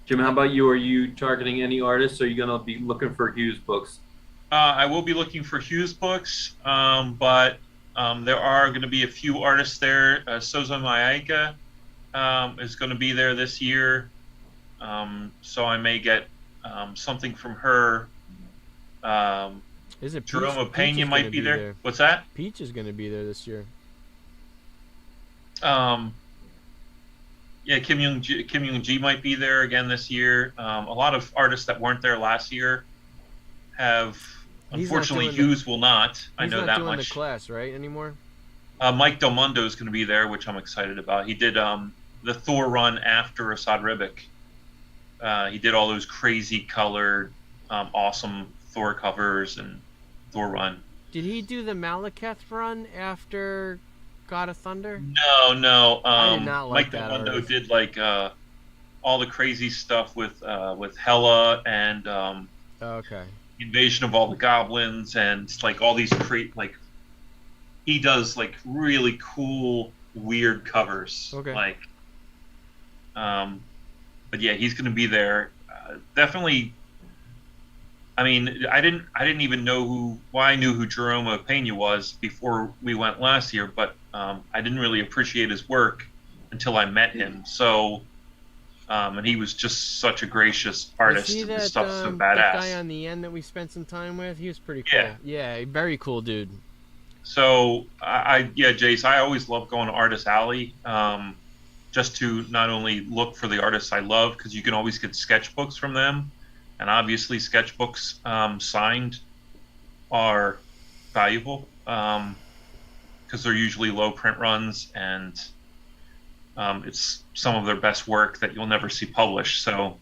Jim, how about you? Are you targeting any artists, or are you going to be looking for Hughes books? I will be looking for Hughes books, but there are going to be a few artists there. Sozo Maika is going to be there this year, so I may get something from her. Is it Jerome Pena might be there. What's that? Peach is going to be there this year. Yeah, Kim Young Ji might be there again this year. A lot of artists that weren't there last year have. Unfortunately, Hughes will not. I know that much. He's not doing the class, right, anymore? Mike Del Mundo is going to be there, which I'm excited about. He did the Thor run after Asad Ribic. He did all those crazy colored, awesome Thor covers and Thor run. Did he do the Malekith run after God of Thunder? No. I did not like Mike that Del Mundo artist. did like all the crazy stuff with Hela and okay. Invasion of all the Goblins and like all these he does like really cool weird covers. Okay. Like but yeah, he's going to be there. Definitely. I mean, I didn't even know I knew who Jerome Pena was before we went last year, but I didn't really appreciate his work until I met him. So and he was just such a gracious artist, and the stuff's so badass. That guy on the end that we spent some time with, he was pretty cool. Yeah, very cool dude. So Jace, I always love going to Artist Alley, just to not only look for the artists I love, because you can always get sketchbooks from them, and obviously sketchbooks signed are valuable because they're usually low print runs and. It's some of their best work that you'll never see published, so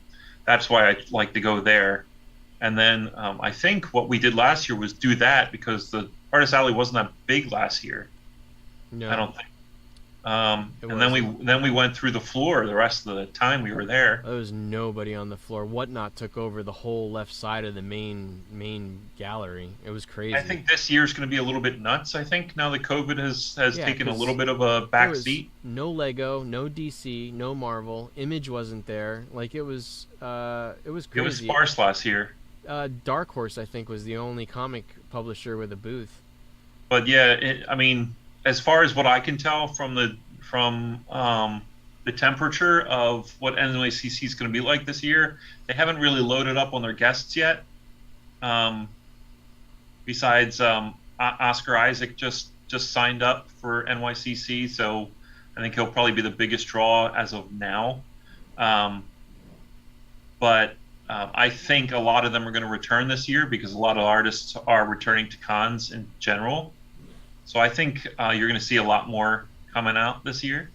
that's why I like to go there. And then I think what we did last year was do that because the Artist Alley wasn't that big last year. No, I don't think. And then we went through the floor the rest of the time we were there. There was nobody on the floor. Whatnot took over the whole left side of the main gallery. It was crazy. I think this year's going to be a little bit nuts. I think now that COVID has taken a little bit of a back seat. No Lego, no DC, no Marvel. Image wasn't there. Like it was crazy. It was sparse last year. Dark Horse, I think, was the only comic publisher with a booth. But yeah, I mean, as far as what I can tell from the temperature of what NYCC is going to be like this year, they haven't really loaded up on their guests yet. Besides, Oscar Isaac just signed up for NYCC, so I think he'll probably be the biggest draw as of now. But I think a lot of them are going to return this year because a lot of artists are returning to cons in general. So I think you're going to see a lot more coming out this year.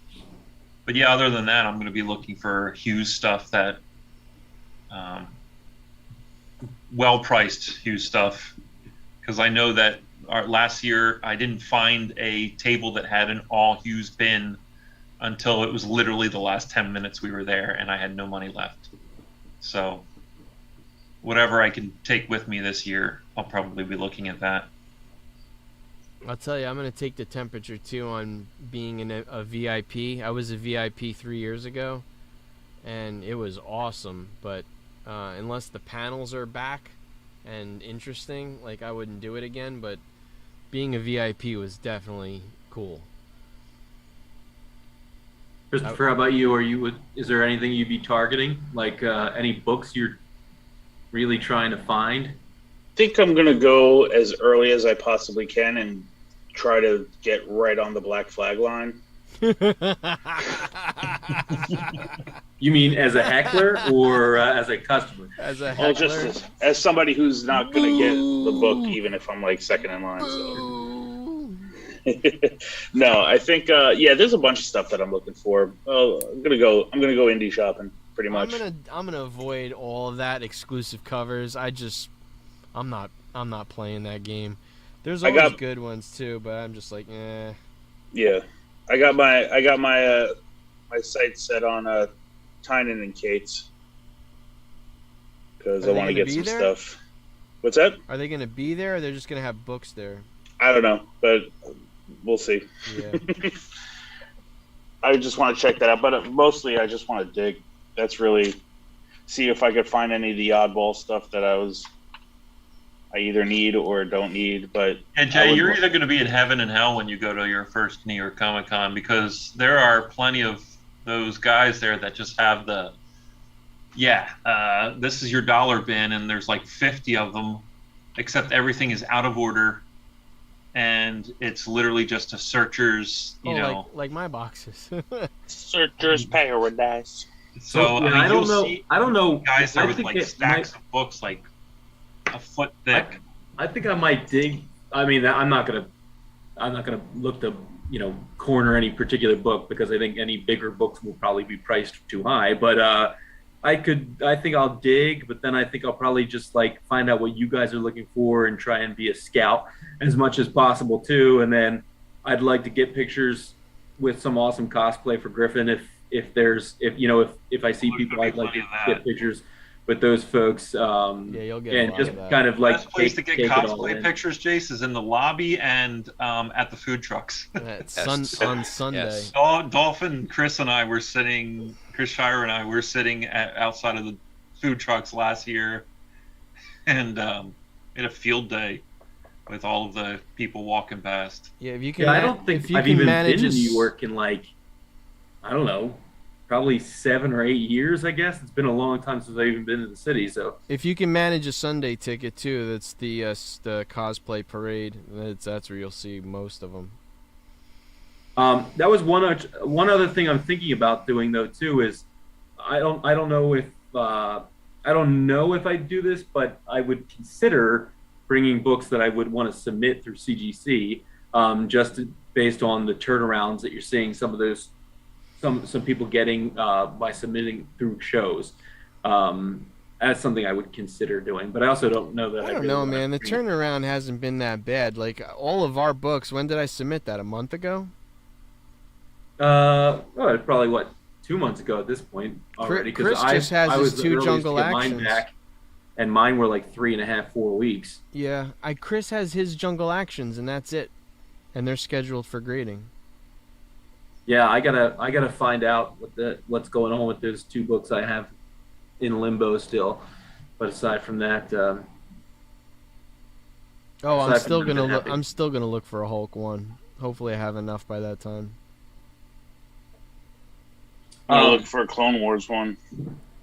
But yeah, other than that, I'm going to be looking for Hughes stuff that well-priced Hughes stuff, because I know that last year, I didn't find a table that had an all Hughes bin until it was literally the last 10 minutes we were there, and I had no money left. So whatever I can take with me this year, I'll probably be looking at that. I'll tell you, I'm going to take the temperature, too, on being a VIP. I was a VIP 3 years ago, and it was awesome. But unless the panels are back and interesting, like, I wouldn't do it again. But being a VIP was definitely cool. Christopher, how about you? Is there anything you'd be targeting? Like any books you're really trying to find? I think I'm gonna go as early as I possibly can and try to get right on the Black Flag line. You mean as a heckler or as a customer? As a Well, heckler. just as somebody who's not gonna get the book, even if I'm like second in line. So. No, I think there's a bunch of stuff that I'm looking for. I'm gonna go indie shopping pretty much. I'm gonna avoid all of that exclusive covers. I'm not playing that game. There's always good ones too, but I'm just like, eh. Yeah, I got my sights set on Tynan and Kate's because I want to get some stuff. What's that? Are they gonna be there, or they're just gonna have books there? I don't know, but we'll see. Yeah. I just want to check that out, but mostly I just want to dig. That's really see if I could find any of the oddball stuff that I either need or don't need. But and Jay, you're either going to be in heaven and hell when you go to your first New York Comic Con, because there are plenty of those guys there that just have this is your dollar bin, and there's like 50 of them, except everything is out of order. And it's literally just a searcher's, like my boxes. Searcher's paradise. So I don't know. Guys there with like stacks of books, like a foot thick. I think I might dig. I mean, I'm not gonna look to corner any particular book, because I think any bigger books will probably be priced too high. But I think I'll dig, but then I think I'll probably just like find out what you guys are looking for and try and be a scout as much as possible too. And then I'd like to get pictures with some awesome cosplay for Griffin. If I see people, I'd like to get pictures with those folks. You'll get and just kind of like best place to get cosplay pictures, Jace, is in the lobby and at the food trucks. On Sunday. Yes. Dolphin, Chris Shire and I were sitting outside of the food trucks last year, and in a field day with all of the people walking past. Yeah, if you can. I don't think I've even been to New York in I don't know, probably 7 or 8 years. I guess it's been a long time since I've even been to the city. So if you can manage a Sunday ticket too, that's the cosplay parade. That's where you'll see most of them. That was one other thing I'm thinking about doing though too is I don't know if I'd do this, but I would consider bringing books that I would want to submit through CGC, based on the turnarounds that you're seeing some people getting by submitting through shows. That's something I would consider doing, but I also don't know that. I don't know, man. The turnaround hasn't been that bad. Like all of our books, when did I submit that? A month ago? Probably 2 months ago at this point already. Chris just has his 2 Jungle Actions. Mine back, and mine were like 3.5, 4 weeks. Yeah, Chris has his Jungle Actions, and that's it. And they're scheduled for grading. Yeah, I gotta find out what's going on with those 2 books I have in limbo still. But aside from that, I'm still gonna look for a Hulk one. Hopefully, I have enough by that time. I'm looking for a Clone Wars one.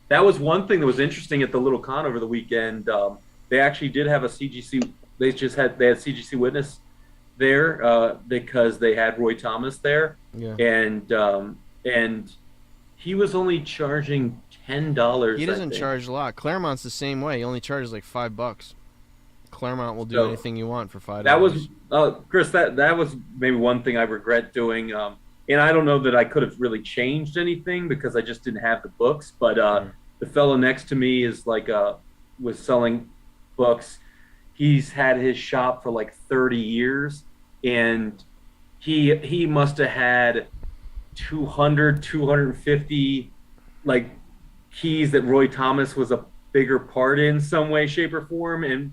That was one thing that was interesting at the Little Con over the weekend. They actually did have a CGC. They had CGC Witness there because they had Roy Thomas there. Yeah. And he was only charging $10. He doesn't charge a lot. Claremont's the same way. He only charges like $5. Claremont will do anything you want for $5. That was Chris. That was maybe one thing I regret doing. And I don't know that I could have really changed anything because I just didn't have the books. But the fellow next to me is was selling books, he's had his shop for like 30 years, and he must have had 250 like keys that Roy Thomas was a bigger part in some way, shape, or form. And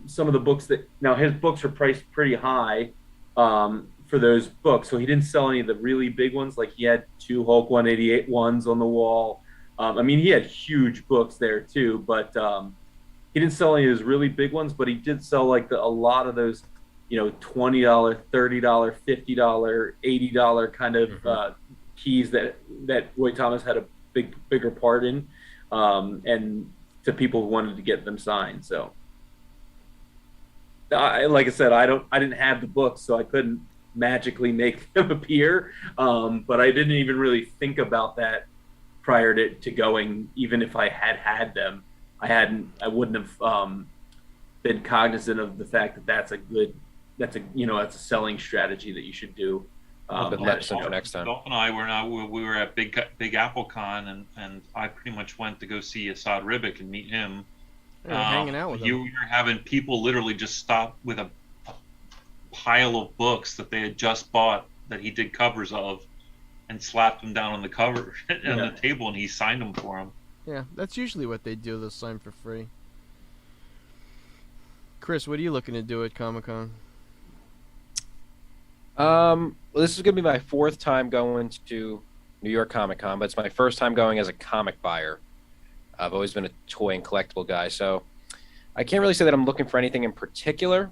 some of the books that now his books are priced pretty high for those books, so he didn't sell any of the really big ones. Like he had 2 Hulk 188 ones on the wall. I mean, he had huge books there too, but he didn't sell any of those really big ones. But he did sell like a lot of those, you know, $20, $30, $50, $80 kind of keys that Roy Thomas had a bigger part in, and to people who wanted to get them signed. So, like I said, I didn't have the books, so I couldn't magically make them appear. But I didn't even really think about that prior to going. Even if I had them, I wouldn't have been cognizant of the fact that that's a selling strategy that you should do. But lesson for next time. Dolph and I we were at Big Apple Con, and I pretty much went to go see Assad Ribic and meet him. Hanging out with him. You were having people literally just stop with a pile of books that they had just bought that he did covers of, and slapped them down on the cover on the table, and he signed them for him. Yeah, that's usually what they do. They'll sign for free. Chris, what are you looking to do at Comic-Con? Well, this is going to be my 4th time going to New York Comic Con, but it's my first time going as a comic buyer. I've always been a toy and collectible guy, so I can't really say that I'm looking for anything in particular,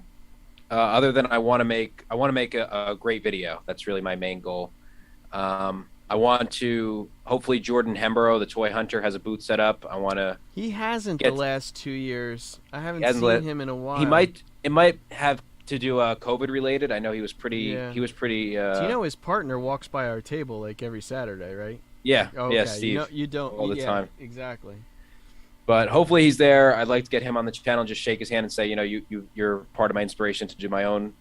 other than I want to make a great video. That's really my main goal. I want to, hopefully Jordan Hemborough, the toy hunter, has a booth set up. I want to. He hasn't the last 2 years. I haven't seen him in a while. It might have to do COVID related. I know he was pretty. Yeah. He was pretty. Do you know his partner walks by our table like every Saturday, right? Yeah. Okay. Yeah, Steve. You don't all the time. Exactly. But hopefully he's there. I'd like to get him on the channel and just shake his hand and say, you're part of my inspiration to do my own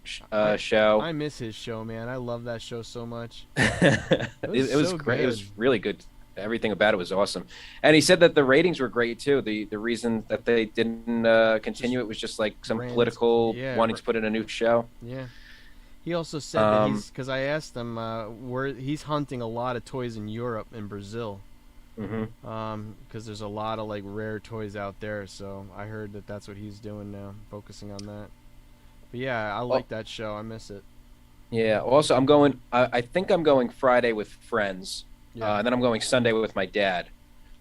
show. I miss his show, man. I love that show so much. It was so great. Good. It was really good. Everything about it was awesome. And he said that the ratings were great too. The reason that they didn't continue it was just like some political wanting to put in a new show. Yeah. He also said that because I asked him he's hunting a lot of toys in Europe and Brazil. Because there's a lot of like rare toys out there, so I heard that that's what he's doing now, focusing on that. But yeah, I like that show. I miss it. Yeah. Also, I'm going. I think I'm going Friday with friends, and then I'm going Sunday with my dad.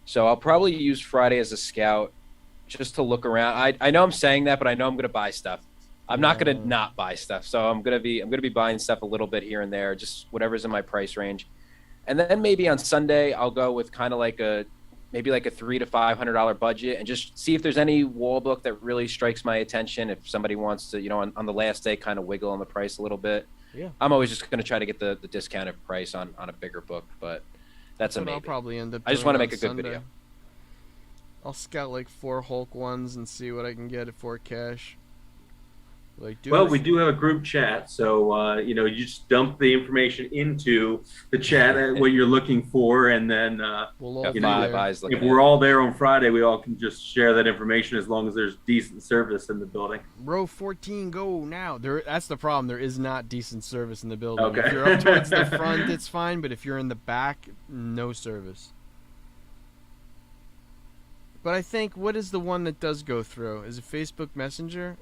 So I'll probably use Friday as a scout, just to look around. I know I'm saying that, but I know I'm going to buy stuff. I'm not going to not buy stuff. So I'm going to be buying stuff a little bit here and there, just whatever's in my price range. And then maybe on Sunday I'll go with kind of like a $300 to $500 budget, and just see if there's any wall book that really strikes my attention. If somebody wants to, on the last day, kind of wiggle on the price a little bit. Yeah. I'm always just going to try to get the discounted price on a bigger book, but that's a maybe. I'll probably end up. I just want to make a good Sunday. video. I'll scout like 4 Hulk ones and see what I can get for cash. We do have a group chat, so you just dump the information into the chat what you're looking for, and then we'll all if we're all there on Friday, we all can just share that information as long as there's decent service in the building. Row 14, go now. That's the problem. There is not decent service in the building. Okay. If you're up towards the front, it's fine, but if you're in the back, no service. But I think, what is the one that does go through? Is it Facebook Messenger?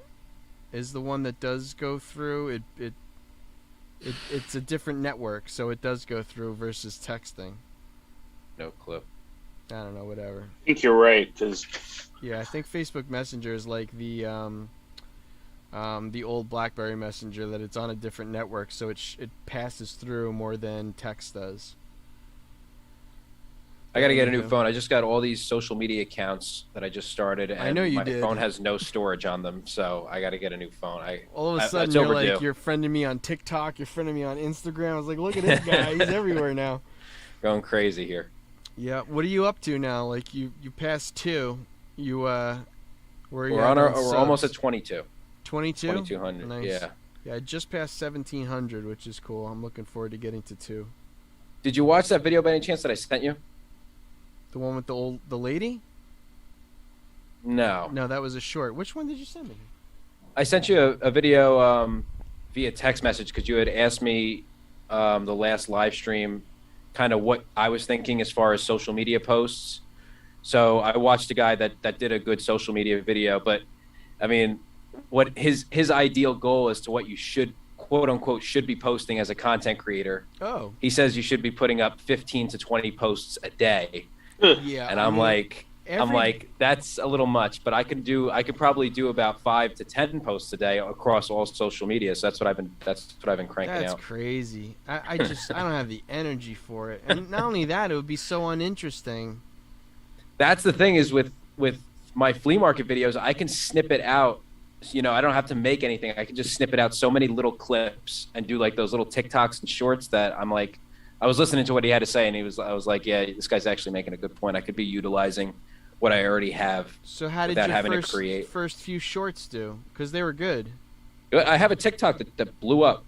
Is the one that does go through. It's a different network, so it does go through versus texting. No clue. I don't know, whatever. I think you're right, because yeah, I think Facebook Messenger is like the old BlackBerry Messenger, that it's on a different network, so it passes through more than text does. I got to get a new phone. I just got all these social media accounts that I just started, and I know you my did. phone has no storage on them, so I got to get a new phone. All of a sudden, you're like, you're friending me on TikTok, you're friending me on Instagram. I was like, look at this guy, he's everywhere now. Going crazy here. Yeah, what are you up to now? Like you passed 2. We're almost at 22. 22? 2200. Nice. Yeah. Yeah, I just passed 1700, which is cool. I'm looking forward to getting to 2. Did you watch that video by any chance that I sent you? The one with the lady? No. No, that was a short. Which one did you send me? I sent you a video via text message because you had asked me the last live stream kind of what I was thinking as far as social media posts. So I watched a guy that did a good social media video, but I mean, what his ideal goal as to what you should, quote unquote, should be posting as a content creator. Oh. He says you should be putting up 15 to 20 posts a day. Yeah. And I'm like, that's a little much, but I could probably do about 5 to 10 posts a day across all social media. So that's what I've been cranking out. That's crazy. I don't have the energy for it. And not only that, it would be so uninteresting. That's the thing is with my flea market videos, I can snip it out. I don't have to make anything. I can just snip it out so many little clips and do like those little TikToks and shorts that I'm like, I was listening to what he had to say and I was like, yeah, this guy's actually making a good point. I could be utilizing what I already have. So how did your first few shorts do? Because they were good. I have a TikTok that blew up.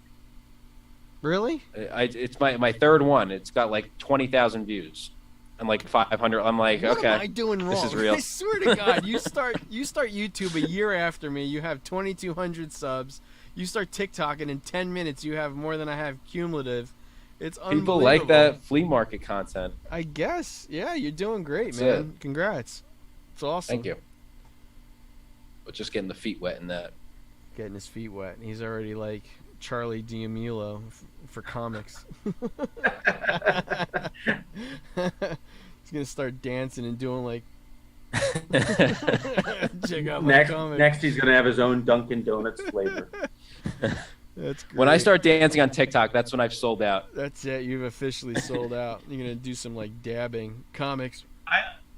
Really? It's my third one. It's got like 20,000 views and like 500. I'm like, what okay, am I doing wrong? This is real. I swear to God, you start YouTube a year after me. You have 2,200 subs. You start TikTok and in 10 minutes you have more than I have cumulative. It's unbelievable. People like that flea market content. I guess. Yeah, you're doing great, That's man. it. Congrats. It's awesome. Thank you. But just getting the feet wet in that. Getting his feet wet. He's already like Charlie D'Amelio for comics. He's gonna start dancing and doing like. Check out my comic. Next, he's gonna have his own Dunkin' Donuts flavor. That's great. When I start dancing on TikTok, that's when I've sold out. That's it. You've officially sold out. You're gonna do some like dabbing comics.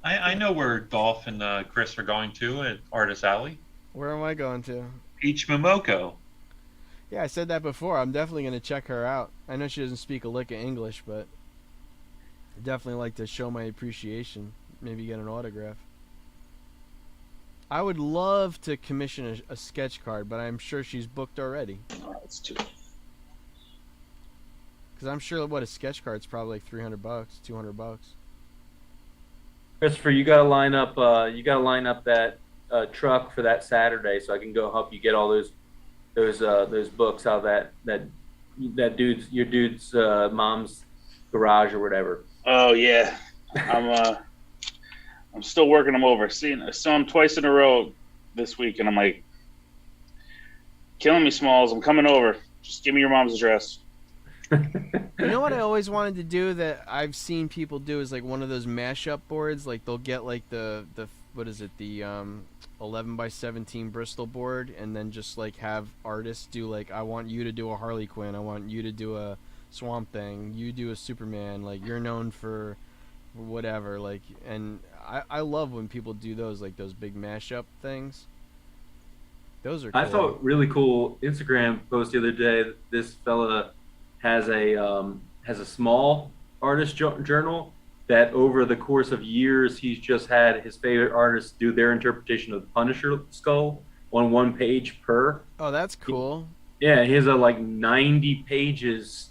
I know where Dolph and Chris are going to at Artist Alley. Where am I going to? Peach Momoko. Yeah, I said that before. I'm definitely gonna check her out. I know she doesn't speak a lick of English, but I'd definitely like to show my appreciation. Maybe get an autograph. I would love to commission a sketch card, but I'm sure she's booked already. Oh, that's too. Because I'm sure a sketch card's probably like $300, $200. Christopher, you gotta line up. You gotta line up that truck for that Saturday, so I can go help you get all those books out of that your dude's mom's garage or whatever. Oh yeah, I'm still working them over. I saw him twice in a row this week, and I'm like, killing me, Smalls. I'm coming over. Just give me your mom's address. You know what I always wanted to do that I've seen people do is like one of those mashup boards. Like they'll get like the what is it, the 11x17 Bristol board, and then just like have artists do like, I want you to do a Harley Quinn, I want you to do a Swamp Thing, you do a Superman, like you're known for whatever, like, and I love when people do those, like those big mashup things. Those are cool. I saw a really cool Instagram post the other day. This fella has a small artist journal that over the course of years he's just had his favorite artists do their interpretation of the Punisher skull on one page per. Oh, that's cool. He has like 90 pages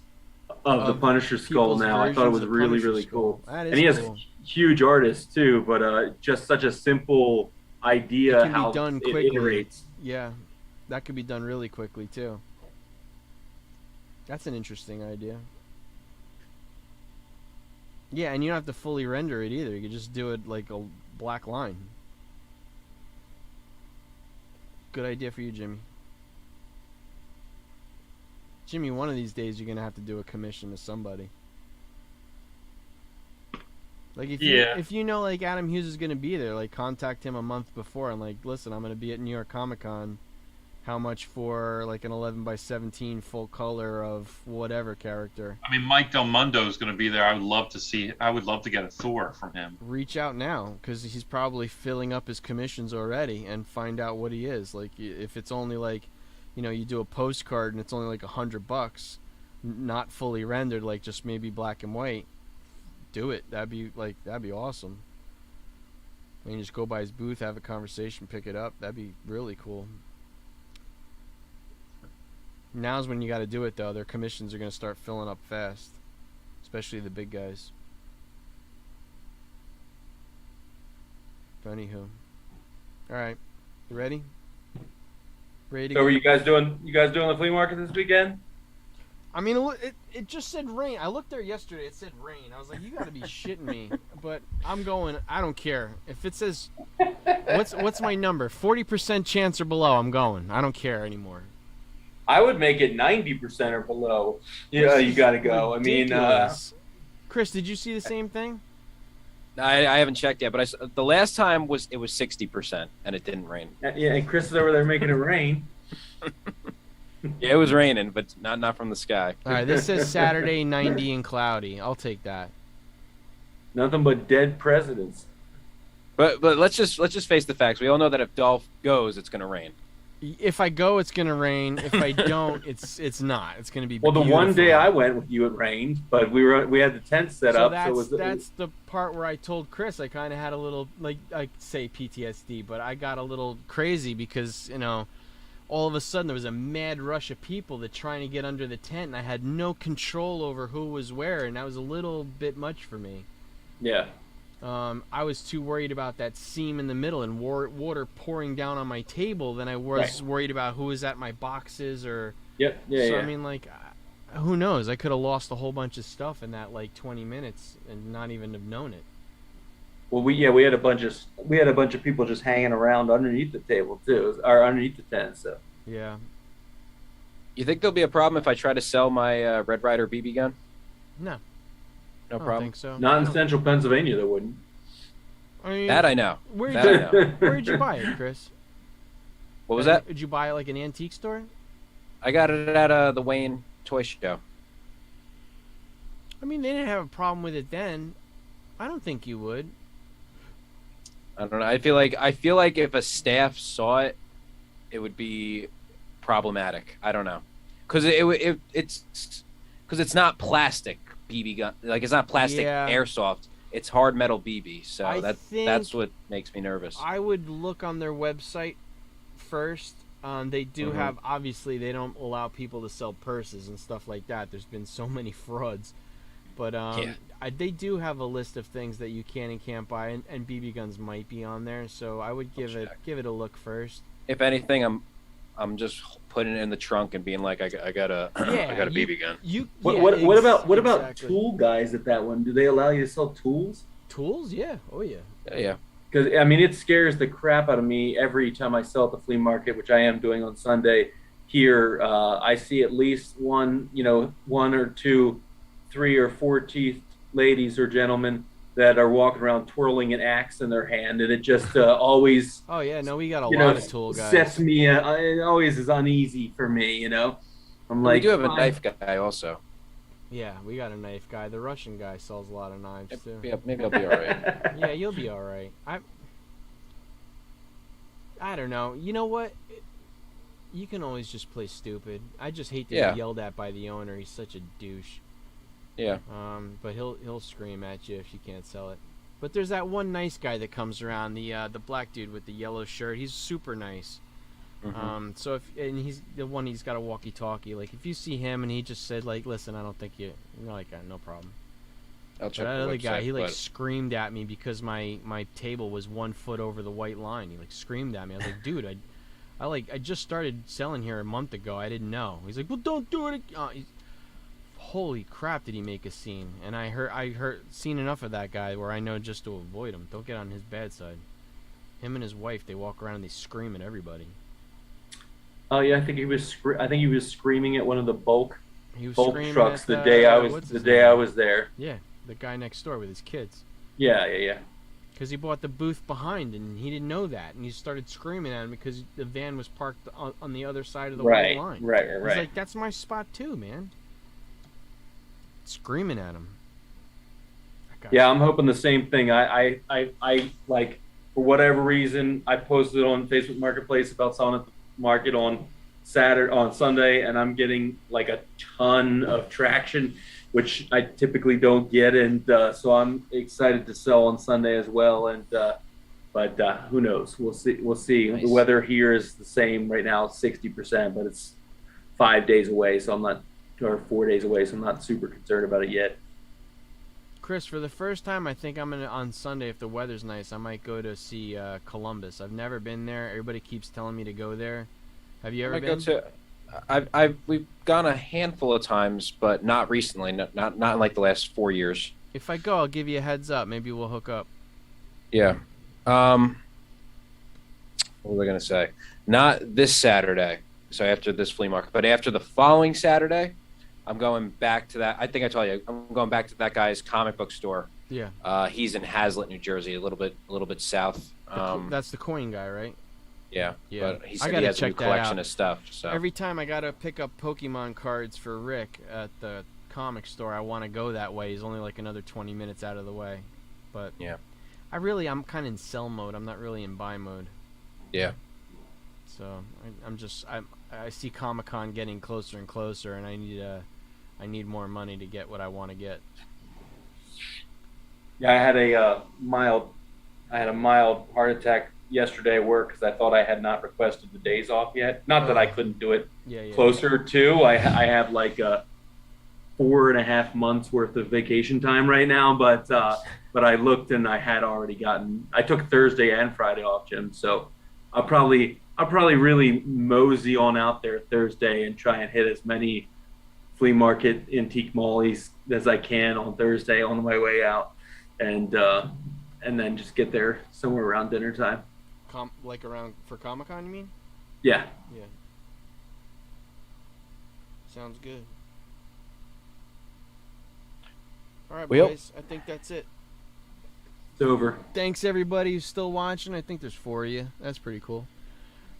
of the Punisher skull now. I thought it was really cool. And he has huge artists too, but just such a simple idea how done it quickly. iterates. Yeah, that could be done really quickly too. That's an interesting idea. Yeah, and you don't have to fully render it either. You could just do it like a black line. Good idea for you, Jimmy. Jimmy, one of these days you're going to have to do a commission to somebody. Like if you know like Adam Hughes is going to be there, like contact him a month before and like, listen, I'm going to be at New York Comic Con. How much for like an 11x17 full color of whatever character? I mean, Mike Del Mundo is going to be there. I would love to get a Thor from him. Reach out now, because he's probably filling up his commissions already, and find out what he is. Like if it's only like, you do a postcard and it's only like $100, not fully rendered, like just maybe black and white. Do it. That'd be awesome. I mean, just go by his booth, have a conversation, pick it up. That'd be really cool. Now's when you got to do it, though. Their commissions are going to start filling up fast, especially the big guys. But anywho, all right, you ready? Ready to So go. were you guys doing the flea market this weekend? I mean, it just said rain. I looked there yesterday. It said rain. I was like, you got to be shitting me. But I'm going. I don't care if it says. What's my number? 40% chance or below. I'm going. I don't care anymore. I would make it 90% or below. Yeah, you got to go. Ridiculous. Chris, did you see the same thing? I haven't checked yet, but the last time it was 60% and it didn't rain. Yeah, and Chris is over there making it rain. Yeah, it was raining, but not from the sky. All right, this says Saturday 90 and cloudy. I'll take that. Nothing but dead presidents. But let's just face the facts. We all know that if Dolph goes, it's going to rain. If I go, it's gonna rain. If I don't, it's not. It's gonna be Well, the beautiful. one day I went with you, it rained, but we had the tent set so up. That's the part where I told Chris I kind of had a little, like I say PTSD, but I got a little crazy because all of a sudden there was a mad rush of people that trying to get under the tent, and I had no control over who was where, and that was a little bit much for me. Yeah. I was too worried about that seam in the middle and water pouring down on my table than I was worried about who was at my boxes or. Yep. Yeah. So yeah. I mean, like, who knows? I could have lost a whole bunch of stuff in that 20 minutes and not even have known it. Well, we had a bunch of people just hanging around underneath the table too, or underneath the tent. So. Yeah. You think there'll be a problem if I try to sell my Red Ryder BB gun? No. No I don't problem. think so. Not in central Pennsylvania, there wouldn't. I mean, That I know. Where'd That I know. Where'd you buy it, Chris? What was that? Did you buy it like an antique store? I got it at the Wayne Toy Show. I mean, they didn't have a problem with it then. I don't think you would. I don't know. I feel like if a staff saw it, it would be problematic. I don't know, because it's not plastic BB gun. Like it's not plastic airsoft. It's hard metal BB. So that's what makes me nervous. I would look on their website first. They do have, obviously they don't allow people to sell purses and stuff like that. There's been so many frauds. But they do have a list of things that you can and can't buy, and BB guns might be on there. So I would give it a look first. If anything, I'm just putting it in the trunk and being like, I got a BB gun. What about tool guys at that one? Do they allow you to sell tools? Tools? Yeah. Oh yeah. Yeah. Because I mean, it scares the crap out of me every time I sell at the flea market, which I am doing on Sunday. Here, I see at least one or two, 3 or 4 teeth ladies or gentlemen that are walking around twirling an axe in their hand, and it just always. Oh yeah, no, we got a lot of tool guys. Sets me. It always is uneasy for me. I'm like. We do have a knife guy also. Yeah, we got a knife guy. The Russian guy sells a lot of knives too. Yeah, maybe I'll be all right. Yeah, you'll be all right. I don't know. You know what? You can always just play stupid. I just hate to get yelled at by the owner. He's such a douche. Yeah. But he'll scream at you if you can't sell it. But there's that one nice guy that comes around, the black dude with the yellow shirt. He's super nice. So he's the one. He's got a walkie-talkie. Like if you see him and he just said like, "Listen, I don't think you're like no problem." I'll check that the other website, guy, he screamed at me because my table was 1 foot over the white line. He screamed at me. I was like, "Dude, I just started selling here a month ago. I didn't know." He's like, "Well, don't do it." Holy crap! Did he make a scene? And I seen enough of that guy where I know just to avoid him. Don't get on his bad side. Him and his wife, they walk around and they scream at everybody. Oh yeah, I think he was screaming at one of the bulk trucks at, the day I was there. Yeah, the guy next door with his kids. Yeah. Because he bought the booth behind and he didn't know that, and he started screaming at him because the van was parked on the other side of the white line. Right. He's like, "That's my spot too, man." Screaming at him. Yeah, I'm hoping the same thing. I like for whatever reason I posted on Facebook Marketplace about selling at the market on Sunday, and I'm getting like a ton of traction, which I typically don't get, and so I'm excited to sell on Sunday as well. And but who knows? We'll see. Nice. The weather here is the same right now, 60%, but it's 5 days away, so I'm not. Or 4 days away, so I'm not super concerned about it yet. Chris, for the first time, I think I'm gonna on Sunday, if the weather's nice, I might go to see Columbus. I've never been there. Everybody keeps telling me to go there. Have you ever I been? go to. We've gone a handful of times, but not recently. Not in like the last 4 years. If I go, I'll give you a heads up. Maybe we'll hook up. Yeah. What was I gonna say? Not this Saturday. So after this flea market, but after the following Saturday, I'm going back to that. I think I told you I'm going back to that guy's comic book store. Yeah. He's in Hazlitt, New Jersey, a little bit south. That's the coin guy, right? Yeah. Yeah. But he I said gotta he has a new check that collection out. of stuff. So Every time I gotta pick up Pokemon cards for Rick at the comic store, I want to go that way. He's only like another 20 minutes out of the way. But yeah. I'm kind of in sell mode. I'm not really in buy mode. Yeah. So I see Comic-Con getting closer and closer, and I need more money to get what I want to get. Yeah, I had a mild heart attack yesterday at work because I thought I had not requested the days off yet. Not that I couldn't do it closer to. I have like 4.5 months worth of vacation time right now, but I looked and I had already I took Thursday and Friday off, Jim. So I'll probably really mosey on out there Thursday and try and hit as many flea market antique mallies as I can on Thursday on my way out, and then just get there somewhere around dinner time. Like around for Comic-Con, you mean? Yeah. Yeah. Sounds good. All right, boys. I think that's it. It's over. Thanks everybody who's still watching. I think there's 4 of you. That's pretty cool.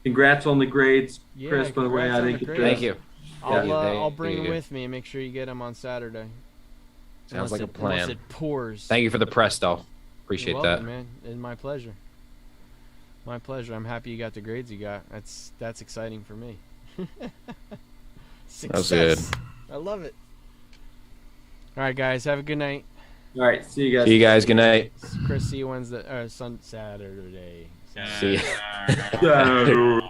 Congrats on the grades, Yeah, Chris. By the way, congrats I on think the grades. Thank you. I'll bring them with me and make sure you get them on Saturday. Sounds like a plan. Unless it pours. Thank you for the press, though. Appreciate You're that. welcome, man. It's my pleasure. My pleasure. I'm happy you got the grades you got. That's exciting for me. That was good. I love it. All right, guys. Have a good night. All right. See you guys. See you guys. Good night. Chris, see you Wednesday. Saturday. See you. Saturday.